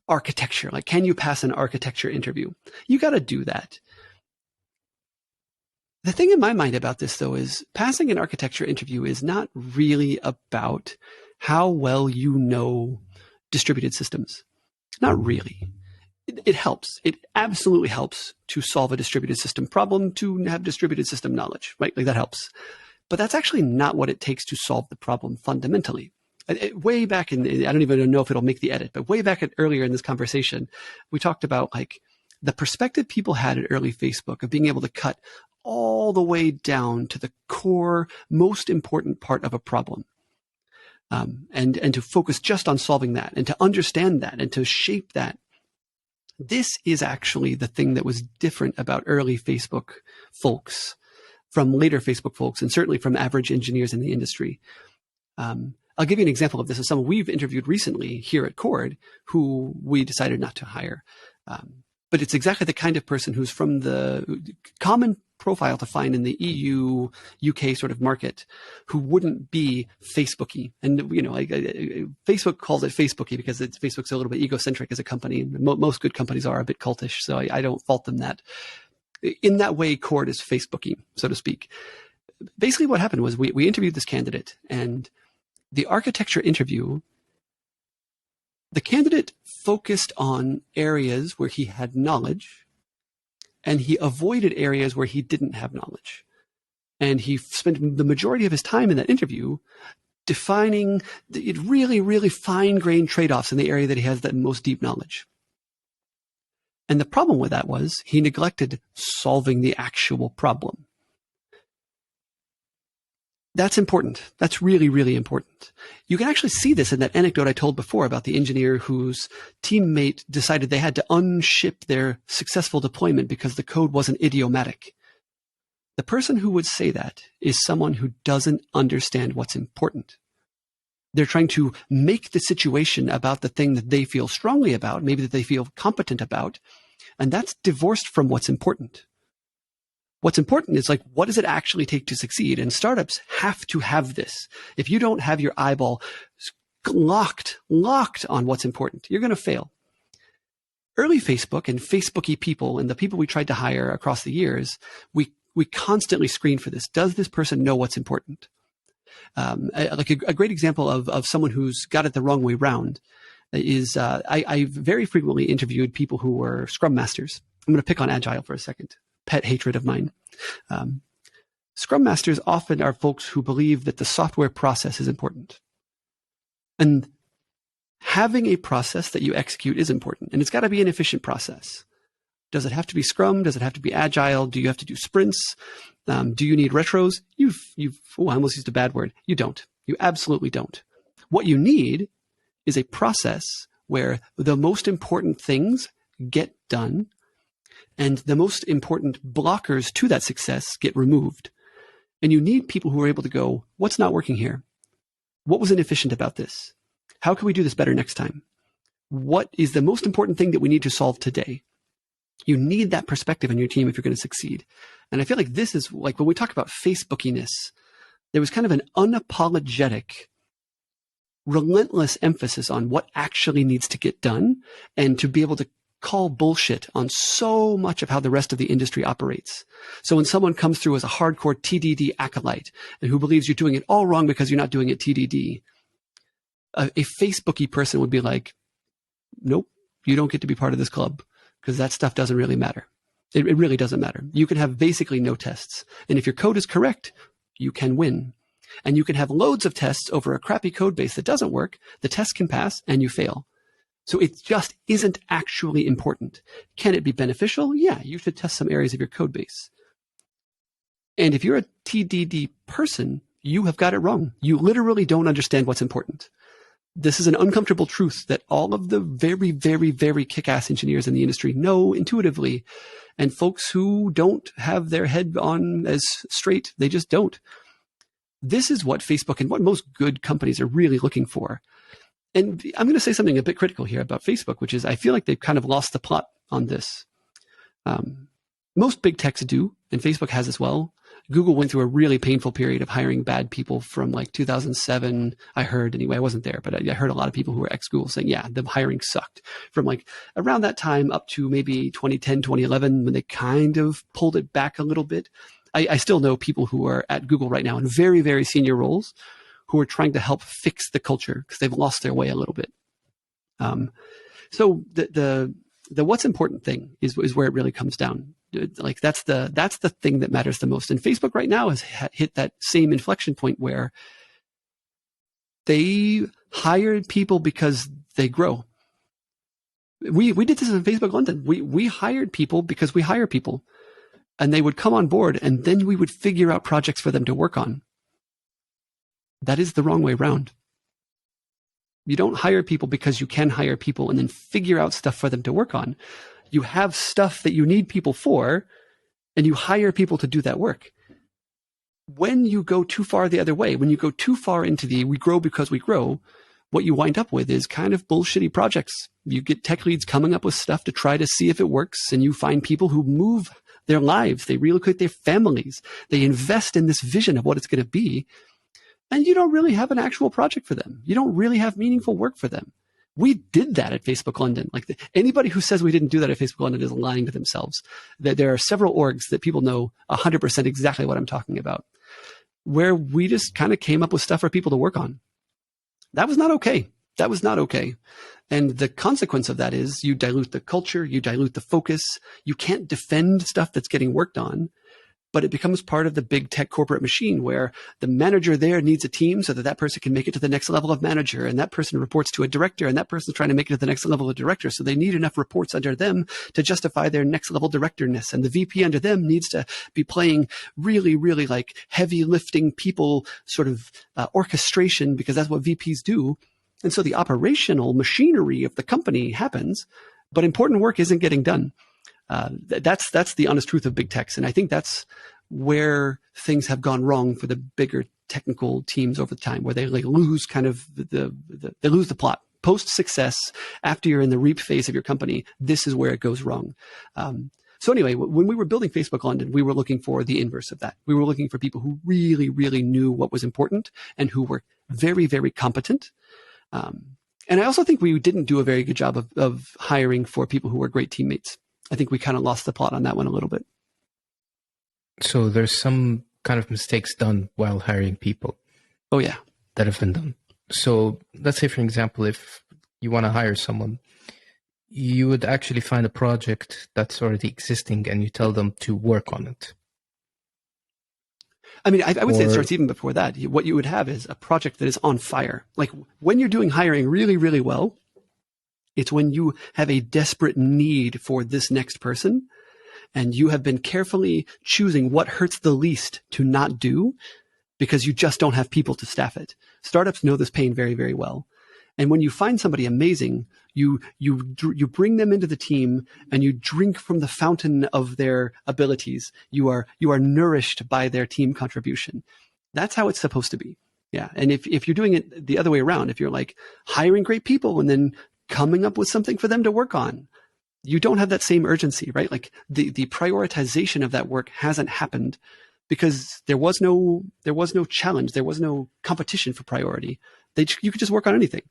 architecture. Like, can you pass an architecture interview? You got to do that. The thing in my mind about this, though, is passing an architecture interview is not really about how well you know distributed systems. Not really. It helps. It absolutely helps to solve a distributed system problem, to have distributed system knowledge, right? Like that helps. But that's actually not what it takes to solve the problem fundamentally. Way back in, I don't even know if it'll make the edit, but way back earlier in this conversation, we talked about like the perspective people had at early Facebook of being able to cut all the way down to the core, most important part of a problem. And to focus just on solving that and to understand that and to shape that. This is actually the thing that was different about early Facebook folks from later Facebook folks and certainly from average engineers in the industry. I'll give you an example of this of someone we've interviewed recently here at Cord who we decided not to hire. But it's exactly the kind of person who's from the common profile to find in the EU, UK sort of market who wouldn't be Facebooky. And, you know, Facebook calls it Facebooky because Facebook's a little bit egocentric as a company. Most good companies are a bit cultish, so I don't fault them that. In that way, Cord is Facebooky, so to speak. Basically what happened was we interviewed this candidate, and the architecture interview, the candidate focused on areas where he had knowledge, and he avoided areas where he didn't have knowledge. And he spent the majority of his time in that interview defining the really, really fine-grained trade-offs in the area that he has that most deep knowledge. And the problem with that was he neglected solving the actual problem. That's important. That's really, really important. You can actually see this in that anecdote I told before about the engineer whose teammate decided they had to unship their successful deployment because the code wasn't idiomatic. The person who would say that is someone who doesn't understand what's important. They're trying to make the situation about the thing that they feel strongly about, maybe that they feel competent about, and that's divorced from what's important. What's important is like, what does it actually take to succeed? And startups have to have this. If you don't have your eyeball locked on what's important, you're going to fail. Early Facebook and Facebooky people and the people we tried to hire across the years, we constantly screen for this. Does this person know what's important? Like a great example of someone who's got it the wrong way round is I very frequently interviewed people who were Scrum Masters. I'm going to pick on Agile for a second. Pet hatred of mine. Scrum Masters often are folks who believe that the software process is important. And having a process that you execute is important. And it's got to be an efficient process. Does it have to be Scrum? Does it have to be Agile? Do you have to do sprints? Do you need retros? I almost used a bad word. You don't. You absolutely don't. What you need is a process where the most important things get done and the most important blockers to that success get removed. And you need people who are able to go, what's not working here? What was inefficient about this? How can we do this better next time? What is the most important thing that we need to solve today? You need that perspective in your team if you're going to succeed. And I feel like this is like when we talk about Facebookiness, there was kind of an unapologetic, relentless emphasis on what actually needs to get done and to be able to call bullshit on so much of how the rest of the industry operates. So when someone comes through as a hardcore TDD acolyte and who believes you're doing it all wrong because you're not doing it TDD, a Facebooky person would be like, nope, you don't get to be part of this club because that stuff doesn't really matter. It really doesn't matter. You can have basically no tests. And if your code is correct, you can win. And you can have loads of tests over a crappy code base that doesn't work. The test can pass and you fail. So it just isn't actually important. Can it be beneficial? Yeah, you should test some areas of your code base. And if you're a TDD person, you have got it wrong. You literally don't understand what's important. This is an uncomfortable truth that all of the very, very, very kick-ass engineers in the industry know intuitively. And folks who don't have their head on as straight, they just don't. This is what Facebook and what most good companies are really looking for. And I'm going to say something a bit critical here about Facebook, which is I feel like they've kind of lost the plot on this. Most big techs do, and Facebook has as well. Google went through a really painful period of hiring bad people from like 2007. I heard anyway, I wasn't there, but I heard a lot of people who were ex-Google saying, yeah, the hiring sucked from like around that time up to maybe 2010, 2011, when they kind of pulled it back a little bit. I still know people who are at Google right now in very, very senior roles who are trying to help fix the culture because they've lost their way a little bit. So the what's important thing is where it really comes down. Like that's the thing that matters the most. And Facebook right now has hit that same inflection point where they hired people because they grow. We did this in Facebook London. We hired people because we hire people, and they would come on board, and then we would figure out projects for them to work on. That is the wrong way around. You don't hire people because you can hire people and then figure out stuff for them to work on. You have stuff that you need people for, and you hire people to do that work. When you go too far the other way, when you go too far into the we grow because we grow, what you wind up with is kind of bullshitty projects. You get tech leads coming up with stuff to try to see if it works, and you find people who move their lives. They relocate their families. They invest in this vision of what it's going to be, and you don't really have an actual project for them. You don't really have meaningful work for them. We did that at Facebook London. Like anybody who says we didn't do that at Facebook London is lying to themselves. There are several orgs that people know 100% exactly what I'm talking about, where we just kind of came up with stuff for people to work on. That was not okay. That was not okay. And the consequence of that is you dilute the culture, you dilute the focus. You can't defend stuff that's getting worked on, but it becomes part of the big tech corporate machine where the manager there needs a team so that that person can make it to the next level of manager, and that person reports to a director, and that person's trying to make it to the next level of director. So they need enough reports under them to justify their next level directorness. And the VP under them needs to be playing really, really like heavy lifting people sort of orchestration, because that's what VPs do. And so the operational machinery of the company happens, but important work isn't getting done. That's the honest truth of big techs. And I think that's where things have gone wrong for the bigger technical teams over time, where they like lose kind of they lose the plot. Post success, after you're in the reap phase of your company, this is where it goes wrong. So anyway, when we were building Facebook London, we were looking for the inverse of that. We were looking for people who really, really knew what was important and who were very, very competent. And I also think we didn't do a very good job of hiring for people who were great teammates. I think we kind of lost the plot on that one a little bit. So there's some kind of mistakes done while hiring people. Oh, yeah. That have been done. So let's say, for example, if you want to hire someone, you would actually find a project that's already existing and you tell them to work on it. I mean, I would say it starts even before that. What you would have is a project that is on fire. Like when you're doing hiring really, really well, it's when you have a desperate need for this next person, and you have been carefully choosing what hurts the least to not do because you just don't have people to staff it. Startups know this pain very, very well. And when you find somebody amazing, you bring them into the team and you drink from the fountain of their abilities. You are nourished by their team contribution. That's how it's supposed to be. Yeah. And if you're doing it the other way around, if you're like hiring great people and then coming up with something for them to work on, you don't have that same urgency, right? Like the prioritization of that work hasn't happened because there was no challenge. There was no competition for priority. You could just work on anything.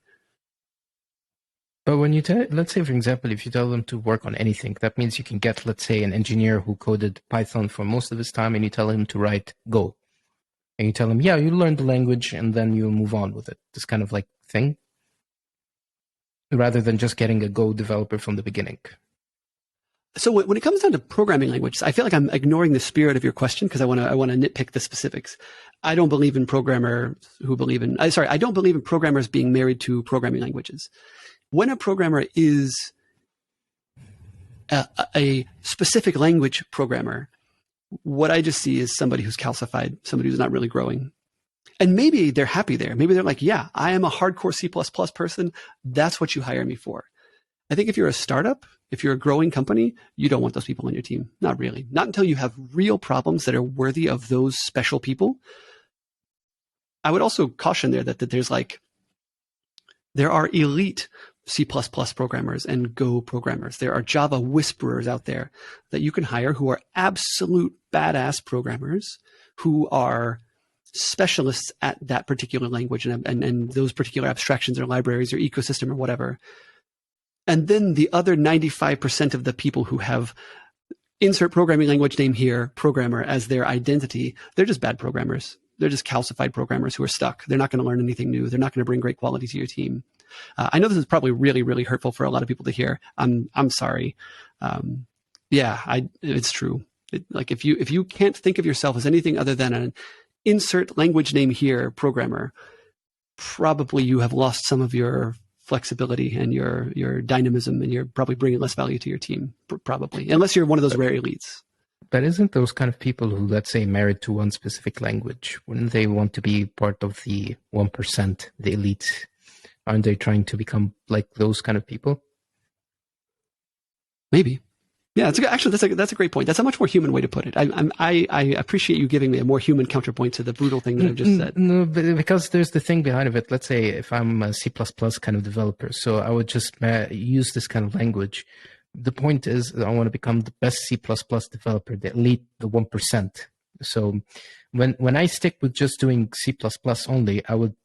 But when you let's say, for example, if you tell them to work on anything, that means you can get, let's say, an engineer who coded Python for most of his time, and you tell him to write Go. And you tell him, yeah, you learn the language, and then you move on with it. This kind of like thing. Rather than just getting a Go developer from the beginning. So when it comes down to programming languages, I feel like I'm ignoring the spirit of your question because I want to nitpick the specifics. I don't believe in programmers I don't believe in programmers being married to programming languages. When a programmer is a specific language programmer, what I just see is somebody who's calcified, somebody who's not really growing. And maybe they're happy there. Maybe they're like, yeah, I am a hardcore C++ person. That's what you hire me for. I think if you're a startup, if you're a growing company, you don't want those people on your team. Not really. Not until you have real problems that are worthy of those special people. I would also caution there that there are elite C++ programmers and Go programmers. There are Java whisperers out there that you can hire who are absolute badass programmers who are specialists at that particular language and those particular abstractions or libraries or ecosystem or whatever. And then the other 95% of the people who have insert programming language name here, programmer, as their identity, they're just bad programmers. They're just calcified programmers who are stuck. They're not going to learn anything new. They're not going to bring great quality to your team. I know this is probably really, really hurtful for a lot of people to hear. I'm sorry. It's true. If you can't think of yourself as anything other than an insert language name here programmer, probably you have lost some of your flexibility and your dynamism, and you're probably bringing less value to your team, probably, unless you're one of those rare elites. But isn't those kind of people who, let's say, married to one specific language, wouldn't they want to be part of the 1%, the elite? Aren't they trying to become like those kind of people? Maybe. Yeah, that's a great point. That's a much more human way to put it. I appreciate you giving me a more human counterpoint to the brutal thing that I've just said. No, because there's the thing behind of it. Let's say if I'm a C++ kind of developer, so I would just use this kind of language. The point is that I want to become the best C++ developer, the elite, the 1%. So when I stick with just doing C++ only, I would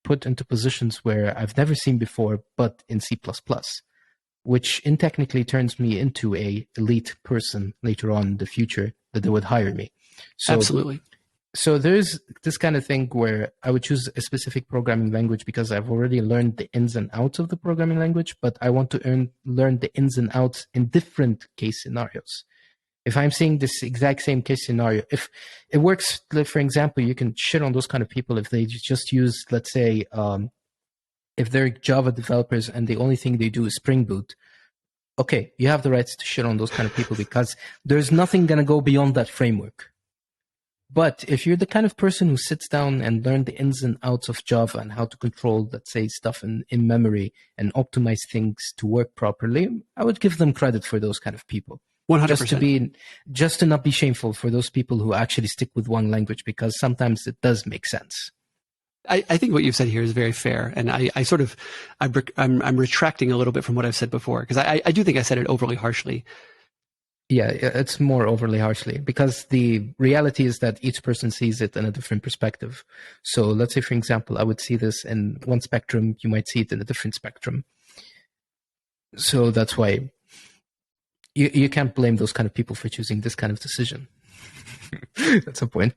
put into positions where I've never seen before, but in C++. Which technically turns me into a elite person later on in the future that they would hire me. So, absolutely. So there's this kind of thing where I would choose a specific programming language because I've already learned the ins and outs of the programming language, but I want to learn the ins and outs in different case scenarios. If I'm seeing this exact same case scenario, if it works, for example, you can shit on those kind of people if they just use, let's say, if they're Java developers and the only thing they do is Spring Boot, okay, you have the rights to shit on those kind of people because there's nothing going to go beyond that framework. But if you're the kind of person who sits down and learn the ins and outs of Java and how to control, let's say, stuff in memory and optimize things to work properly, I would give them credit for those kind of people. 100%. Just to not be shameful for those people who actually stick with one language, because sometimes it does make sense. I think what you've said here is very fair, and I'm retracting a little bit from what I've said before, because I do think I said it overly harshly. Yeah, it's more overly harshly, because the reality is that each person sees it in a different perspective. So let's say, for example, I would see this in one spectrum, you might see it in a different spectrum. So that's why you can't blame those kind of people for choosing this kind of decision. That's a point.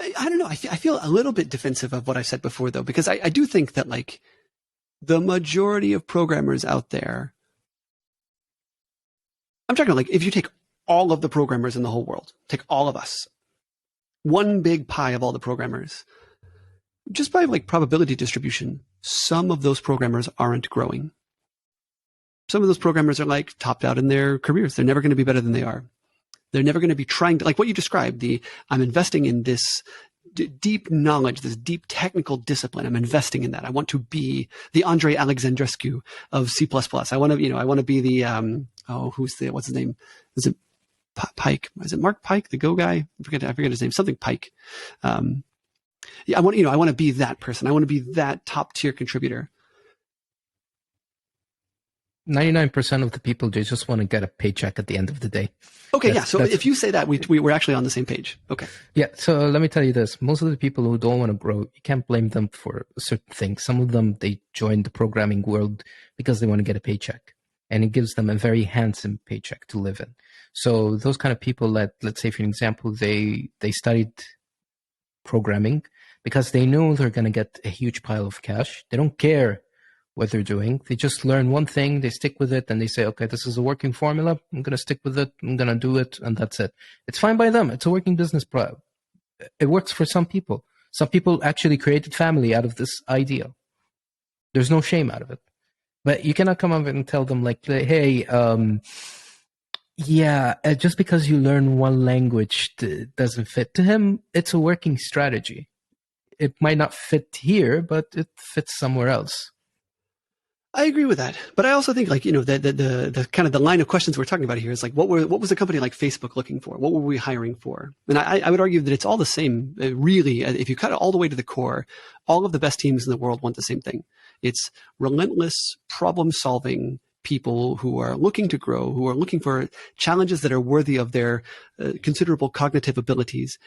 I don't know. I feel a little bit defensive of what I said before, though, because I do think that, like, the majority of programmers out there, I'm talking like if you take all of the programmers in the whole world, take all of us, one big pie of all the programmers, just by like probability distribution, some of those programmers aren't growing. Some of those programmers are like topped out in their careers. They're never going to be better than they are. They're never going to be trying to, like what you described, I'm investing in this deep knowledge, this deep technical discipline. I'm investing in that. I want to be the Andrei Alexandrescu of C++. I want to be the, what's his name? Is it Pike? Is it Mark Pike, the Go guy? I forget his name. Something Pike. I want to be that person. I want to be that top tier contributor. 99% of the people, they just want to get a paycheck at the end of the day. Okay, yeah. So if you say that, we're actually on the same page. Okay. Yeah. So let me tell you this: most of the people who don't want to grow, you can't blame them for certain things. Some of them, they join the programming world because they want to get a paycheck, and it gives them a very handsome paycheck to live in. So those kind of people, let's say, for example, they studied programming because they know they're going to get a huge pile of cash. They don't care what they're doing. They just learn one thing, they stick with it, and they say, okay, this is a working formula. I'm going to stick with it. I'm going to do it, and that's it. It's fine by them. It's a working business. It works for some people. Some people actually created family out of this idea. There's no shame out of it. But you cannot come up and tell them like, hey, just because you learn one language doesn't fit. To him, it's a working strategy. it might not fit here, but it fits somewhere else. I agree with that, but I also think, like, the kind of the line of questions we're talking about here is like, what was a company like Facebook looking for? What were we hiring for? And I would argue that it's all the same. Really, if you cut it all the way to the core, all of the best teams in the world want the same thing. It's relentless problem-solving people who are looking to grow, who are looking for challenges that are worthy of their considerable cognitive abilities,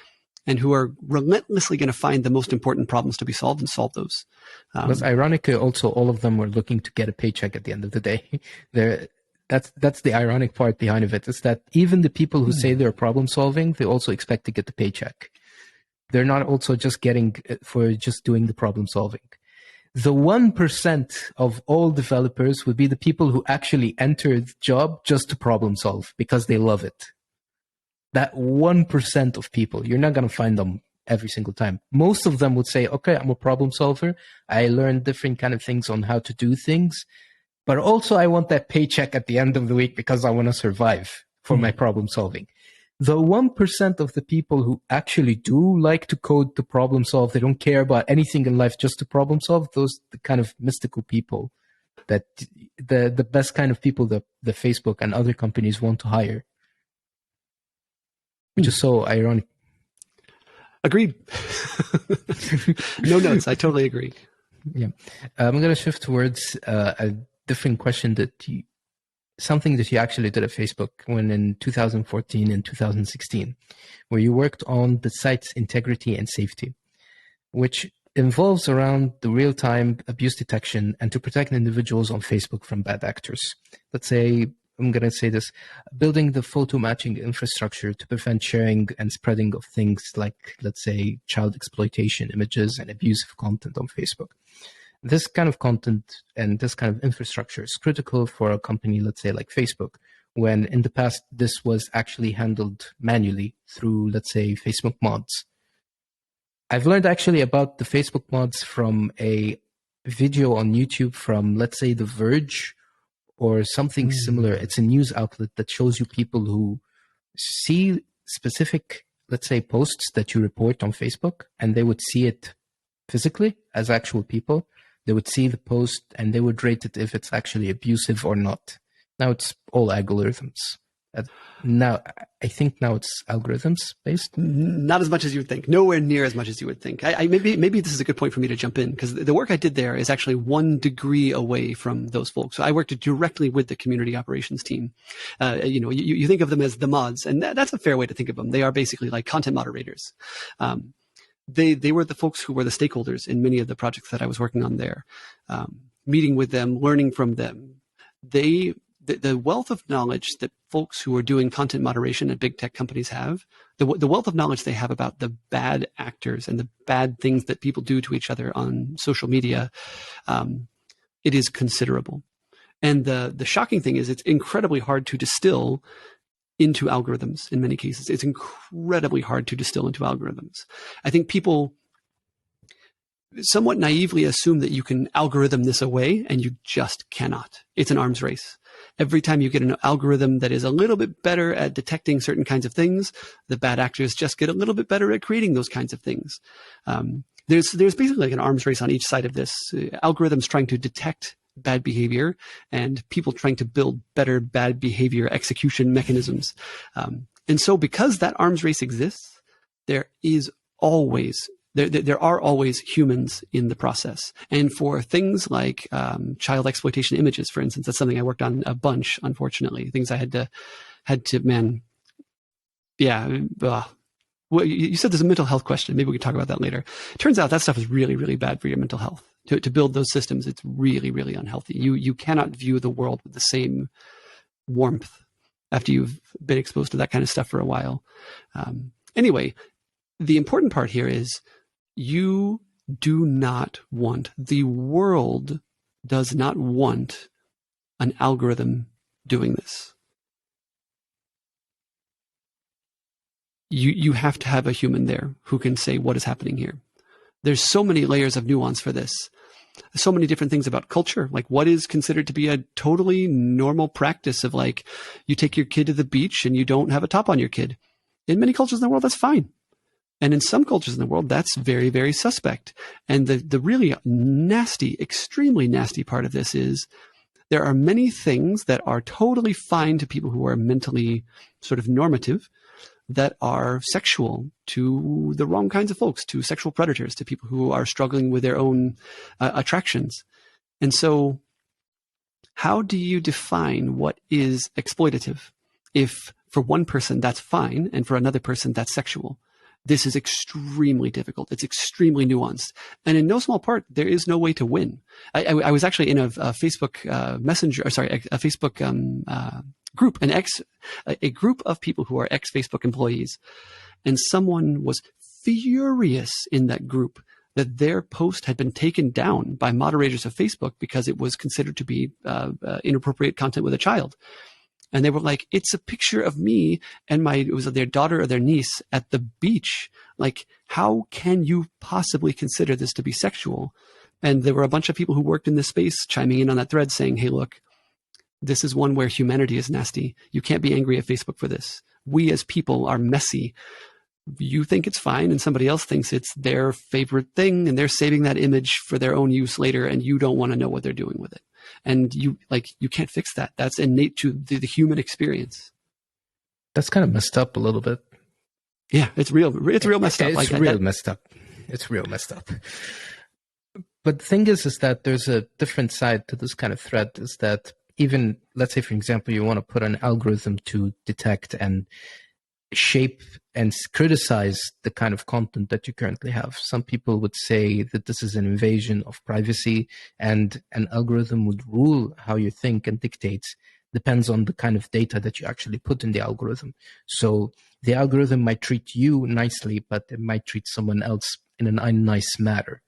and who are relentlessly going to find the most important problems to be solved and solve those. But ironically, also, all of them were looking to get a paycheck at the end of the day. That's the ironic part behind it, is that even the people who say they're problem solving, they also expect to get the paycheck. They're not also just getting for just doing the problem solving. The 1% of all developers would be the people who actually enter the job just to problem solve because they love it. That 1% of people, you're not going to find them every single time. Most of them would say, okay, I'm a problem solver. I learned different kind of things on how to do things, but also I want that paycheck at the end of the week because I want to survive for my problem solving. The 1% of the people who actually do like to code to problem solve, they don't care about anything in life just to problem solve, those the kind of mystical people that the best kind of people that the Facebook and other companies want to hire. Which is so ironic. Agreed. No notes. I totally agree. Yeah. I'm going to shift towards a different question something that you actually did at Facebook when in 2014 and 2016, where you worked on the site's integrity and safety, which involves around the real-time abuse detection and to protect individuals on Facebook from bad actors. Let's say, I'm going to say this, building the photo matching infrastructure to prevent sharing and spreading of things like, let's say, child exploitation images and abusive content on Facebook. This kind of content and this kind of infrastructure is critical for a company, let's say, like Facebook, when in the past this was actually handled manually through, let's say, Facebook mods. I've learned actually about the Facebook mods from a video on YouTube from, let's say, The Verge, or something similar. It's a news outlet that shows you people who see specific, let's say, posts that you report on Facebook, and they would see it physically as actual people. They would see the post and they would rate it if it's actually abusive or not. Now it's all algorithms. Now, I think now it's algorithms based. Not as much as you would think. Nowhere near as much as you would think. Maybe this is a good point for me to jump in, because the work I did there is actually 1 degree away from those folks. So I worked directly with the community operations team. You think of them as the mods, and that's a fair way to think of them. They are basically like content moderators. They were the folks who were the stakeholders in many of the projects that I was working on there. Meeting with them, learning from them. The wealth of knowledge that folks who are doing content moderation at big tech companies have, the wealth of knowledge they have about the bad actors and the bad things that people do to each other on social media, it is considerable. And the shocking thing is it's incredibly hard to distill into algorithms in many cases. It's incredibly hard to distill into algorithms. I think people somewhat naively assume that you can algorithm this away, and you just cannot. It's an arms race. Every time you get an algorithm that is a little bit better at detecting certain kinds of things, the bad actors just get a little bit better at creating those kinds of things. There's basically like an arms race on each side of this. Algorithms trying to detect bad behavior and people trying to build better bad behavior execution mechanisms. And so because that arms race exists, there are always humans in the process. And for things like child exploitation images, for instance, that's something I worked on a bunch, unfortunately. Things I had to man, yeah. Well, you said there's a mental health question. Maybe we could talk about that later. Turns out that stuff is really, really bad for your mental health. To build those systems, it's really, really unhealthy. You cannot view the world with the same warmth after you've been exposed to that kind of stuff for a while. Anyway, the important part here is you do not want, the world does not want an algorithm doing this. You have to have a human there who can say what is happening here. There's so many layers of nuance for this. So many different things about culture, like what is considered to be a totally normal practice of, like, you take your kid to the beach and you don't have a top on your kid. In many cultures in the world, that's fine. And in some cultures in the world, that's very, very suspect. And the really nasty, extremely nasty part of this is there are many things that are totally fine to people who are mentally sort of normative that are sexual to the wrong kinds of folks, to sexual predators, to people who are struggling with their own attractions. And so how do you define what is exploitative if for one person that's fine and for another person that's sexual? This is extremely difficult. It's extremely nuanced. And in no small part, there is no way to win. I was actually in a Facebook Messenger, a Facebook group, a group of people who are ex-Facebook employees. And someone was furious in that group that their post had been taken down by moderators of Facebook because it was considered to be inappropriate content with a child. And they were like, it's a picture of me and it was their daughter or their niece at the beach. Like, how can you possibly consider this to be sexual? And there were a bunch of people who worked in this space chiming in on that thread saying, hey, look, this is one where humanity is nasty. You can't be angry at Facebook for this. We as people are messy. You think it's fine and somebody else thinks it's their favorite thing and they're saving that image for their own use later and you don't want to know what they're doing with it. And you can't fix that. That's innate to the human experience. That's kind of messed up a little bit. Yeah, it's real messed up. It's real messed up. It's real messed up. But the thing is that there's a different side to this kind of threat, is that even, let's say, for example, you want to put an algorithm to detect and shape and criticize the kind of content that you currently have. Some people would say that this is an invasion of privacy, and an algorithm would rule how you think and dictates. Depends on the kind of data that you actually put in the algorithm. So the algorithm might treat you nicely, but it might treat someone else in an unnice manner,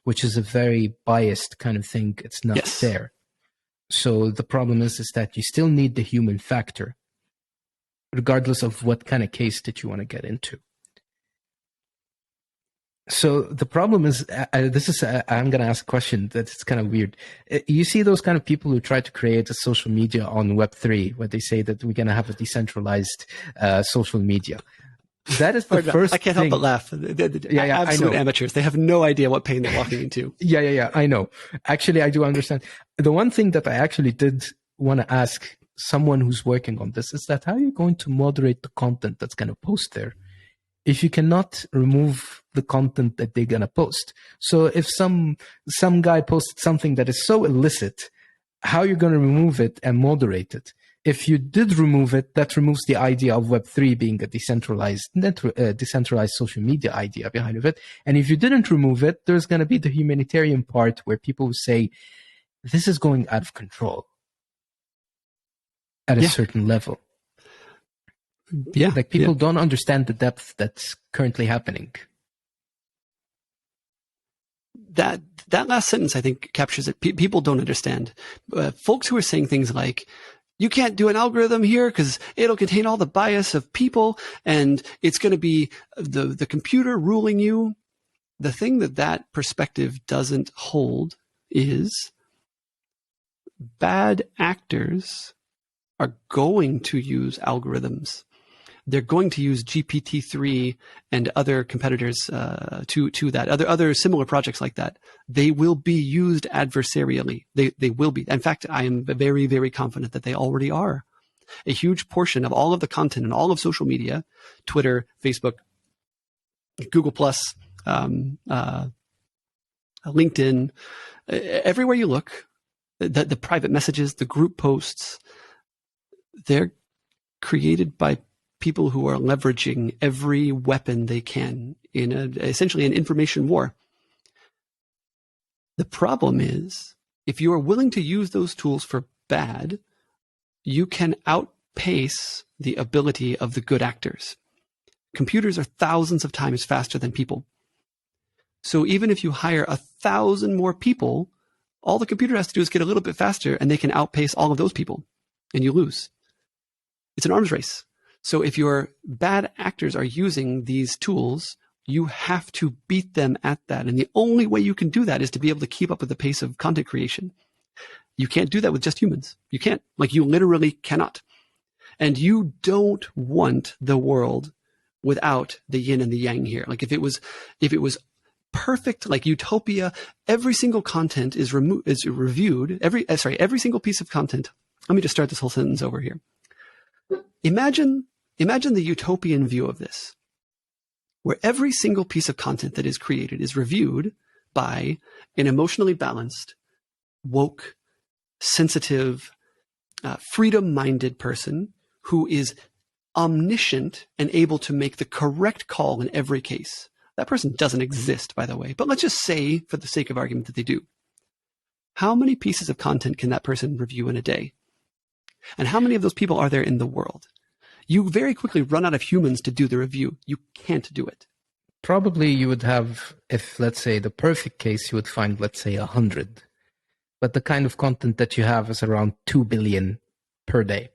which is a very biased kind of thing. It's not fair. So the problem is that you still need the human factor, regardless of what kind of case that you want to get into. So the problem is, I'm going to ask a question that's kind of weird. You see those kind of people who try to create a social media on Web3, where they say that we're going to have a decentralized social media. That is the first I can't help but laugh. Yeah, absolute amateurs. They have no idea what pain they're walking into. Yeah, I know. Actually, I do understand. The one thing that I actually did want to ask someone who's working on this is that how are you going to moderate the content that's going to post there if you cannot remove the content that they're going to post? So if some guy posted something that is so illicit, how are you going to remove it and moderate it? If you did remove it, that removes the idea of Web3 being a decentralized social media idea behind of it. And if you didn't remove it, there's going to be the humanitarian part where people will say, this is going out of control at a certain level. Yeah. Like people don't understand the depth that's currently happening. That last sentence, I think, captures it. People don't understand. Folks who are saying things like, you can't do an algorithm here because it'll contain all the bias of people and it's going to be the computer ruling you. The thing that perspective doesn't hold is bad actors are going to use algorithms. They're going to use GPT-3 and other competitors to that, other similar projects like that. They will be used adversarially. They will be. In fact, I am very, very confident that they already are. A huge portion of all of the content and all of social media, Twitter, Facebook, Google+, LinkedIn, everywhere you look, the private messages, the group posts, they're created by people who are leveraging every weapon they can in essentially an information war. The problem is, if you are willing to use those tools for bad, you can outpace the ability of the good actors. Computers are thousands of times faster than people. So even if you hire 1,000 more people, all the computer has to do is get a little bit faster and they can outpace all of those people and you lose. It's an arms race. So if your bad actors are using these tools, you have to beat them at that. And the only way you can do that is to be able to keep up with the pace of content creation. You can't do that with just humans. You can't. Like, you literally cannot. And you don't want the world without the yin and the yang here. Like if it was perfect, like utopia, every single content is reviewed, every single piece of content. Let me just start this whole sentence over here. Imagine the utopian view of this, where every single piece of content that is created is reviewed by an emotionally balanced, woke, sensitive, freedom-minded person who is omniscient and able to make the correct call in every case. That person doesn't exist, by the way, but let's just say, for the sake of argument, that they do. How many pieces of content can that person review in a day? And how many of those people are there in the world? You very quickly run out of humans to do the review. You can't do it. Probably you would have, if let's say the perfect case, you would find, let's say 100. But the kind of content that you have is around 2 billion per day.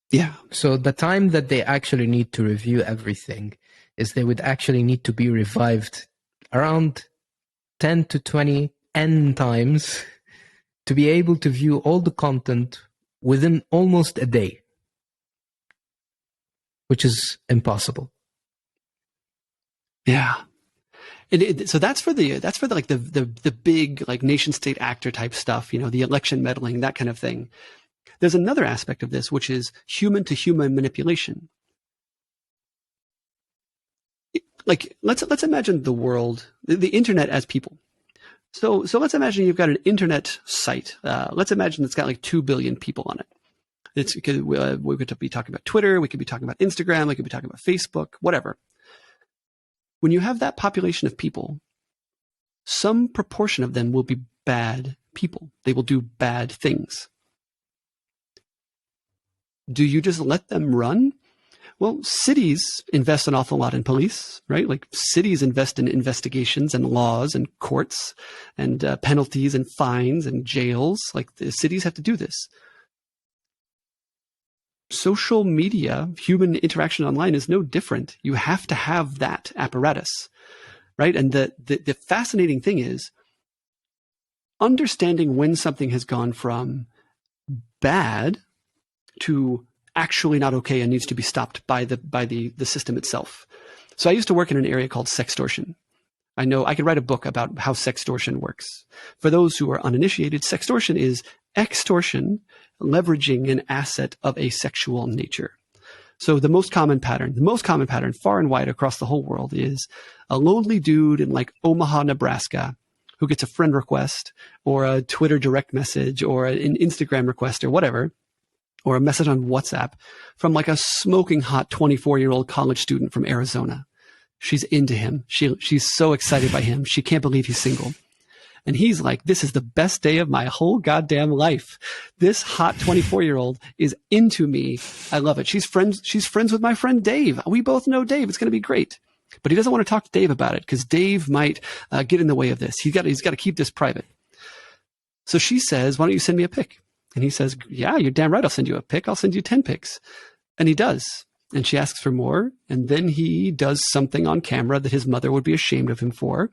Yeah. So the time that they actually need to review everything is they would actually need to be revived around 10 to 20 N times to be able to view all the content within almost a day, which is impossible. Yeah. So that's for the big like nation state actor type stuff, the election meddling, that kind of thing. There's another aspect of this, which is human to human manipulation. Like let's imagine the world, the internet as people. So let's imagine you've got an internet site. Let's imagine it's got like 2 billion people on it. It's because we could be talking about Twitter, we could be talking about Instagram, we could be talking about Facebook, whatever. When you have that population of people, some proportion of them will be bad people. They will do bad things. Do you just let them run? Well, cities invest an awful lot in police, right? Like cities invest in investigations and laws and courts and penalties and fines and jails. Like the cities have to do this. Social media, human interaction online is no different. You have to have that apparatus, right? And the fascinating thing is understanding when something has gone from bad to actually not okay and needs to be stopped by the system itself. So I used to work in an area called sextortion. I know I could write a book about how sextortion works. For those who are uninitiated, sextortion is extortion leveraging an asset of a sexual nature. So the most common pattern far and wide across the whole world is a lonely dude in like Omaha, Nebraska, who gets a friend request or a Twitter direct message or an Instagram request or whatever, or a message on WhatsApp from like a smoking hot 24-year-old college student from Arizona. She's into him. She's so excited by him. She can't believe he's single. And he's like, this is the best day of my whole goddamn life. This hot 24-year-old is into me. I love it. She's friends with my friend Dave. We both know Dave. It's going to be great. But he doesn't want to talk to Dave about it because Dave might get in the way of this. He's got to keep this private. So she says, why don't you send me a pic? And he says, yeah, you're damn right. I'll send you a pic. I'll send you 10 pics. And he does. And she asks for more. And then he does something on camera that his mother would be ashamed of him for.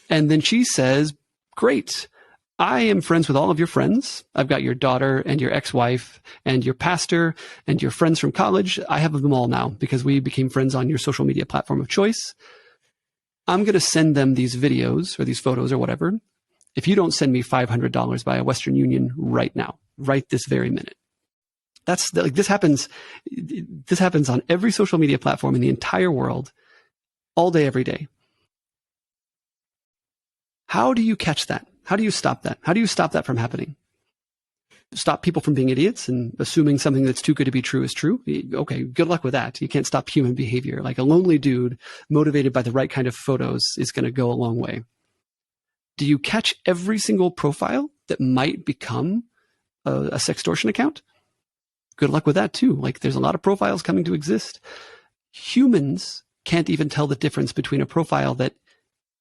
And then she says, great. I am friends with all of your friends. I've got your daughter and your ex-wife and your pastor and your friends from college. I have them all now because we became friends on your social media platform of choice. I'm going to send them these videos or these photos or whatever if you don't send me $500 via Western Union right now, right this very minute. This happens on every social media platform in the entire world, all day, every day. How do you catch that? How do you stop that? How do you stop that from happening? Stop people from being idiots and assuming something that's too good to be true is true? Okay, good luck with that. You can't stop human behavior. Like a lonely dude motivated by the right kind of photos is going to go a long way. Do you catch every single profile that might become a sextortion account? Good luck with that too. Like there's a lot of profiles coming to exist. Humans can't even tell the difference between a profile that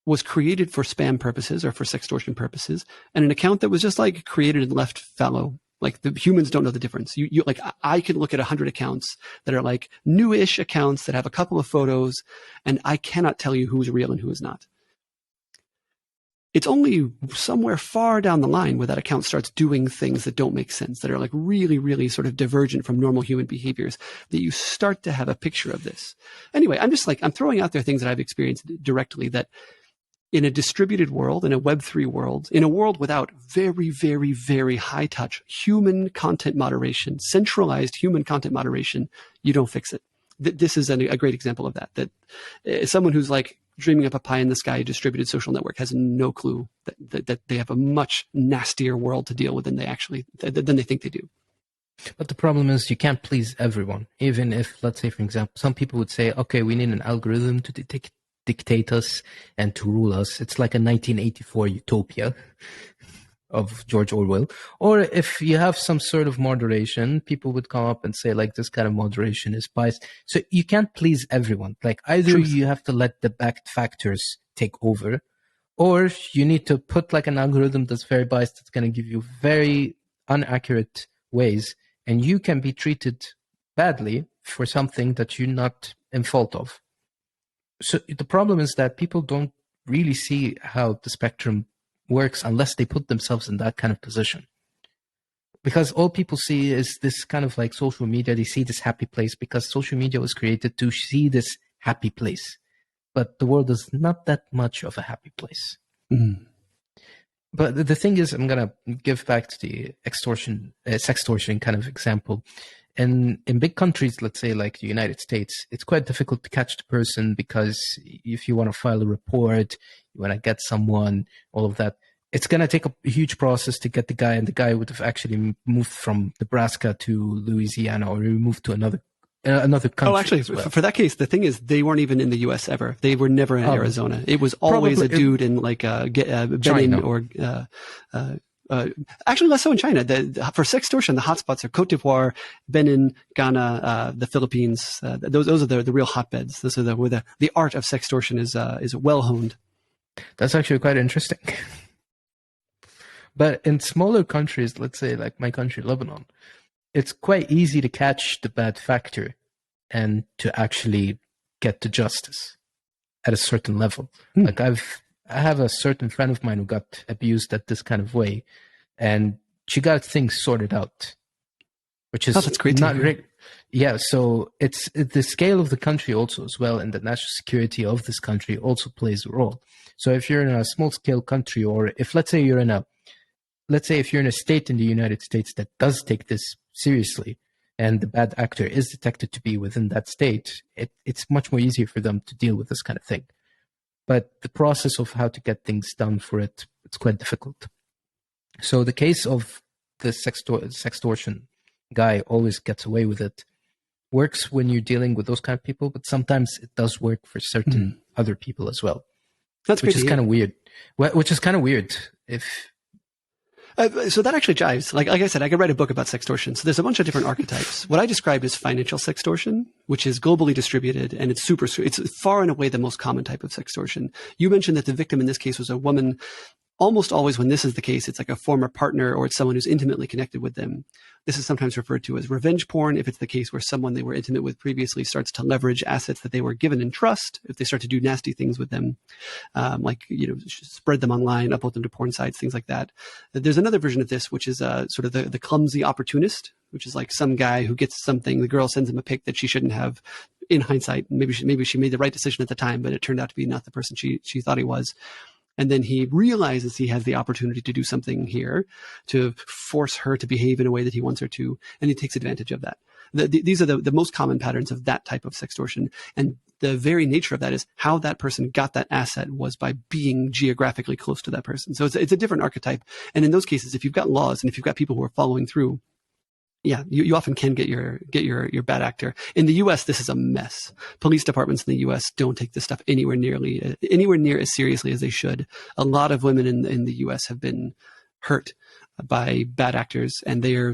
was created for spam purposes or for sextortion purposes and an account that was just like created and left fallow. Like the humans don't know the difference. You like I can look at 100 accounts that are like newish accounts that have a couple of photos and I cannot tell you who's real and who is not. it's only somewhere far down the line where that account starts doing things that don't make sense, that are like really, really sort of divergent from normal human behaviors, that you start to have a picture of this. Anyway, I'm throwing out there things that I've experienced directly, that in a distributed world, in a Web3 world, in a world without very, very, very high touch human content moderation, centralized human content moderation, you don't fix it. This is a great example of that, someone who's like dreaming up a pie in the sky distributed social network has no clue that they have a much nastier world to deal with than they think they do. But the problem is you can't please everyone. Even if, let's say, for example, some people would say, okay, we need an algorithm to dictate us and to rule us. It's like a 1984 utopia of George Orwell. Or if you have some sort of moderation, people would come up and say, like, this kind of moderation is biased. So you can't please everyone. Like, either you have to let the backed factors take over, or you need to put like an algorithm that's very biased, that's going to give you very inaccurate ways, and you can be treated badly for something that you're not in fault of. So the problem is that people don't really see how the spectrum works unless they put themselves in that kind of position. Because all people see is this kind of like social media. They see this happy place because social media was created to see this happy place. But the world is not that much of a happy place. Mm. But the thing is, I'm going to give back to the sextortion kind of example. And in big countries, let's say like the United States, it's quite difficult to catch the person, because if you want to file a report, you want to get someone, all of that, it's going to take a huge process to get the guy, and the guy would have actually moved from Nebraska to Louisiana, or moved to another country. Oh, actually, well. For that case, the thing is, they weren't even in the U.S. ever. They were never in Arizona. It was always a dude in like Benin or actually less so in China. For sextortion, the hotspots are Cote d'Ivoire, Benin, Ghana, the Philippines. Those are the real hotbeds. Those are where the art of sextortion is well honed. That's actually quite interesting. But in smaller countries, let's say like my country, Lebanon, it's quite easy to catch the bad factor and to actually get to justice at a certain level. Like I have a certain friend of mine who got abused at this kind of way, and she got things sorted out, which is that's great. Not great. Yeah, so it's the scale of the country also as well, and the national security of this country also plays a role. So if you're in a small scale country, or if let's say if you're in a state in the United States that does take this seriously, and the bad actor is detected to be within that state, it's much more easier for them to deal with this kind of thing. But the process of how to get things done for it's quite difficult. So the case of the sextortion guy always gets away with it. Works when you're dealing with those kind of people, but sometimes it does work for certain other people as well. Which is kind of weird. So that actually jives. Like I said, I could write a book about sextortion. So there's a bunch of different archetypes. What I described is financial sextortion, which is globally distributed, and it's far and away the most common type of sextortion. You mentioned that the victim in this case was a woman. Almost always when this is the case, it's like a former partner, or it's someone who's intimately connected with them. This is sometimes referred to as revenge porn, if it's the case where someone they were intimate with previously starts to leverage assets that they were given in trust, if they start to do nasty things with them, like, spread them online, upload them to porn sites, things like that. There's another version of this, which is sort of the clumsy opportunist, which is like some guy who gets something, the girl sends him a pic that she shouldn't have. In hindsight, maybe she made the right decision at the time, but it turned out to be not the person she thought he was. And then he realizes he has the opportunity to do something here to force her to behave in a way that he wants her to, and he takes advantage of that. These are the most common patterns of that type of sextortion. And the very nature of that is how that person got that asset was by being geographically close to that person. So it's a different archetype. And in those cases, if you've got laws and if you've got people who are following through, yeah, you often can get your bad actor. In the U.S., this is a mess. Police departments in the U.S. don't take this stuff anywhere near as seriously as they should. A lot of women in the U.S. have been hurt by bad actors, and there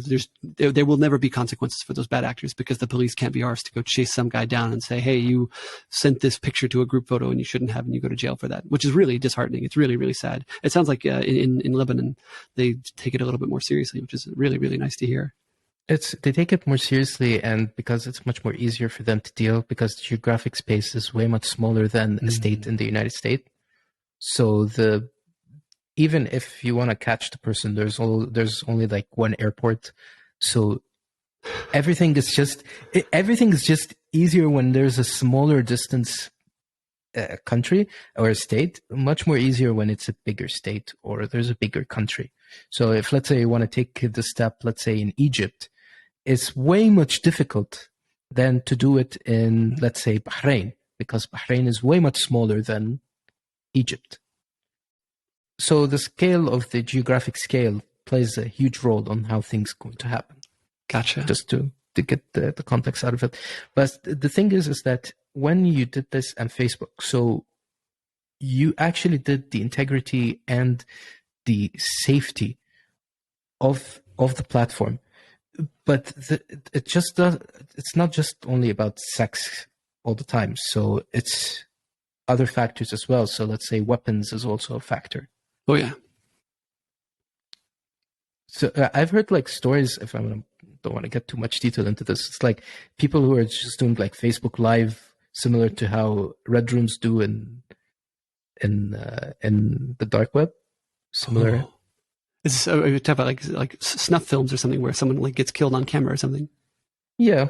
will never be consequences for those bad actors, because the police can't be arsed to go chase some guy down and say, hey, you sent this picture to a group photo and you shouldn't have, and you go to jail for that, which is really disheartening. It's really, really sad. It sounds like in Lebanon, they take it a little bit more seriously, which is really, really nice to hear. They take it more seriously, and because it's much more easier for them to deal, because the geographic space is way much smaller than a state in the United States. So the even if you want to catch the person, there's only like one airport. So everything is just easier when there's a smaller distance country or a state, much more easier when it's a bigger state or there's a bigger country. So if, let's say, you want to take the step, let's say in Egypt, it's way much difficult than to do it in, let's say, Bahrain, because Bahrain is way much smaller than Egypt. So the scale of the geographic scale plays a huge role on how things are going to happen. Gotcha. Just to get the context out of it. But the thing is that when you did this on Facebook, so you actually did the integrity and the safety of the platform. But it's not just only about sex all the time. So it's other factors as well. So let's say weapons is also a factor. Oh, yeah. So I've heard like stories, if don't want to get too much detail into this, it's like people who are just doing like Facebook Live, similar to how Red Rooms do in the dark web. Similar. Oh. Is this, are you talking about like snuff films or something where someone like gets killed on camera or something? Yeah.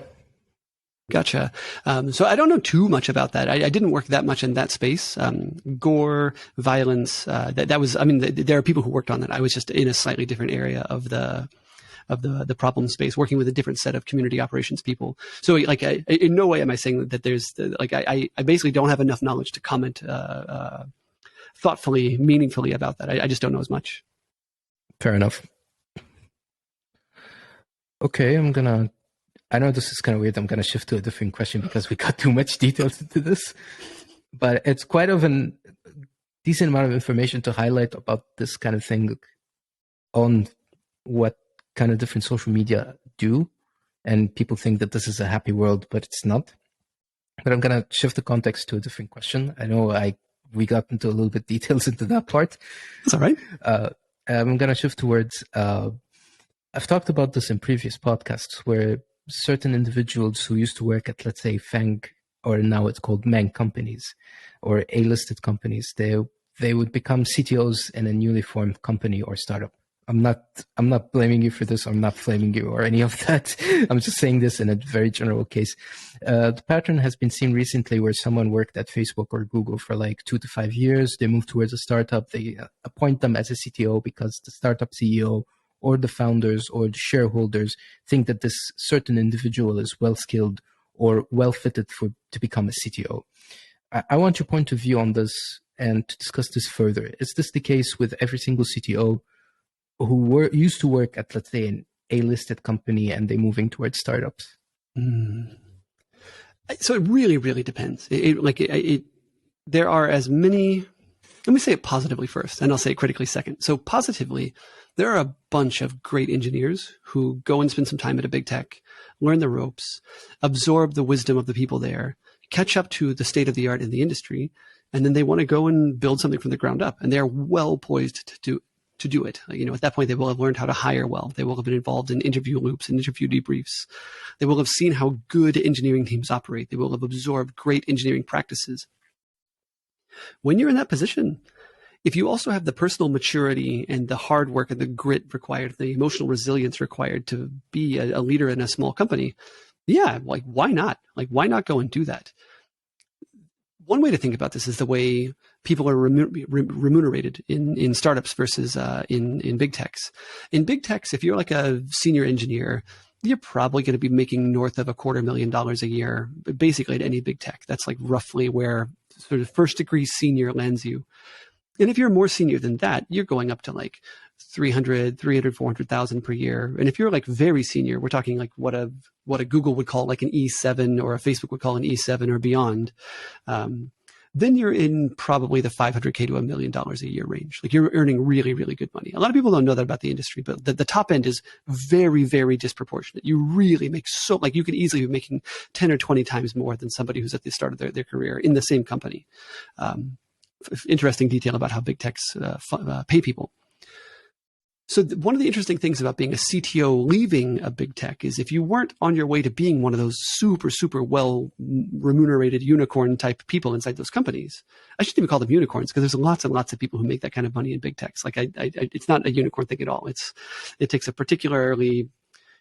Gotcha. So I don't know too much about that. I didn't work that much in that space. Gore, violence. That was. I mean, there are people who worked on that. I was just in a slightly different area of the problem space, working with a different set of community operations people. So, like, in no way am I saying that there's like I basically don't have enough knowledge to comment thoughtfully, meaningfully about that. I just don't know as much. Fair enough. Okay, I know this is kind of weird. I'm going to shift to a different question because we got too much details into this. But it's quite of a decent amount of information to highlight about this kind of thing on what kind of different social media do. And people think that this is a happy world, but it's not. But I'm going to shift the context to a different question. I know we got into a little bit details into that part. That's all right. I'm going to shift towards, I've talked about this in previous podcasts where certain individuals who used to work at, let's say, FANG, or now it's called MANG companies, or A-listed companies, they would become CTOs in a newly formed company or startup. I'm not blaming you for this. I'm not blaming you or any of that. I'm just saying this in a very general case. The pattern has been seen recently where someone worked at Facebook or Google for like 2 to 5 years. They move towards a startup. They appoint them as a CTO because the startup CEO or the founders or the shareholders think that this certain individual is well-skilled or well-fitted to become a CTO. I want your point of view on this and to discuss this further. Is this the case with every single CTO who used to work at, let's say, an A-listed company and they're moving towards startups? So it really, really depends. There are as many. Let me say it positively first, and I'll say it critically second. So positively, there are a bunch of great engineers who go and spend some time at a big tech, learn the ropes, absorb the wisdom of the people there, catch up to the state of the art in the industry, and then they want to go and build something from the ground up. And they're well poised to do it. At that point, they will have learned how to hire well. They will have been involved in interview loops and interview debriefs. They will have seen how good engineering teams operate. They will have absorbed great engineering practices. When you're in that position, if you also have the personal maturity and the hard work and the grit required, the emotional resilience required to be a leader in a small company, yeah, like why not? Like why not go and do that? One way to think about this is the way people are remunerated in startups versus in big techs. In big techs, if you're like a senior engineer, you're probably going to be making north of $250,000 a year, basically at any big tech. That's like roughly where sort of first degree senior lands you. And if you're more senior than that, you're going up to like 400,000 per year. And if you're like very senior, we're talking like what a Google would call like an E7 or a Facebook would call an E7 or beyond. Then you're in probably the $500K to $1 million a year range. Like you're earning really, really good money. A lot of people don't know that about the industry, but the top end is very, very disproportionate. You really make like you could easily be making 10 or 20 times more than somebody who's at the start of their career in the same company. Interesting detail about how big techs pay people. So one of the interesting things about being a CTO leaving a big tech is if you weren't on your way to being one of those super, super well remunerated unicorn type people inside those companies, I shouldn't even call them unicorns because there's lots and lots of people who make that kind of money in big techs. Like it's not a unicorn thing at all. It takes a particularly,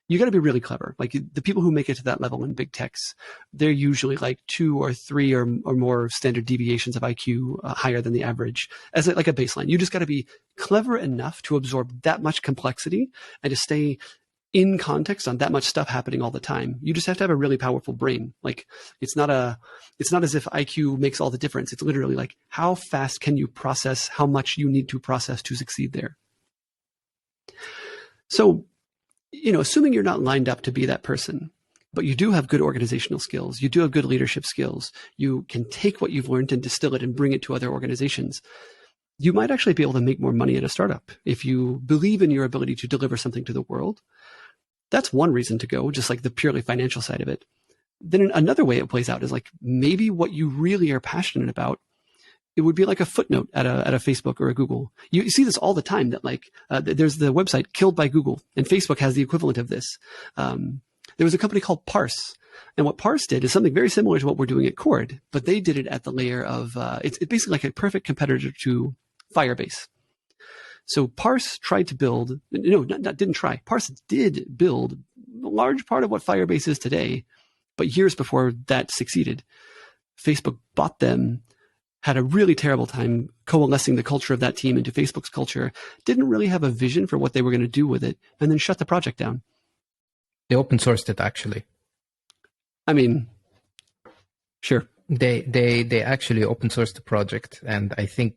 you got to be really clever. Like the people who make it to that level in big techs, they're usually like 2 or 3 or more standard deviations of IQ higher than the average as like a baseline. You just got to be clever enough to absorb that much complexity and to stay in context on that much stuff happening all the time. You just have to have a really powerful brain. Like it's not as if IQ makes all the difference. It's literally like how fast can you process how much you need to process to succeed there. So, assuming you're not lined up to be that person, but you do have good organizational skills, you do have good leadership skills, you can take what you've learned and distill it and bring it to other organizations, you might actually be able to make more money at a startup. If you believe in your ability to deliver something to the world, that's one reason to go, just like the purely financial side of it. Then another way it plays out is like maybe what you really are passionate about, it would be like a footnote at a Facebook or a Google. You see this all the time that like there's the website Killed by Google, and Facebook has the equivalent of this. There was a company called Parse, and what Parse did is something very similar to what we're doing at Cord, but they did it at the layer of it's basically like a perfect competitor to Firebase. So Parse tried to build, didn't try. Parse did build a large part of what Firebase is today, but years before that succeeded. Facebook bought them, had a really terrible time coalescing the culture of that team into Facebook's culture, didn't really have a vision for what they were going to do with it, and then shut the project down. They open sourced it, actually. I mean, sure. They actually open sourced the project, and I think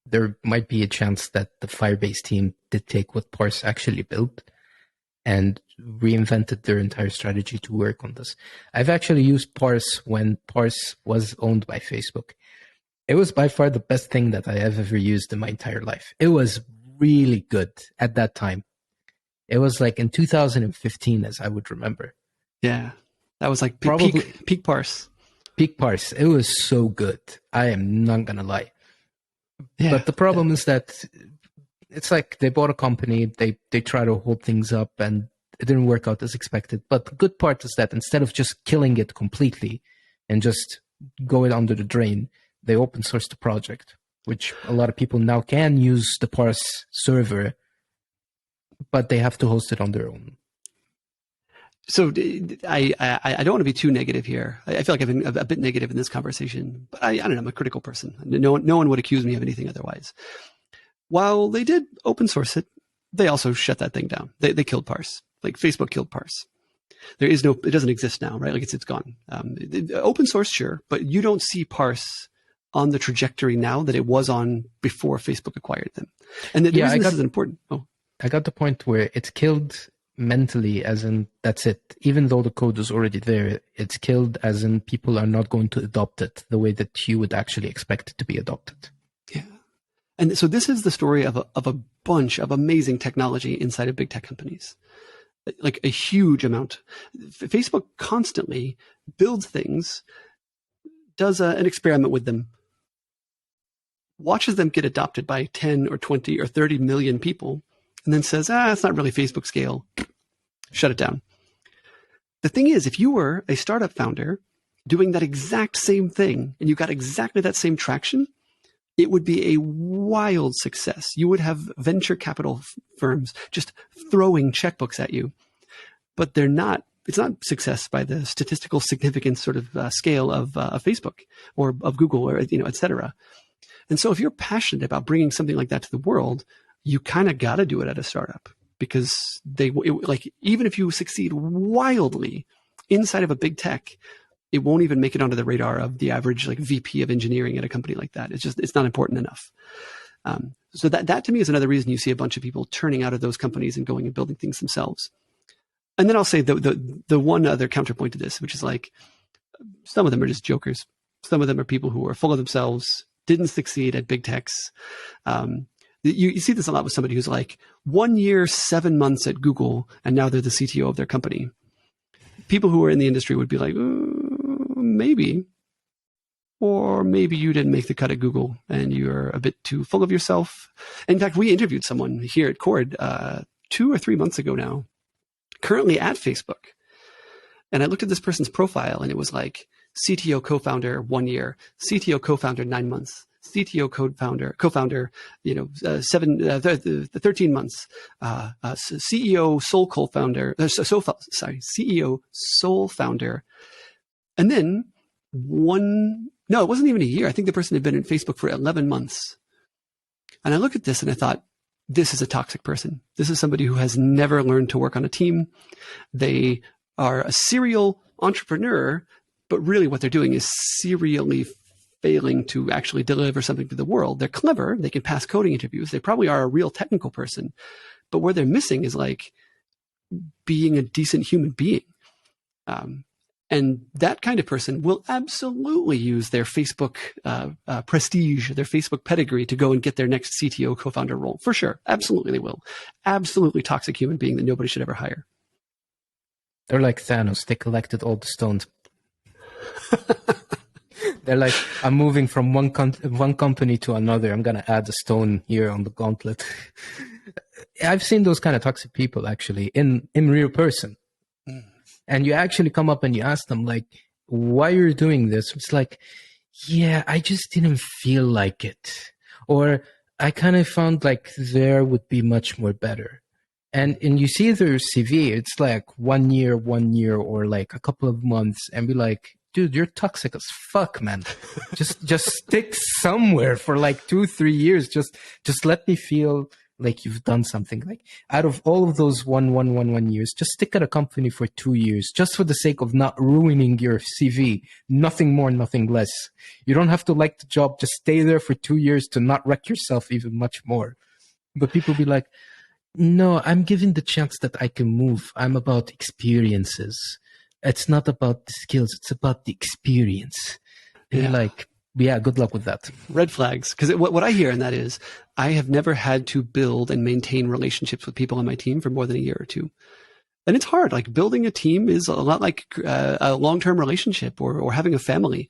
there might be a chance that the Firebase team did take what Parse actually built and reinvented their entire strategy to work on this. I've actually used Parse when Parse was owned by Facebook. It was by far the best thing that I have ever used in my entire life. It was really good at that time. It was like in 2015, as I would remember. Yeah, that was like peak Parse. Peak Parse. It was so good. I am not going to lie. Yeah, but the problem is that it's like they bought a company, they try to hold things up, and it didn't work out as expected. But the good part is that instead of just killing it completely and just going under the drain, they open sourced the project, which a lot of people now can use the Parse server, but they have to host it on their own. So I don't want to be too negative here. I feel like I've been a bit negative in this conversation, but I don't know, I'm a critical person. No one would accuse me of anything otherwise. While they did open source it, they also shut that thing down. They killed Parse. Like Facebook killed Parse. It doesn't exist now, right? Like it's gone. Open source, sure, but you don't see Parse on the trajectory now that it was on before Facebook acquired them. And the reason this is important. I got the point where it's killed mentally, as in that's it. Even though the code is already there, it's killed as in people are not going to adopt it the way that you would actually expect it to be adopted. Yeah. And so this is the story of a bunch of amazing technology inside of big tech companies. Like a huge amount. Facebook constantly builds things, does an experiment with them, watches them get adopted by 10 or 20 or 30 million people, and then says, it's not really Facebook scale. Shut it down. The thing is, if you were a startup founder doing that exact same thing and you got exactly that same traction, it would be a wild success. You would have venture capital firms just throwing checkbooks at you, but they're not. It's not success by the statistical significance sort of scale of Facebook or of Google or et cetera. And so if you're passionate about bringing something like that to the world, you kind of got to do it at a startup because even if you succeed wildly inside of a big tech, it won't even make it onto the radar of the average like VP of engineering at a company like that. It's not important enough. So that to me is another reason you see a bunch of people turning out of those companies and going and building things themselves. And then I'll say the one other counterpoint to this, which is like some of them are just jokers. Some of them are people who are full of themselves, didn't succeed at big techs. You see this a lot with somebody who's like 1 year, 7 months at Google, and now they're the CTO of their company. People who are in the industry would be like, maybe. or maybe you didn't make the cut at Google and you're a bit too full of yourself. In fact, we interviewed someone here at Cord 2 or 3 months ago now, currently at Facebook. And I looked at this person's profile and it was like CTO co-founder 1 year, CTO co-founder 9 months, CTO co-founder, 13 months, CEO sole co-founder, CEO sole founder. And then it wasn't even a year. I think the person had been in Facebook for 11 months. And I look at this and I thought, this is a toxic person. This is somebody who has never learned to work on a team. They are a serial entrepreneur, but really what they're doing is serially failing to actually deliver something to the world. They're clever. They can pass coding interviews. They probably are a real technical person, but where they're missing is like being a decent human being. And that kind of person will absolutely use their Facebook prestige, their Facebook pedigree to go and get their next CTO co-founder role. For sure. Absolutely they will. Absolutely toxic human being that nobody should ever hire. They're like Thanos. They collected all the stones. They're like, I'm moving from one company to another. I'm going to add a stone here on the gauntlet. I've seen those kind of toxic people actually in real person. And you actually come up and you ask them like, why you're doing this? It's like, yeah, I just didn't feel like it. Or I kind of found like there would be much more better. And you see their CV, it's like 1 year, or like a couple of months and be like, dude, you're toxic as fuck, man. just stick somewhere for like 2-3 years. Just let me feel like you've done something. Like out of all of those 1 years, just stick at a company for 2 years, just for the sake of not ruining your CV. Nothing more, nothing less. You don't have to like the job. Just stay there for 2 years to not wreck yourself even much more. But people be like, no, I'm given the chance that I can move. I'm about experiences. It's not about the skills. It's about the experience. And you're like, yeah, good luck with that. Red flags. Because what I hear in that is I have never had to build and maintain relationships with people on my team for more than a year or two. And it's hard. Like building a team is a lot like a long-term relationship or having a family.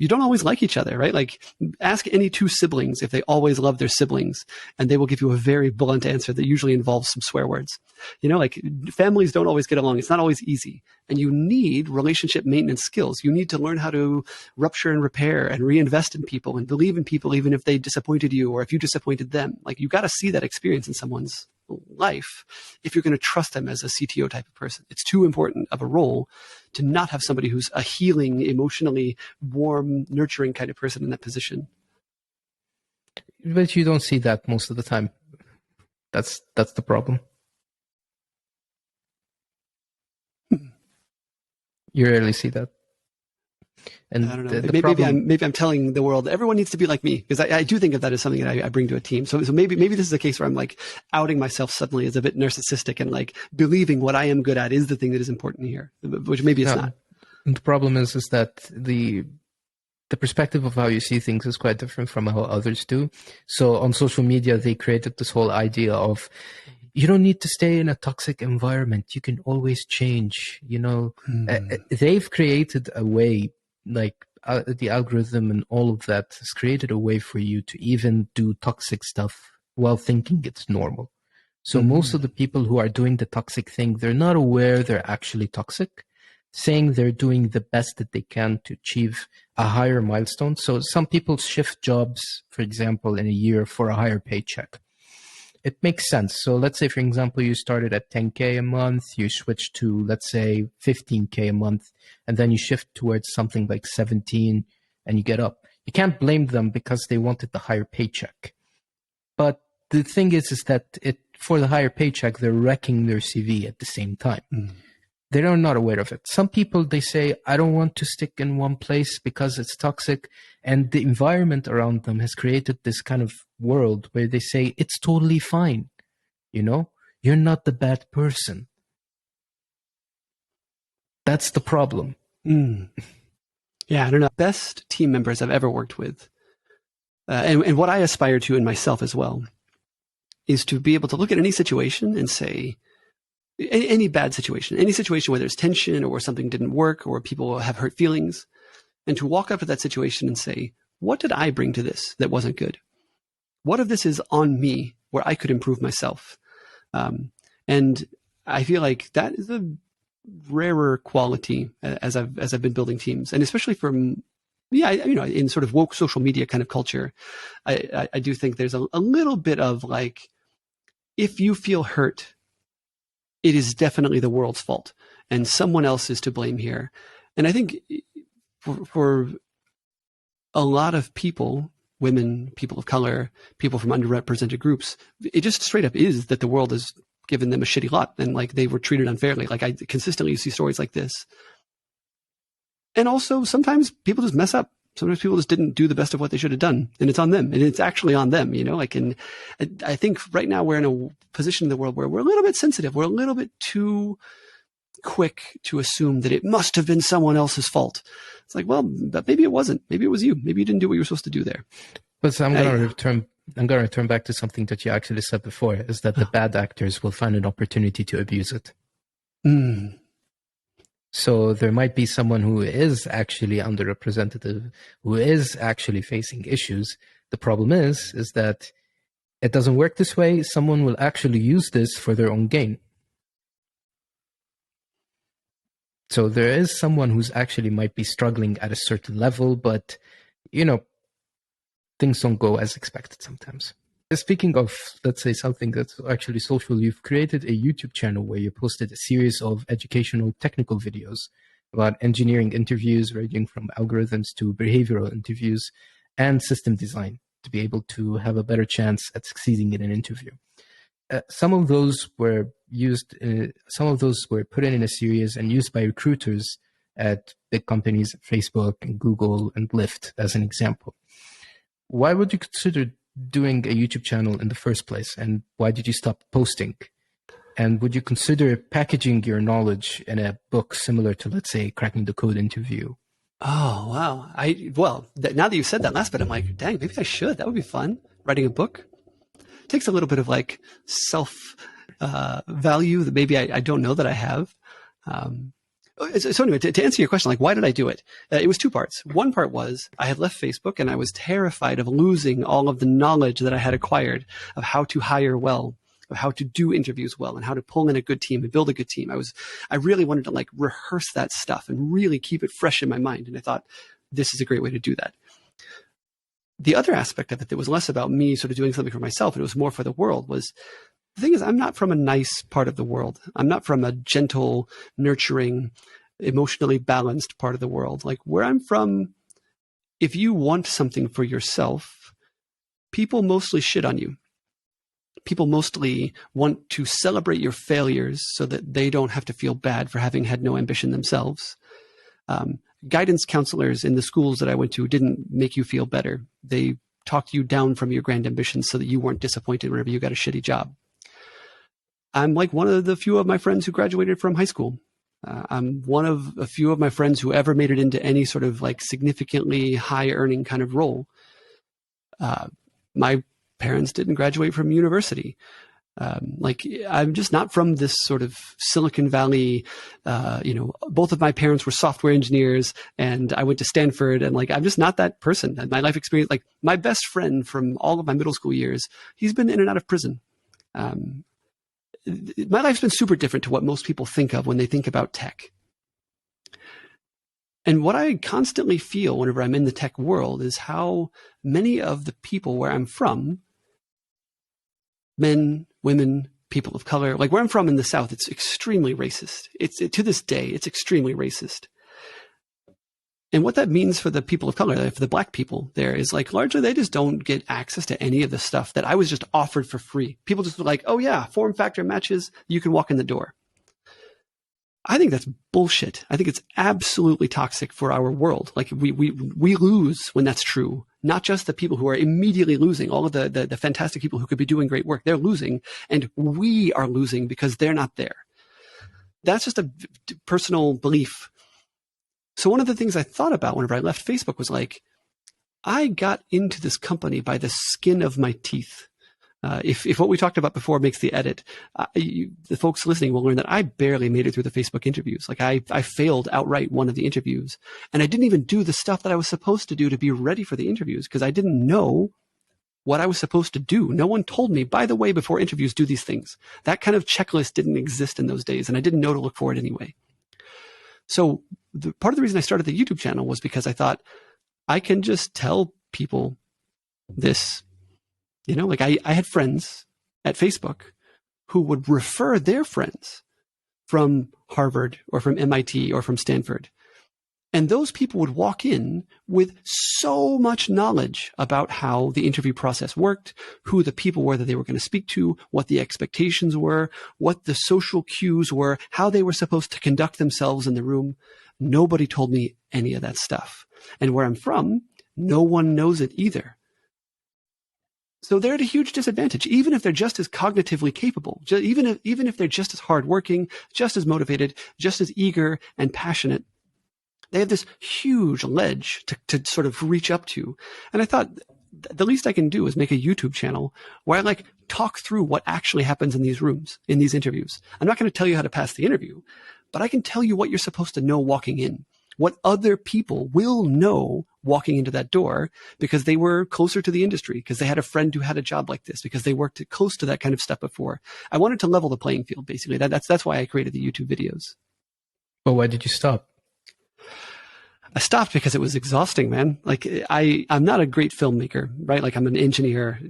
You don't always like each other, right? Like ask any two siblings if they always love their siblings, and they will give you a very blunt answer that usually involves some swear words. You know, like families don't always get along. It's not always easy. And you need relationship maintenance skills. You need to learn how to rupture and repair and reinvest in people and believe in people even if they disappointed you or if you disappointed them. Like you got to see that experience in someone's life if you're going to trust them as a CTO type of person. It's too important of a role to not have somebody who's a healing, emotionally warm, nurturing kind of person in that position. But you don't see that most of the time. That's the problem. You rarely see that. And I don't know. Maybe I'm telling the world that everyone needs to be like me, because I do think of that as something that I bring to a team. So maybe this is a case where I'm like outing myself suddenly as a bit narcissistic and like believing what I am good at is the thing that is important here, which maybe it's not. The problem is that the perspective of how you see things is quite different from how others do. So on social media, they created this whole idea of you don't need to stay in a toxic environment. You can always change, you know. They've created a way, like the algorithm and all of that has created a way for you to even do toxic stuff while thinking it's normal. So most of the people who are doing the toxic thing, they're not aware they're actually toxic, saying they're doing the best that they can to achieve a higher milestone. So some people shift jobs, for example, in a year for a higher paycheck. It makes sense. So let's say, for example, you started at 10K a month, you switch to, let's say, 15K a month, and then you shift towards something like 17 and you get up. You can't blame them because they wanted the higher paycheck. But the thing is that for the higher paycheck, they're wrecking their CV at the same time. They are not aware of it. Some people, they say, I don't want to stick in one place because it's toxic. And the environment around them has created this kind of world where they say, it's totally fine. You know, you're not the bad person. That's the problem. Yeah, I don't know. Best team members I've ever worked with, and what I aspire to in myself as well, is to be able to look at any situation and say, any bad situation, any situation where there's tension or where something didn't work or people have hurt feelings, and to walk up to that situation and say, what did I bring to this that wasn't good? What if this is on me where I could improve myself? And I feel like that is a rarer quality as I've been building teams, and especially from, in sort of woke social media kind of culture, I do think there's a little bit of like, if you feel hurt, it is definitely the world's fault and someone else is to blame here. And I think for a lot of people, women, people of color, people from underrepresented groups, it just straight up is that the world has given them a shitty lot and like they were treated unfairly. Like I consistently see stories like this. And also sometimes people just mess up. Sometimes people just didn't do the best of what they should have done, and it's on them, and it's actually on them, like, and I think right now we're in a position in the world where we're a little bit sensitive. We're a little bit too quick to assume that it must have been someone else's fault. It's like, well, but maybe it wasn't. Maybe it was you. Maybe you didn't do what you were supposed to do there. But so I'm going to return back to something that you actually said before, is that the bad actors will find an opportunity to abuse it. So there might be someone who is actually underrepresented, who is actually facing issues. The problem is that it doesn't work this way. Someone will actually use this for their own gain. So there is someone who's actually might be struggling at a certain level, but, things don't go as expected sometimes. Speaking of, let's say, something that's actually social, you've created a YouTube channel where you posted a series of educational technical videos about engineering interviews, ranging from algorithms to behavioral interviews and system design to be able to have a better chance at succeeding in an interview. Some of those were put in a series and used by recruiters at big companies, Facebook and Google and Lyft, as an example. Why would you consider doing a YouTube channel in the first place, and why did you stop posting? And would you consider packaging your knowledge in a book similar to, let's say, Cracking the Code interview? Oh, wow. Now that you said that last bit, I'm like, dang, maybe I should. That would be fun. Writing a book. It takes a little bit of like self value that maybe I don't know that I have. So anyway, to answer your question, like, why did I do it? It was two parts. One part was I had left Facebook and I was terrified of losing all of the knowledge that I had acquired of how to hire well, of how to do interviews well, and how to pull in a good team and build a good team. I really wanted to like rehearse that stuff and really keep it fresh in my mind. And I thought this is a great way to do that. The other aspect of it that was less about me sort of doing something for myself, and it was more for the world, was the thing is, I'm not from a nice part of the world. I'm not from a gentle, nurturing, emotionally balanced part of the world. Like where I'm from, if you want something for yourself, people mostly shit on you. People mostly want to celebrate your failures so that they don't have to feel bad for having had no ambition themselves. Guidance counselors in the schools that I went to didn't make you feel better. They talked you down from your grand ambitions so that you weren't disappointed whenever you got a shitty job. I'm like one of the few of my friends who graduated from high school. I'm one of a few of my friends who ever made it into any sort of like significantly high earning kind of role. My parents didn't graduate from university. Like I'm just not from this sort of Silicon Valley, both of my parents were software engineers and I went to Stanford, and like, I'm just not that person. And my life experience, like my best friend from all of my middle school years, he's been in and out of prison. My life's been super different to what most people think of when they think about tech. And what I constantly feel whenever I'm in the tech world is how many of the people where I'm from, men, women, people of color, like where I'm from in the South, it's extremely racist. To this day, it's extremely racist. And what that means for the people of color, for the black people there, is like largely they just don't get access to any of the stuff that I was just offered for free. People just were like, oh yeah, form factor matches, you can walk in the door. I think that's bullshit. I think it's absolutely toxic for our world. Like we lose when that's true. Not just the people who are immediately losing, all of the fantastic people who could be doing great work, they're losing, and we are losing because they're not there. That's just a personal belief. So one of the things I thought about whenever I left Facebook was like, I got into this company by the skin of my teeth. If what we talked about before makes the edit, the folks listening will learn that I barely made it through the Facebook interviews. Like I failed outright one of the interviews, and I didn't even do the stuff that I was supposed to do to be ready for the interviews because I didn't know what I was supposed to do. No one told me, by the way, before interviews, do these things. That kind of checklist didn't exist in those days, and I didn't know to look for it anyway. So part of the reason I started the YouTube channel was because I thought I can just tell people this. You know, like I had friends at Facebook who would refer their friends from Harvard or from MIT or from Stanford. And those people would walk in with so much knowledge about how the interview process worked, who the people were that they were going to speak to, what the expectations were, what the social cues were, how they were supposed to conduct themselves in the room. Nobody told me any of that stuff. And where I'm from, no one knows it either. So they're at a huge disadvantage, even if they're just as cognitively capable, even if they're just as hardworking, just as motivated, just as eager and passionate. They have this huge ledge to sort of reach up to. And I thought the least I can do is make a YouTube channel where I talk through what actually happens in these rooms, in these interviews. I'm not going to tell you how to pass the interview, but I can tell you what you're supposed to know walking in, what other people will know walking into that door because they were closer to the industry, because they had a friend who had a job like this, because they worked close to that kind of stuff before. I wanted to level the playing field, basically. That's why I created the YouTube videos. But why did you stop? I stopped because it was exhausting, man. Like I'm not a great filmmaker, right? Like I'm an engineer.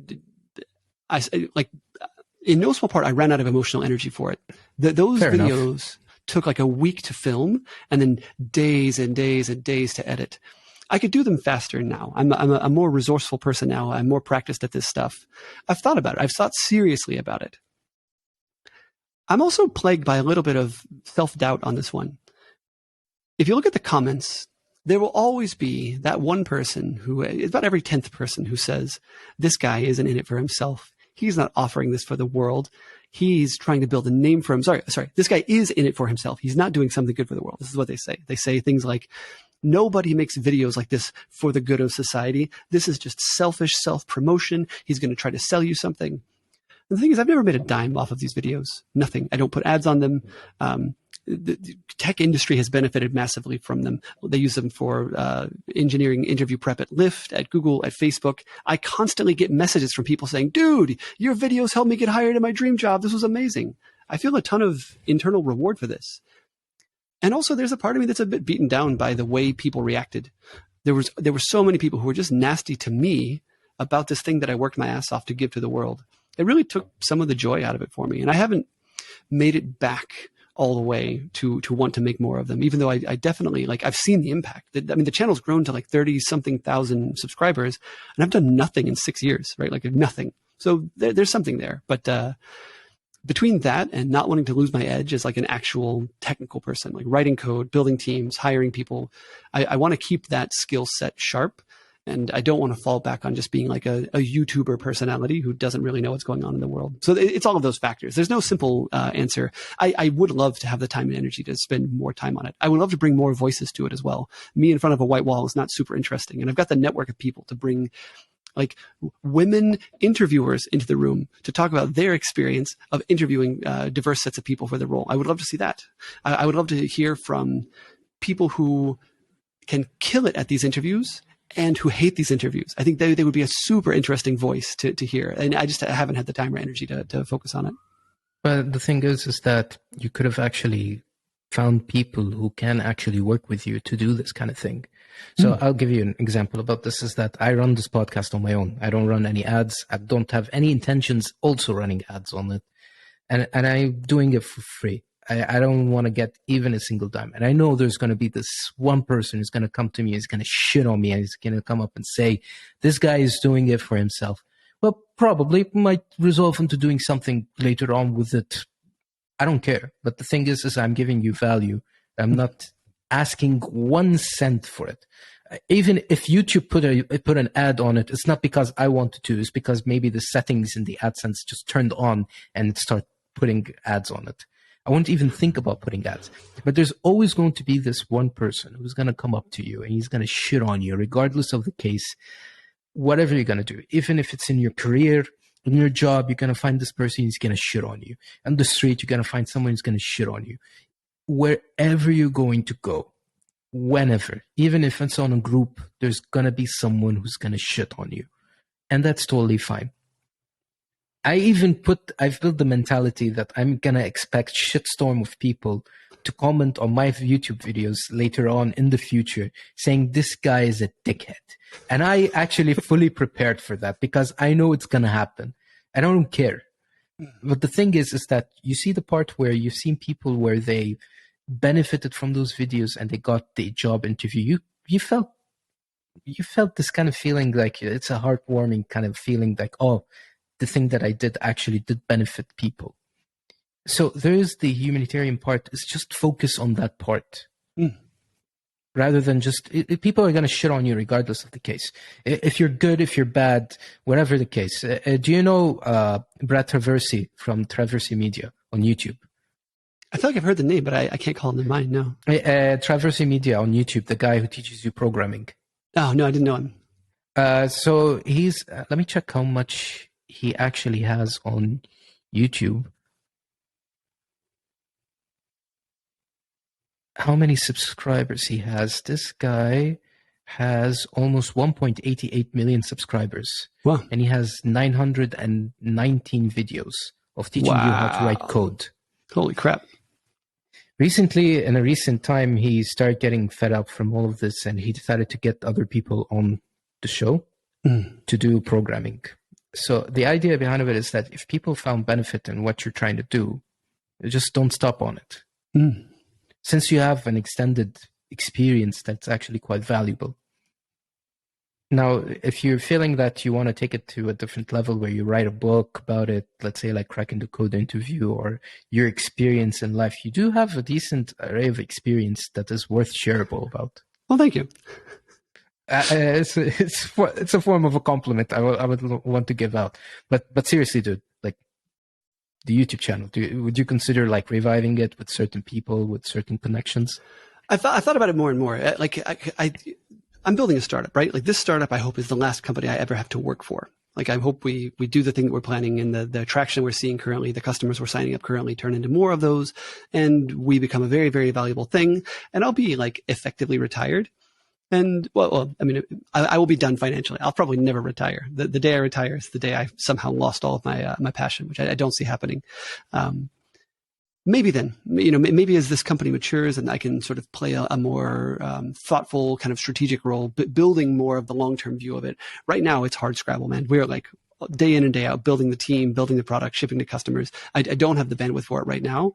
In no small part, I ran out of emotional energy for it. Those Fair videos enough. took like a week to film and then days and days and days to edit. I could do them faster now. I'm a more resourceful person now. I'm more practiced at this stuff. I've thought about it. I've thought seriously about it. I'm also plagued by a little bit of self-doubt on this one. If you look at the comments, there will always be that one person who, about every 10th person who says, this guy isn't in it for himself. He's not offering this for the world. He's trying to build a name for him. Sorry. This guy is in it for himself. He's not doing something good for the world. This is what they say. They say things like, nobody makes videos like this for the good of society. This is just selfish self-promotion. He's going to try to sell you something. And the thing is, I've never made a dime off of these videos. Nothing. I don't put ads on them. The tech industry has benefited massively from them. They use them for engineering interview prep at Lyft, at Google, at Facebook. I constantly get messages from people saying, dude, your videos helped me get hired in my dream job. This was amazing. I feel a ton of internal reward for this. And also there's a part of me that's a bit beaten down by the way people reacted. There were so many people who were just nasty to me about this thing that I worked my ass off to give to the world. It really took some of the joy out of it for me. And I haven't made it back all the way to want to make more of them, even though I definitely, I've seen the impact. I mean, the channel's grown to 30-something thousand subscribers, and I've done nothing in 6 years, right? Nothing. So there's something there. But between that and not wanting to lose my edge as an actual technical person, writing code, building teams, hiring people, I want to keep that skill set sharp. And I don't want to fall back on just being a YouTuber personality who doesn't really know what's going on in the world. So it's all of those factors. There's no simple answer. I would love to have the time and energy to spend more time on it. I would love to bring more voices to it as well. Me in front of a white wall is not super interesting. And I've got the network of people to bring women interviewers into the room to talk about their experience of interviewing diverse sets of people for the role. I would love to see that. I would love to hear from people who can kill it at these interviews and who hate these interviews. I think they would be a super interesting voice to hear. And I haven't had the time or energy to focus on it. But the thing is that you could have actually found people who can actually work with you to do this kind of thing. So I'll give you an example about this is that I run this podcast on my own. I don't run any ads. I don't have any intentions also running ads on it. And I'm doing it for free. I don't want to get even a single dime. And I know there's going to be this one person who's going to come to me, he's going to shit on me, and he's going to come up and say, this guy is doing it for himself. Well, probably might resolve into doing something later on with it. I don't care. But the thing is I'm giving you value. I'm not asking 1 cent for it. Even if YouTube put an ad on it, it's not because I wanted to. It's because maybe the settings in the AdSense just turned on and it started putting ads on it. I won't even think about putting ads. But there's always going to be this one person who's going to come up to you and he's going to shit on you, regardless of the case, whatever you're going to do. Even if it's in your career, In your job, you're going to find this person who's going to shit on you. On the street, you're going to find someone who's going to shit on you. Wherever you're going to go, whenever, even if it's on a group, there's going to be someone who's going to shit on you. And that's totally fine. I've built the mentality that I'm going to expect shitstorm of people to comment on my YouTube videos later on in the future saying this guy is a dickhead. And I actually fully prepared for that because I know it's going to happen. I don't care. But the thing is that you see the part where you've seen people where they benefited from those videos and they got the job interview. You felt this kind of feeling like it's a heartwarming kind of feeling like, oh, the thing that I did actually did benefit people. So there is the humanitarian part. Is just focus on that part. Rather than just people are going to shit on you regardless of the case. If you're good, if you're bad, whatever the case. Do you know Brad Traversy from Traversy Media on YouTube? I feel like I've heard the name, but I can't call him to mind. No. Traversy Media on YouTube, the guy who teaches you programming. Oh no, I didn't know him. So he's. Let me check how much he actually has on YouTube. How many subscribers he has? This guy has almost 1.88 million subscribers. Wow. And he has 919 videos of teaching you how to write code. Holy crap. Recently, in a recent time, he started getting fed up from all of this and he decided to get other people on the show to do programming. So the idea behind it is that if people found benefit in what you're trying to do, just don't stop on it. Since you have an extended experience that's actually quite valuable. Now, if you're feeling that you want to take it to a different level where you write a book about it, let's say like Cracking the Code interview or your experience in life, you do have a decent array of experience that is worth shareable about. Well, thank you. It's a form of a compliment I would want to give out. But seriously, dude, like the YouTube channel, would you consider like reviving it with certain people, with certain connections? I thought about it more and more. Like I'm building a startup, right? Like this startup, I hope is the last company I ever have to work for. Like I hope we do the thing that we're planning and the traction we're seeing currently, the customers we're signing up currently turn into more of those and we become a very, very valuable thing. And I'll be like effectively retired. And well, I mean, I will be done financially. I'll probably never retire. The day I retire is the day I somehow lost all of my passion, which I don't see happening. Maybe then, maybe as this company matures and I can sort of play a more thoughtful kind of strategic role, but building more of the long-term view of it. Right now, it's hard scrabble, man. We're like day in and day out, building the team, building the product, shipping to customers. I don't have the bandwidth for it right now.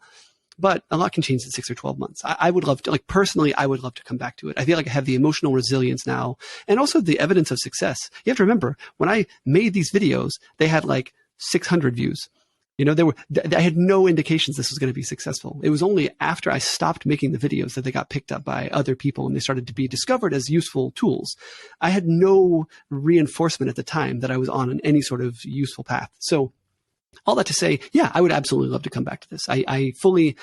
But a lot can change in 6 or 12 months. I would love to, like personally, I would love to come back to it. I feel like I have the emotional resilience now and also the evidence of success. You have to remember, when I made these videos, they had like 600 views. I had no indications this was going to be successful. It was only after I stopped making the videos that they got picked up by other people and they started to be discovered as useful tools. I had no reinforcement at the time that I was on any sort of useful path. So all that to say, yeah, I would absolutely love to come back to this. I fully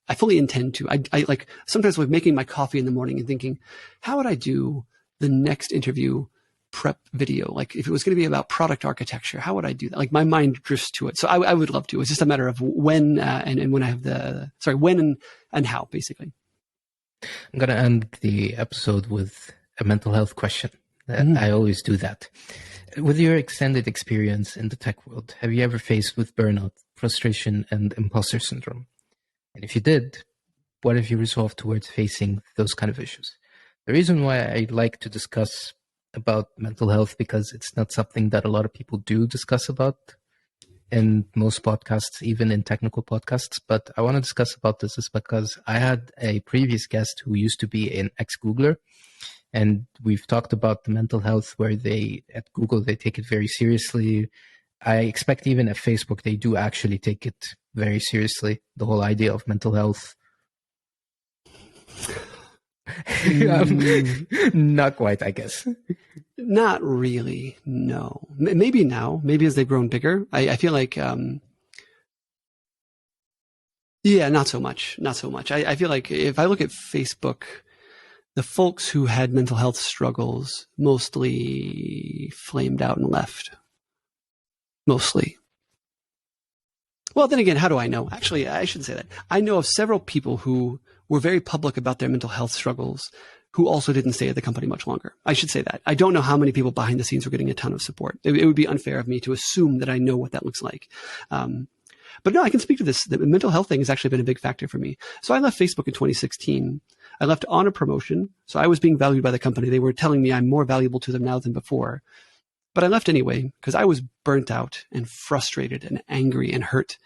intend to. I like sometimes like making my coffee in the morning and thinking, how would I do the next interview prep video? Like if it was going to be about product architecture, how would I do that? Like my mind drifts to it. So I would love to. It's just a matter of when and when I have when and how, basically. I'm going to end the episode with a mental health question. I always do that. With your extended experience in the tech world, have you ever faced with burnout, frustration, and imposter syndrome? And if you did, what have you resolved towards facing those kind of issues? The reason why I like to discuss about mental health, because it's not something that a lot of people do discuss about in most podcasts, even in technical podcasts. But I want to discuss about this is because I had a previous guest who used to be an ex-Googler. And we've talked about the mental health where at Google, they take it very seriously. I expect even at Facebook, they do actually take it very seriously, the whole idea of mental health. Not quite, I guess. Not really, no. Maybe now, maybe as they've grown bigger. I feel like, yeah, not so much. I feel like if I look at Facebook, the folks who had mental health struggles mostly flamed out and left. mostly. Well, then again, how do I know? Actually, I shouldn't say that. I know of several people who were very public about their mental health struggles who also didn't stay at the company much longer. I should say that. I don't know how many people behind the scenes were getting a ton of support. It would be unfair of me to assume that I know what that looks like. But no, I can speak to this. The mental health thing has actually been a big factor for me. So I left Facebook in 2016. I left on a promotion. So I was being valued by the company. They were telling me I'm more valuable to them now than before. But I left anyway because I was burnt out and frustrated and angry and hurt.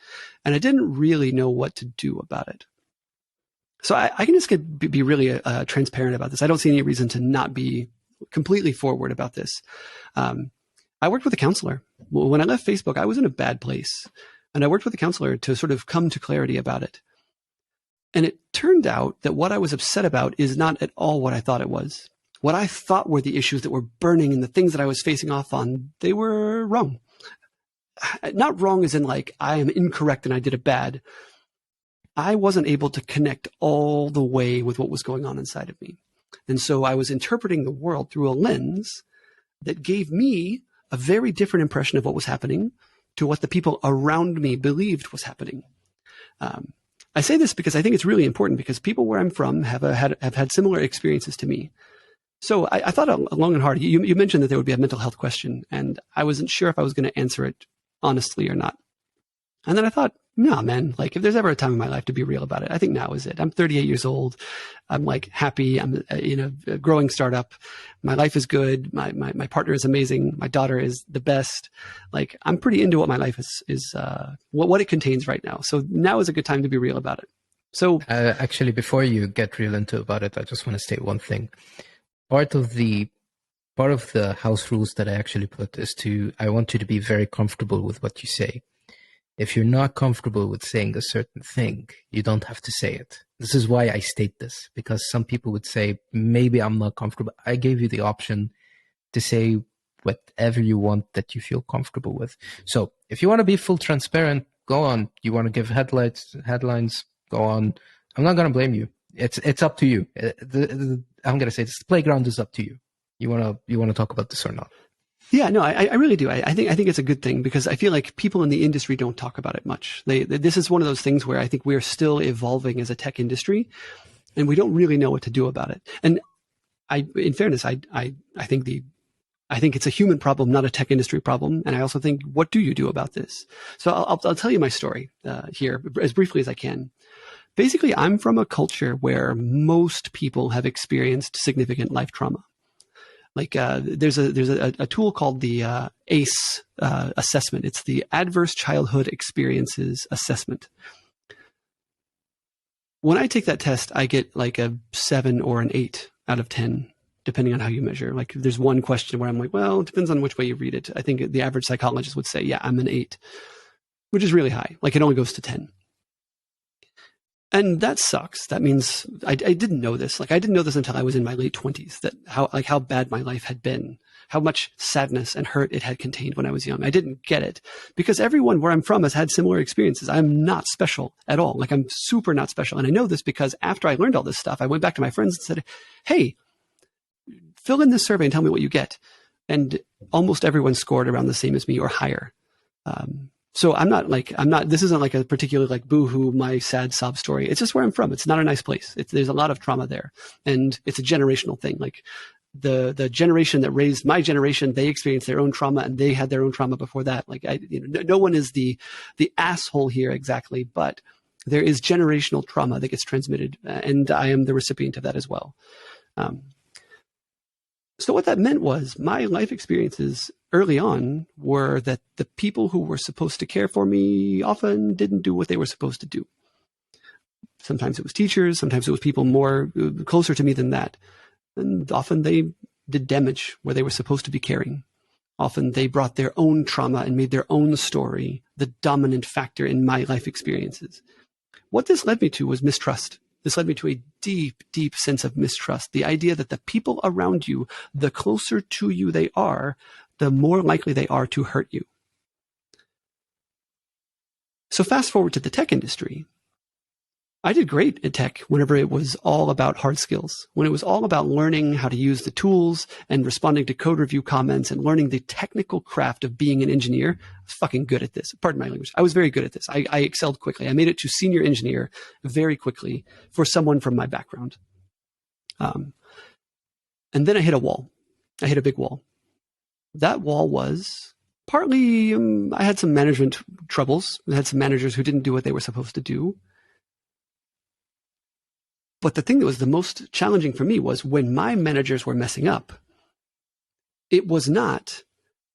And I didn't really know what to do about it. So I can just be really transparent about this. I don't see any reason to not be completely forward about this. I worked with a counselor. When I left Facebook, I was in a bad place. And I worked with a counselor to sort of come to clarity about it. And it turned out that what I was upset about is not at all what I thought it was. What I thought were the issues that were burning and the things that I was facing off on, they were wrong. Not wrong as in like, I am incorrect and I did it bad. I wasn't able to connect all the way with what was going on inside of me. And so I was interpreting the world through a lens that gave me a very different impression of what was happening to what the people around me believed was happening. I say this because I think it's really important because people where I'm from have had similar experiences to me. So I thought long and hard. You mentioned that there would be a mental health question, and I wasn't sure if I was going to answer it honestly or not. And then I thought, no, man, like if there's ever a time in my life to be real about it, I think now is it. I'm 38 years old. I'm like happy. I'm in a growing startup. My life is good. My partner is amazing. My daughter is the best. Like I'm pretty into what my life is what it contains right now. So now is a good time to be real about it. So actually, before you get real into about it, I just want to state one thing. Part of the house rules that I actually put is I want you to be very comfortable with what you say. If you're not comfortable with saying a certain thing, you don't have to say it. This is why I state this, because some people would say, maybe I'm not comfortable. I gave you the option to say whatever you want that you feel comfortable with. So if you want to be full transparent, go on. You want to give headlines, go on. I'm not going to blame you. It's up to you. I'm going to say this. The playground is up to you. You want to talk about this or not? Yeah, no, I really do. I think it's a good thing because I feel like people in the industry don't talk about it much. This is one of those things where I think we're still evolving as a tech industry, and we don't really know what to do about it. And in fairness, I think it's a human problem, not a tech industry problem. And I also think, what do you do about this? So I'll tell you my story here as briefly as I can. Basically, I'm from a culture where most people have experienced significant life trauma. Like there's a tool called the ACE assessment. It's the Adverse Childhood Experiences Assessment. When I take that test, I get like a 7 or an 8 out of 10, depending on how you measure. Like there's one question where I'm like, well, it depends on which way you read it. I think the average psychologist would say, yeah, I'm an 8, which is really high. Like it only goes to 10. And that sucks. That means I didn't know this. Like I didn't know this until I was in my late 20s, that how bad my life had been, how much sadness and hurt it had contained when I was young. I didn't get it because everyone where I'm from has had similar experiences. I'm not special at all. Like I'm super not special. And I know this because after I learned all this stuff, I went back to my friends and said, hey, fill in this survey and tell me what you get. And almost everyone scored around the same as me or higher. So this isn't like a particular like boohoo, my sad sob story. It's just where I'm from. It's not a nice place. There's a lot of trauma there, and it's a generational thing. Like the generation that raised my generation, they experienced their own trauma and they had their own trauma before that. Like no one is the asshole here exactly, but there is generational trauma that gets transmitted, and I am the recipient of that as well. So what that meant was my life experiences early on were that the people who were supposed to care for me often didn't do what they were supposed to do. Sometimes it was teachers, sometimes it was people more closer to me than that. And often they did damage where they were supposed to be caring. Often they brought their own trauma and made their own story the dominant factor in my life experiences. What this led me to was mistrust. This led me to a deep, deep sense of mistrust. The idea that the people around you, the closer to you they are, the more likely they are to hurt you. So fast forward to the tech industry. I did great at tech whenever it was all about hard skills, when it was all about learning how to use the tools and responding to code review comments and learning the technical craft of being an engineer. I was fucking good at this. Pardon my language. I was very good at this. I excelled quickly. I made it to senior engineer very quickly for someone from my background. And then I hit a wall. I hit a big wall. That wall was partly, I had some management troubles. I had some managers who didn't do what they were supposed to do. But the thing that was the most challenging for me was when my managers were messing up, it was not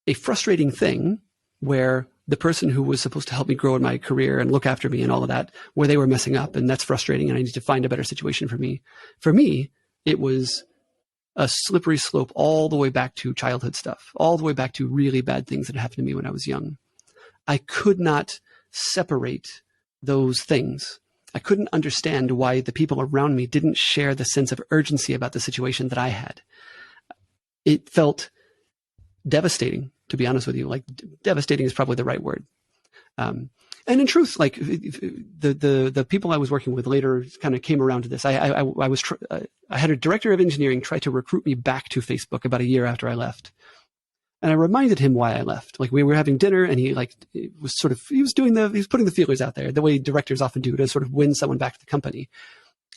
a frustrating thing where the person who was supposed to help me grow in my career and look after me and all of that, where they were messing up, and that's frustrating and I need to find a better situation for me. For me, it was a slippery slope all the way back to childhood stuff, all the way back to really bad things that happened to me when I was young. I could not separate those things. I couldn't understand why the people around me didn't share the sense of urgency about the situation that I had. It felt devastating, to be honest with you. Like, devastating is probably the right word. And in truth, like the people I was working with later kind of came around to this. I had a director of engineering try to recruit me back to Facebook about a year after I left. And I reminded him why I left. Like, we were having dinner and he was putting the feelers out there the way directors often do to sort of win someone back to the company.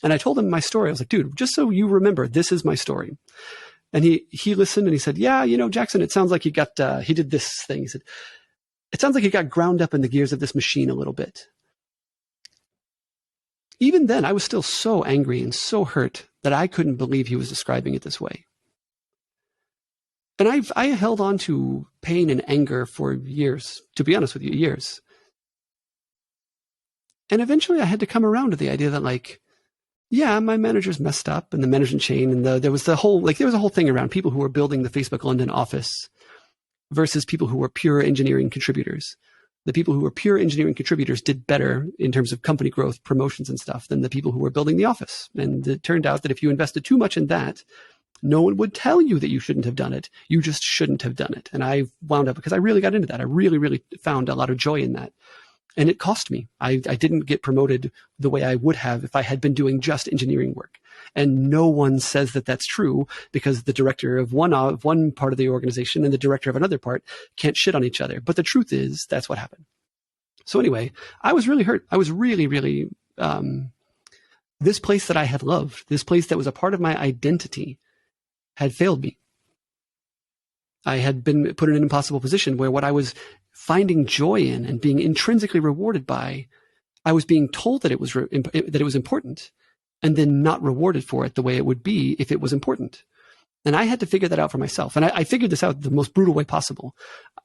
And I told him my story. I was like, dude, just so you remember, this is my story. And he listened and he said, yeah, Jackson, it sounds like he did this thing. He said, it sounds like he got ground up in the gears of this machine a little bit. Even then, I was still so angry and so hurt that I couldn't believe he was describing it this way. And I held on to pain and anger for years, to be honest with you, years. And eventually I had to come around to the idea that, like, yeah, my managers messed up in the management chain. And there was a whole thing around people who were building the Facebook London office versus people who were pure engineering contributors. The people who were pure engineering contributors did better in terms of company growth, promotions and stuff than the people who were building the office. And it turned out that if you invested too much in that, no one would tell you that you shouldn't have done it. You just shouldn't have done it. And I wound up, because I really got into that. I really, really found a lot of joy in that. And it cost me. I didn't get promoted the way I would have if I had been doing just engineering work. And no one says that that's true, because the director of one part of the organization and the director of another part can't shit on each other. But the truth is, that's what happened. So anyway, I was really hurt. I was really, really, this place that I had loved, this place that was a part of my identity, had failed me. I had been put in an impossible position where what I was finding joy in and being intrinsically rewarded by, I was being told that it was important, and then not rewarded for it the way it would be if it was important. And I had to figure that out for myself. And I figured this out the most brutal way possible.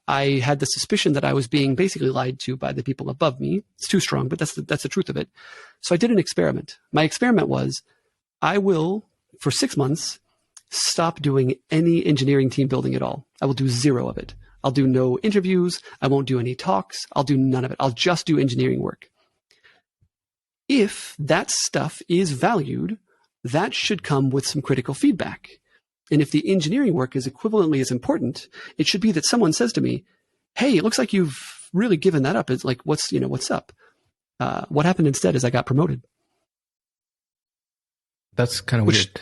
I had the suspicion that I was being basically lied to by the people above me. It's too strong, but that's the truth of it. So I did an experiment. My experiment was, I will, for 6 months, stop doing any engineering team building at all. I will do zero of it. I'll do no interviews. I won't do any talks. I'll do none of it. I'll just do engineering work. If that stuff is valued, that should come with some critical feedback. And if the engineering work is equivalently as important, it should be that someone says to me, hey, it looks like you've really given that up. It's like, what's up? What happened instead is I got promoted. That's kind of weird.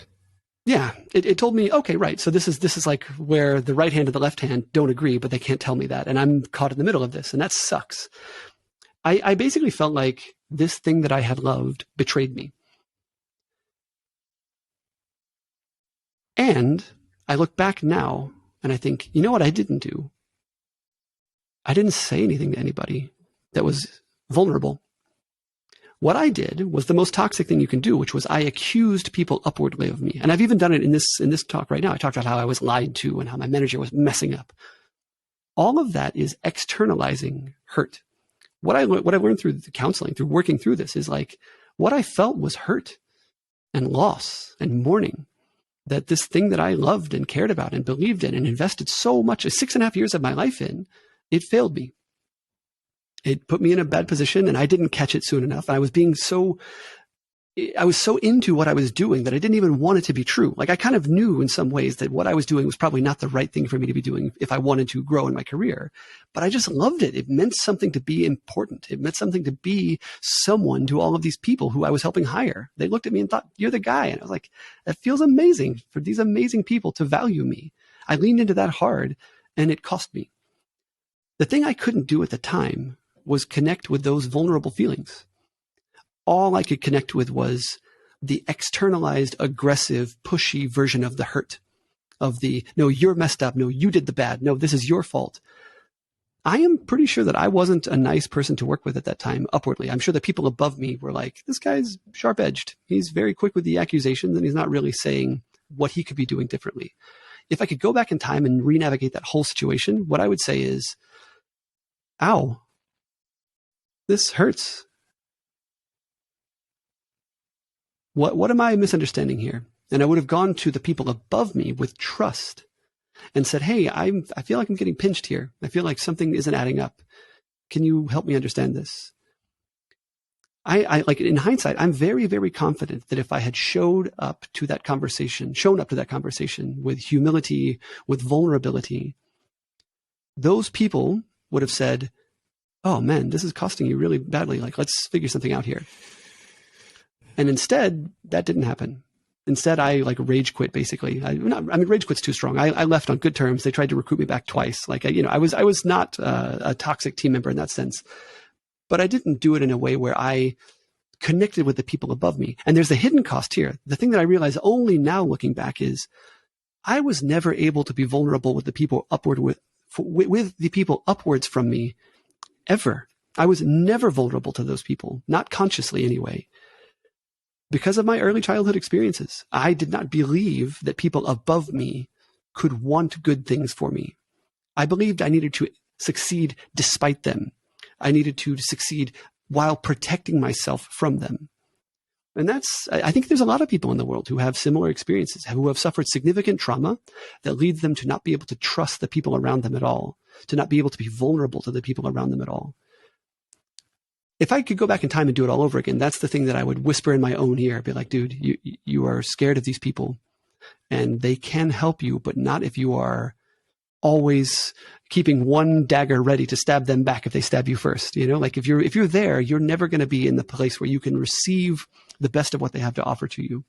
Yeah, it told me, okay, right. So this is like where the right hand and the left hand don't agree, but they can't tell me that. And I'm caught in the middle of this, and that sucks. I basically felt like this thing that I had loved betrayed me. And I look back now and I think, you know what I didn't do? I didn't say anything to anybody that was vulnerable. What I did was the most toxic thing you can do, which was I accused people upwardly of me. And I've even done it in this talk right now. I talked about how I was lied to and how my manager was messing up. All of that is externalizing hurt. What I learned through the counseling, through working through this, is like, what I felt was hurt and loss and mourning, that this thing that I loved and cared about and believed in and invested so much, 6.5 years of my life in, it failed me. It put me in a bad position, and I didn't catch it soon enough. I was being so I was so into what I was doing that I didn't even want it to be true. Like I kind of knew in some ways that what I was doing was probably not the right thing for me to be doing if I wanted to grow in my career, but I just loved it. It meant something to be important. It meant something to be someone to all of these people who I was helping hire. They looked at me and thought, you're the guy. And I was like, that feels amazing for these amazing people to value me. I leaned into that hard and it cost me. The thing I couldn't do at the time was connect with those vulnerable feelings. All I could connect with was the externalized, aggressive, pushy version of the hurt, of the, no, you're messed up. No, you did the bad. No, this is your fault. I am pretty sure that I wasn't a nice person to work with at that time upwardly. I'm sure the people above me were like, this guy's sharp-edged. He's very quick with the accusations and he's not really saying what he could be doing differently. If I could go back in time and re-navigate that whole situation, what I would say is, ow, this hurts. What am I misunderstanding here? And I would have gone to the people above me with trust and said, hey, I feel like I'm getting pinched here. I feel like something isn't adding up. Can you help me understand this? I like in hindsight, I'm very, very confident that if I had shown up to that conversation with humility, with vulnerability, those people would have said, oh man, this is costing you really badly. Like, let's figure something out here. And instead, that didn't happen. Instead, I like rage quit basically. Rage quit's too strong. I left on good terms. They tried to recruit me back twice. Like, I was not a toxic team member in that sense, but I didn't do it in a way where I connected with the people above me. And there's a hidden cost here. The thing that I realize only now looking back is I was never able to be vulnerable with the people with the people upwards from me ever. I was never vulnerable to those people, not consciously anyway. Because of my early childhood experiences, I did not believe that people above me could want good things for me. I believed I needed to succeed despite them. I needed to succeed while protecting myself from them. And I think there's a lot of people in the world who have similar experiences, who have suffered significant trauma that leads them to not be able to trust the people around them at all, to not be able to be vulnerable to the people around them at all. If I could go back in time and do it all over again, that's the thing that I would whisper in my own ear. I'd be like, dude, you are scared of these people and they can help you, but not if you are always keeping one dagger ready to stab them back if they stab you first. You know, like if you're there, you're never going to be in the place where you can receive the best of what they have to offer to you.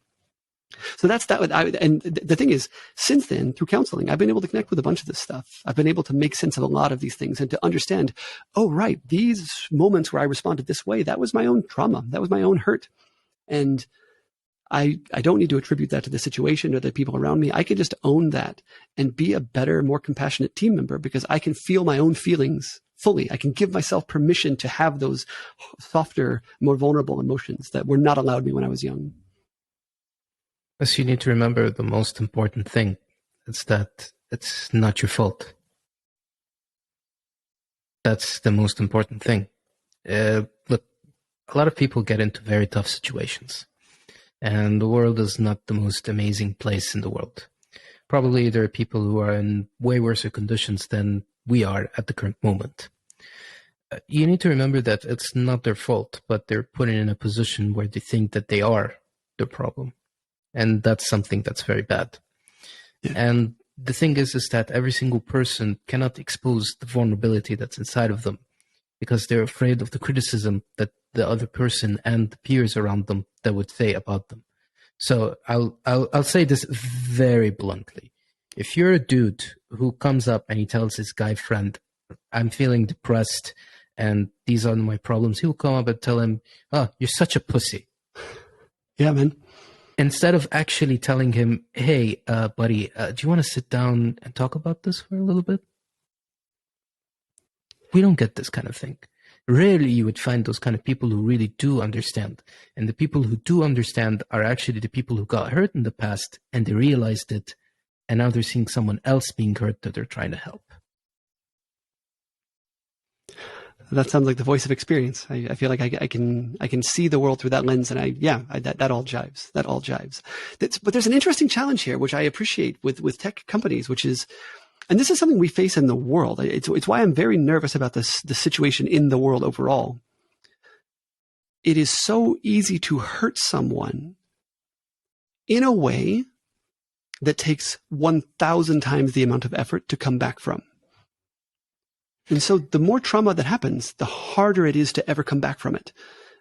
So that's that. And the thing is, since then, through counseling, I've been able to connect with a bunch of this stuff. I've been able to make sense of a lot of these things and to understand, oh, right, these moments where I responded this way, that was my own trauma. That was my own hurt. And I don't need to attribute that to the situation or the people around me. I can just own that and be a better, more compassionate team member because I can feel my own feelings fully. I can give myself permission to have those softer, more vulnerable emotions that were not allowed me when I was young. Yes, you need to remember the most important thing. It's that it's not your fault. That's the most important thing. Look, a lot of people get into very tough situations. And the world is not the most amazing place in the world. Probably there are people who are in way worse conditions than we are at the current moment. You need to remember that it's not their fault, but they're put in a position where they think that they are the problem. And that's something that's very bad. Yeah. And the thing is that every single person cannot expose the vulnerability that's inside of them because they're afraid of the criticism that the other person and the peers around them that would say about them. So I'll say this very bluntly. If you're a dude who comes up and he tells his guy friend, I'm feeling depressed and these are my problems, he'll come up and tell him, oh, you're such a pussy. Yeah, man. Instead of actually telling him, hey, buddy, do you want to sit down and talk about this for a little bit? We don't get this kind of thing. Rarely you would find those kind of people who really do understand. And the people who do understand are actually the people who got hurt in the past and they realized it. And now they're seeing someone else being hurt that they're trying to help. That sounds like the voice of experience. I feel like I can see the world through that lens, and that all jives. That all jives. But there's an interesting challenge here, which I appreciate with tech companies, which is, and this is something we face in the world. It's why I'm very nervous about the situation in the world overall. it is so easy to hurt someone in a way that takes 1,000 times the amount of effort to come back from. And so the more trauma that happens, the harder it is to ever come back from it.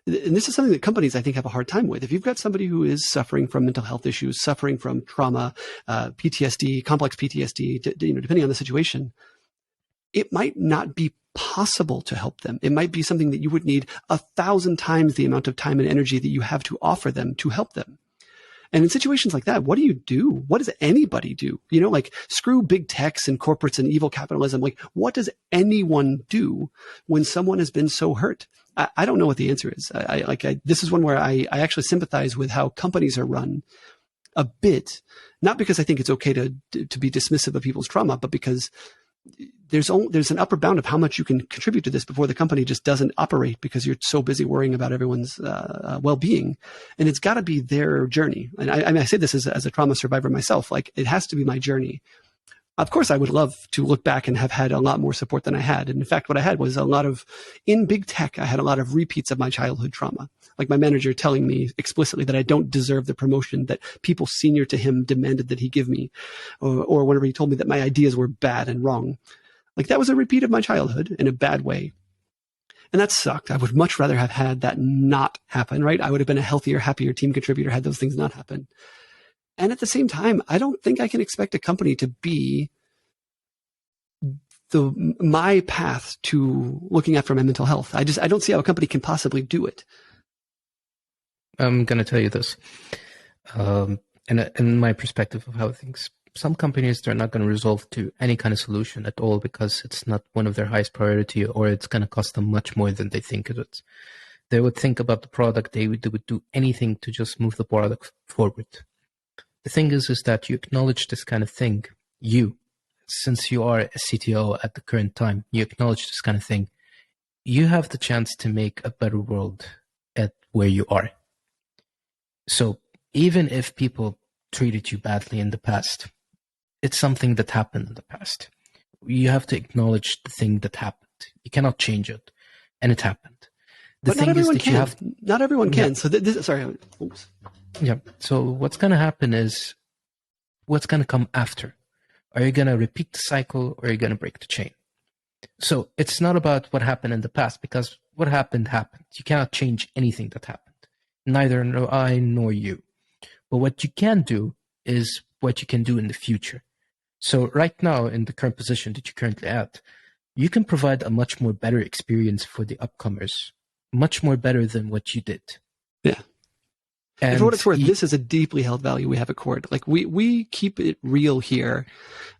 And this is something that companies, I think, have a hard time with. If you've got somebody who is suffering from mental health issues, suffering from trauma, PTSD, complex PTSD, depending on the situation, it might not be possible to help them. It might be something that you would need 1,000 times the amount of time and energy that you have to offer them to help them. And in situations like that, what do you do? What does anybody do? Like screw big techs and corporates and evil capitalism. Like what does anyone do when someone has been so hurt? I don't know what the answer is. This is one where I actually sympathize with how companies are run a bit, not because I think it's okay to be dismissive of people's trauma, but because there's an upper bound of how much you can contribute to this before the company just doesn't operate because you're so busy worrying about everyone's well-being. And it's got to be their journey. And I say this as a trauma survivor myself. Like it has to be my journey. Of course, I would love to look back and have had a lot more support than I had. And in fact, what I had was in big tech, I had a lot of repeats of my childhood trauma. Like my manager telling me explicitly that I don't deserve the promotion that people senior to him demanded that he give me. Or whenever he told me that my ideas were bad and wrong. Like that was a repeat of my childhood in a bad way. And that sucked. I would much rather have had that not happen, right? I would have been a healthier, happier team contributor had those things not happen. And at the same time, I don't think I can expect a company to be my path to looking after my mental health. I don't see how a company can possibly do it. I'm going to tell you this. In my perspective of how things, some companies, they're not going to resolve to any kind of solution at all because it's not one of their highest priority or it's going to cost them much more than they think it is. They would think about the product. They would do anything to just move the product forward. The thing is that you acknowledge this kind of thing. Since you are a CTO at the current time, you acknowledge this kind of thing. You have the chance to make a better world at where you are. So even if people treated you badly in the past, it's something that happened in the past. You have to acknowledge the thing that happened. You cannot change it, and it happened. But not everyone can. Not everyone can. So sorry. Oops. Yeah. So what's going to happen is what's going to come after. Are you going to repeat the cycle or are you going to break the chain? So it's not about what happened in the past because what happened happened. You cannot change anything that happened. Neither I nor you. But what you can do is what you can do in the future. So right now in the current position that you're currently at, you can provide a much more better experience for the upcomers, much more better than what you did. Yeah. And for what it's worth, this is a deeply held value we have at Cord. Like we keep it real here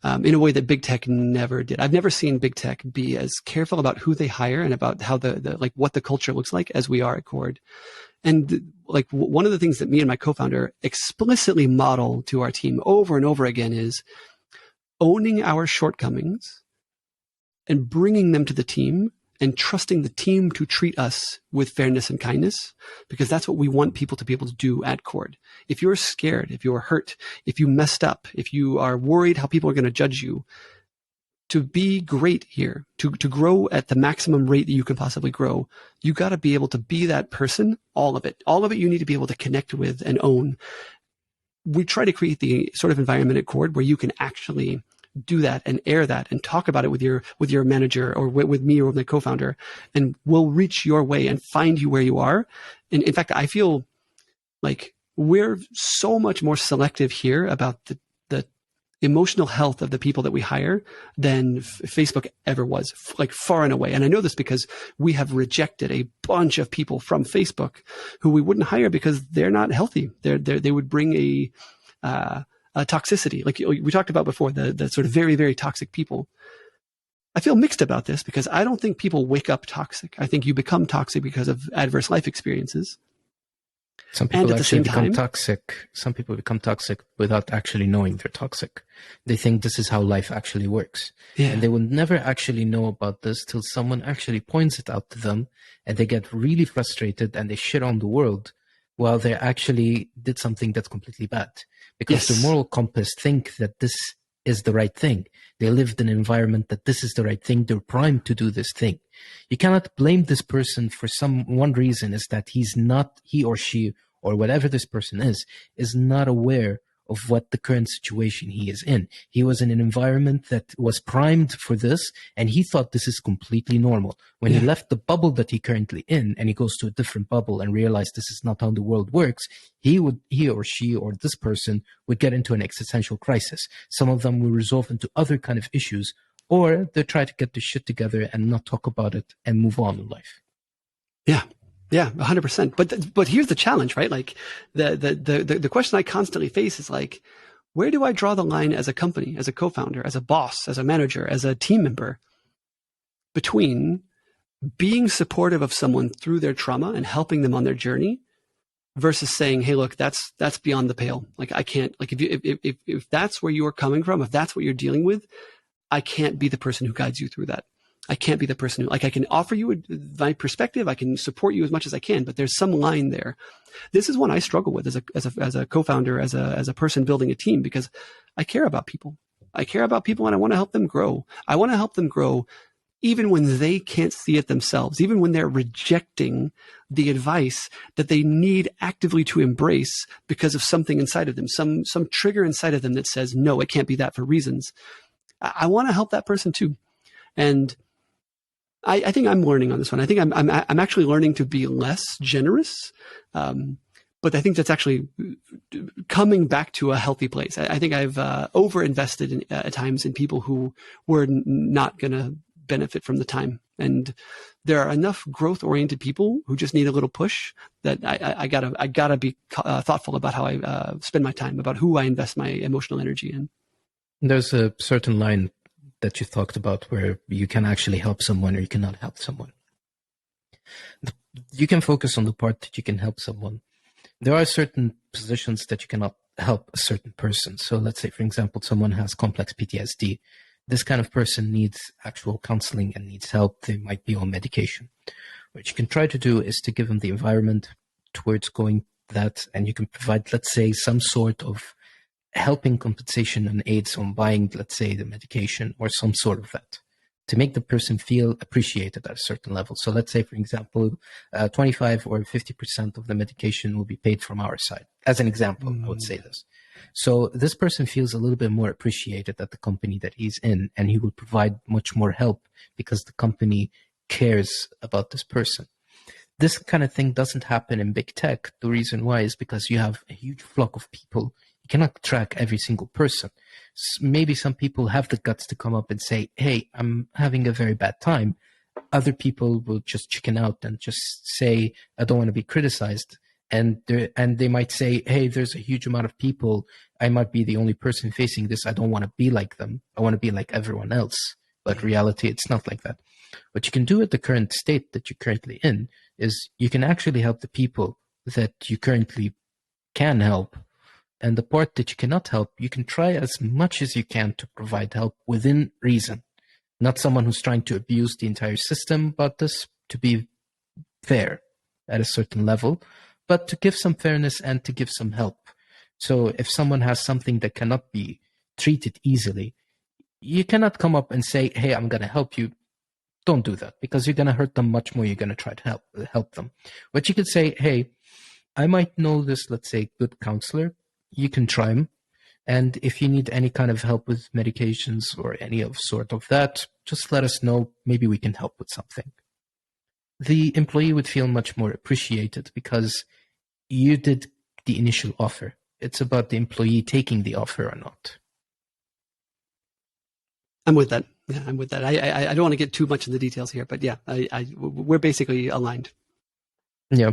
in a way that big tech never did. I've never seen big tech be as careful about who they hire and about how like what the culture looks like as we are at Cord. And like one of the things that me and my co-founder explicitly model to our team over and over again is owning our shortcomings and bringing them to the team and trusting the team to treat us with fairness and kindness, because that's what we want people to be able to do at Cord. If you're scared, if you're hurt, if you messed up, if you are worried how people are going to judge you, to be great here, to grow at the maximum rate that you can possibly grow, you got to be able to be that person, all of it. All of it you need to be able to connect with and own. We try to create the sort of environment at Cord where you can actually do that and air that and talk about it with your manager or with me or with my co-founder, and we'll reach your way and find you where you are. And in fact, I feel like we're so much more selective here about the emotional health of the people that we hire than Facebook ever was, like far and away. And I know this because we have rejected a bunch of people from Facebook who we wouldn't hire because they're not healthy. They would bring a toxicity, like we talked about before, the sort of very, very toxic people. I feel mixed about this because I don't think people wake up toxic. I think you become toxic because of adverse life experiences. Some people actually become toxic. Some people become toxic without actually knowing they're toxic. They think this is how life actually works. Yeah. And they will never actually know about this till someone actually points it out to them, and they get really frustrated and they shit on the world while they actually did something that's completely bad. Because the moral compass think that this is the right thing. They lived in an environment that this is the right thing. They're primed to do this thing. You cannot blame this person for one reason is that he or she, or whatever this person is not aware of what the current situation he is in. He was in an environment that was primed for this, and he thought this is completely normal. When he left the bubble that he currently in, and he goes to a different bubble and realized this is not how the world works, he or she or this person would get into an existential crisis. Some of them will resolve into other kind of issues, or they try to get the shit together and not talk about it and move on in life. Yeah. Yeah, 100%. But here's the challenge, right? Like the question I constantly face is like, where do I draw the line as a company, as a co-founder, as a boss, as a manager, as a team member, between being supportive of someone through their trauma and helping them on their journey versus saying, hey, look, that's beyond the pale. Like I can't, like if that's where you're coming from, if that's what you're dealing with, I can't be the person who guides you through that. I can't be the person who, like, I can offer you my perspective. I can support you as much as I can, but there's some line there. This is one I struggle with as a co-founder, as a person building a team, because I care about people. I care about people and I want to help them grow. I want to help them grow even when they can't see it themselves, even when they're rejecting the advice that they need actively to embrace because of something inside of them, some trigger inside of them that says, no, it can't be that for reasons. I want to help that person too. And I think I'm learning on this one. I think I'm actually learning to be less generous. But I think that's actually coming back to a healthy place. I think I've over-invested at times in people who were not going to benefit from the time. And there are enough growth-oriented people who just need a little push that I gotta be thoughtful about how I spend my time, about who I invest my emotional energy in. There's a certain line that you talked about where you can actually help someone or you cannot help someone. You can focus on the part that you can help someone. There are certain positions that you cannot help a certain person. So let's say, for example, someone has complex PTSD. This kind of person needs actual counseling and needs help. They might be on medication. What you can try to do is to give them the environment towards going that, and you can provide, let's say, some sort of helping compensation and aids on buying, let's say, the medication or some sort of that to make the person feel appreciated at a certain level. So let's say, for example, 25 or 50% of the medication will be paid from our side. As an example, I would say this. So this person feels a little bit more appreciated at the company that he's in, and he will provide much more help because the company cares about this person. This kind of thing doesn't happen in big tech. The reason why is because you have a huge flock of people. You cannot track every single person. Maybe some people have the guts to come up and say, hey, I'm having a very bad time. Other people will just chicken out and just say, I don't want to be criticized. And they might say, hey, there's a huge amount of people. I might be the only person facing this. I don't want to be like them. I want to be like everyone else. But in reality, it's not like that. What you can do at the current state that you're currently in is you can actually help the people that you currently can help. And the part that you cannot help, you can try as much as you can to provide help within reason. Not someone who's trying to abuse the entire system, but this to be fair at a certain level, but to give some fairness and to give some help. So if someone has something that cannot be treated easily, you cannot come up and say, hey, I'm going to help you. Don't do that because you're going to hurt them much more. You're going to try to help them. But you could say, hey, I might know this, let's say, good counselor. You can try him. And if you need any kind of help with medications or any of sort of that, just let us know. Maybe we can help with something. The employee would feel much more appreciated because you did the initial offer. It's about the employee taking the offer or not. I'm with that. Yeah, I'm with that. I don't want to get too much in the details here, but yeah, we're basically aligned. Yeah.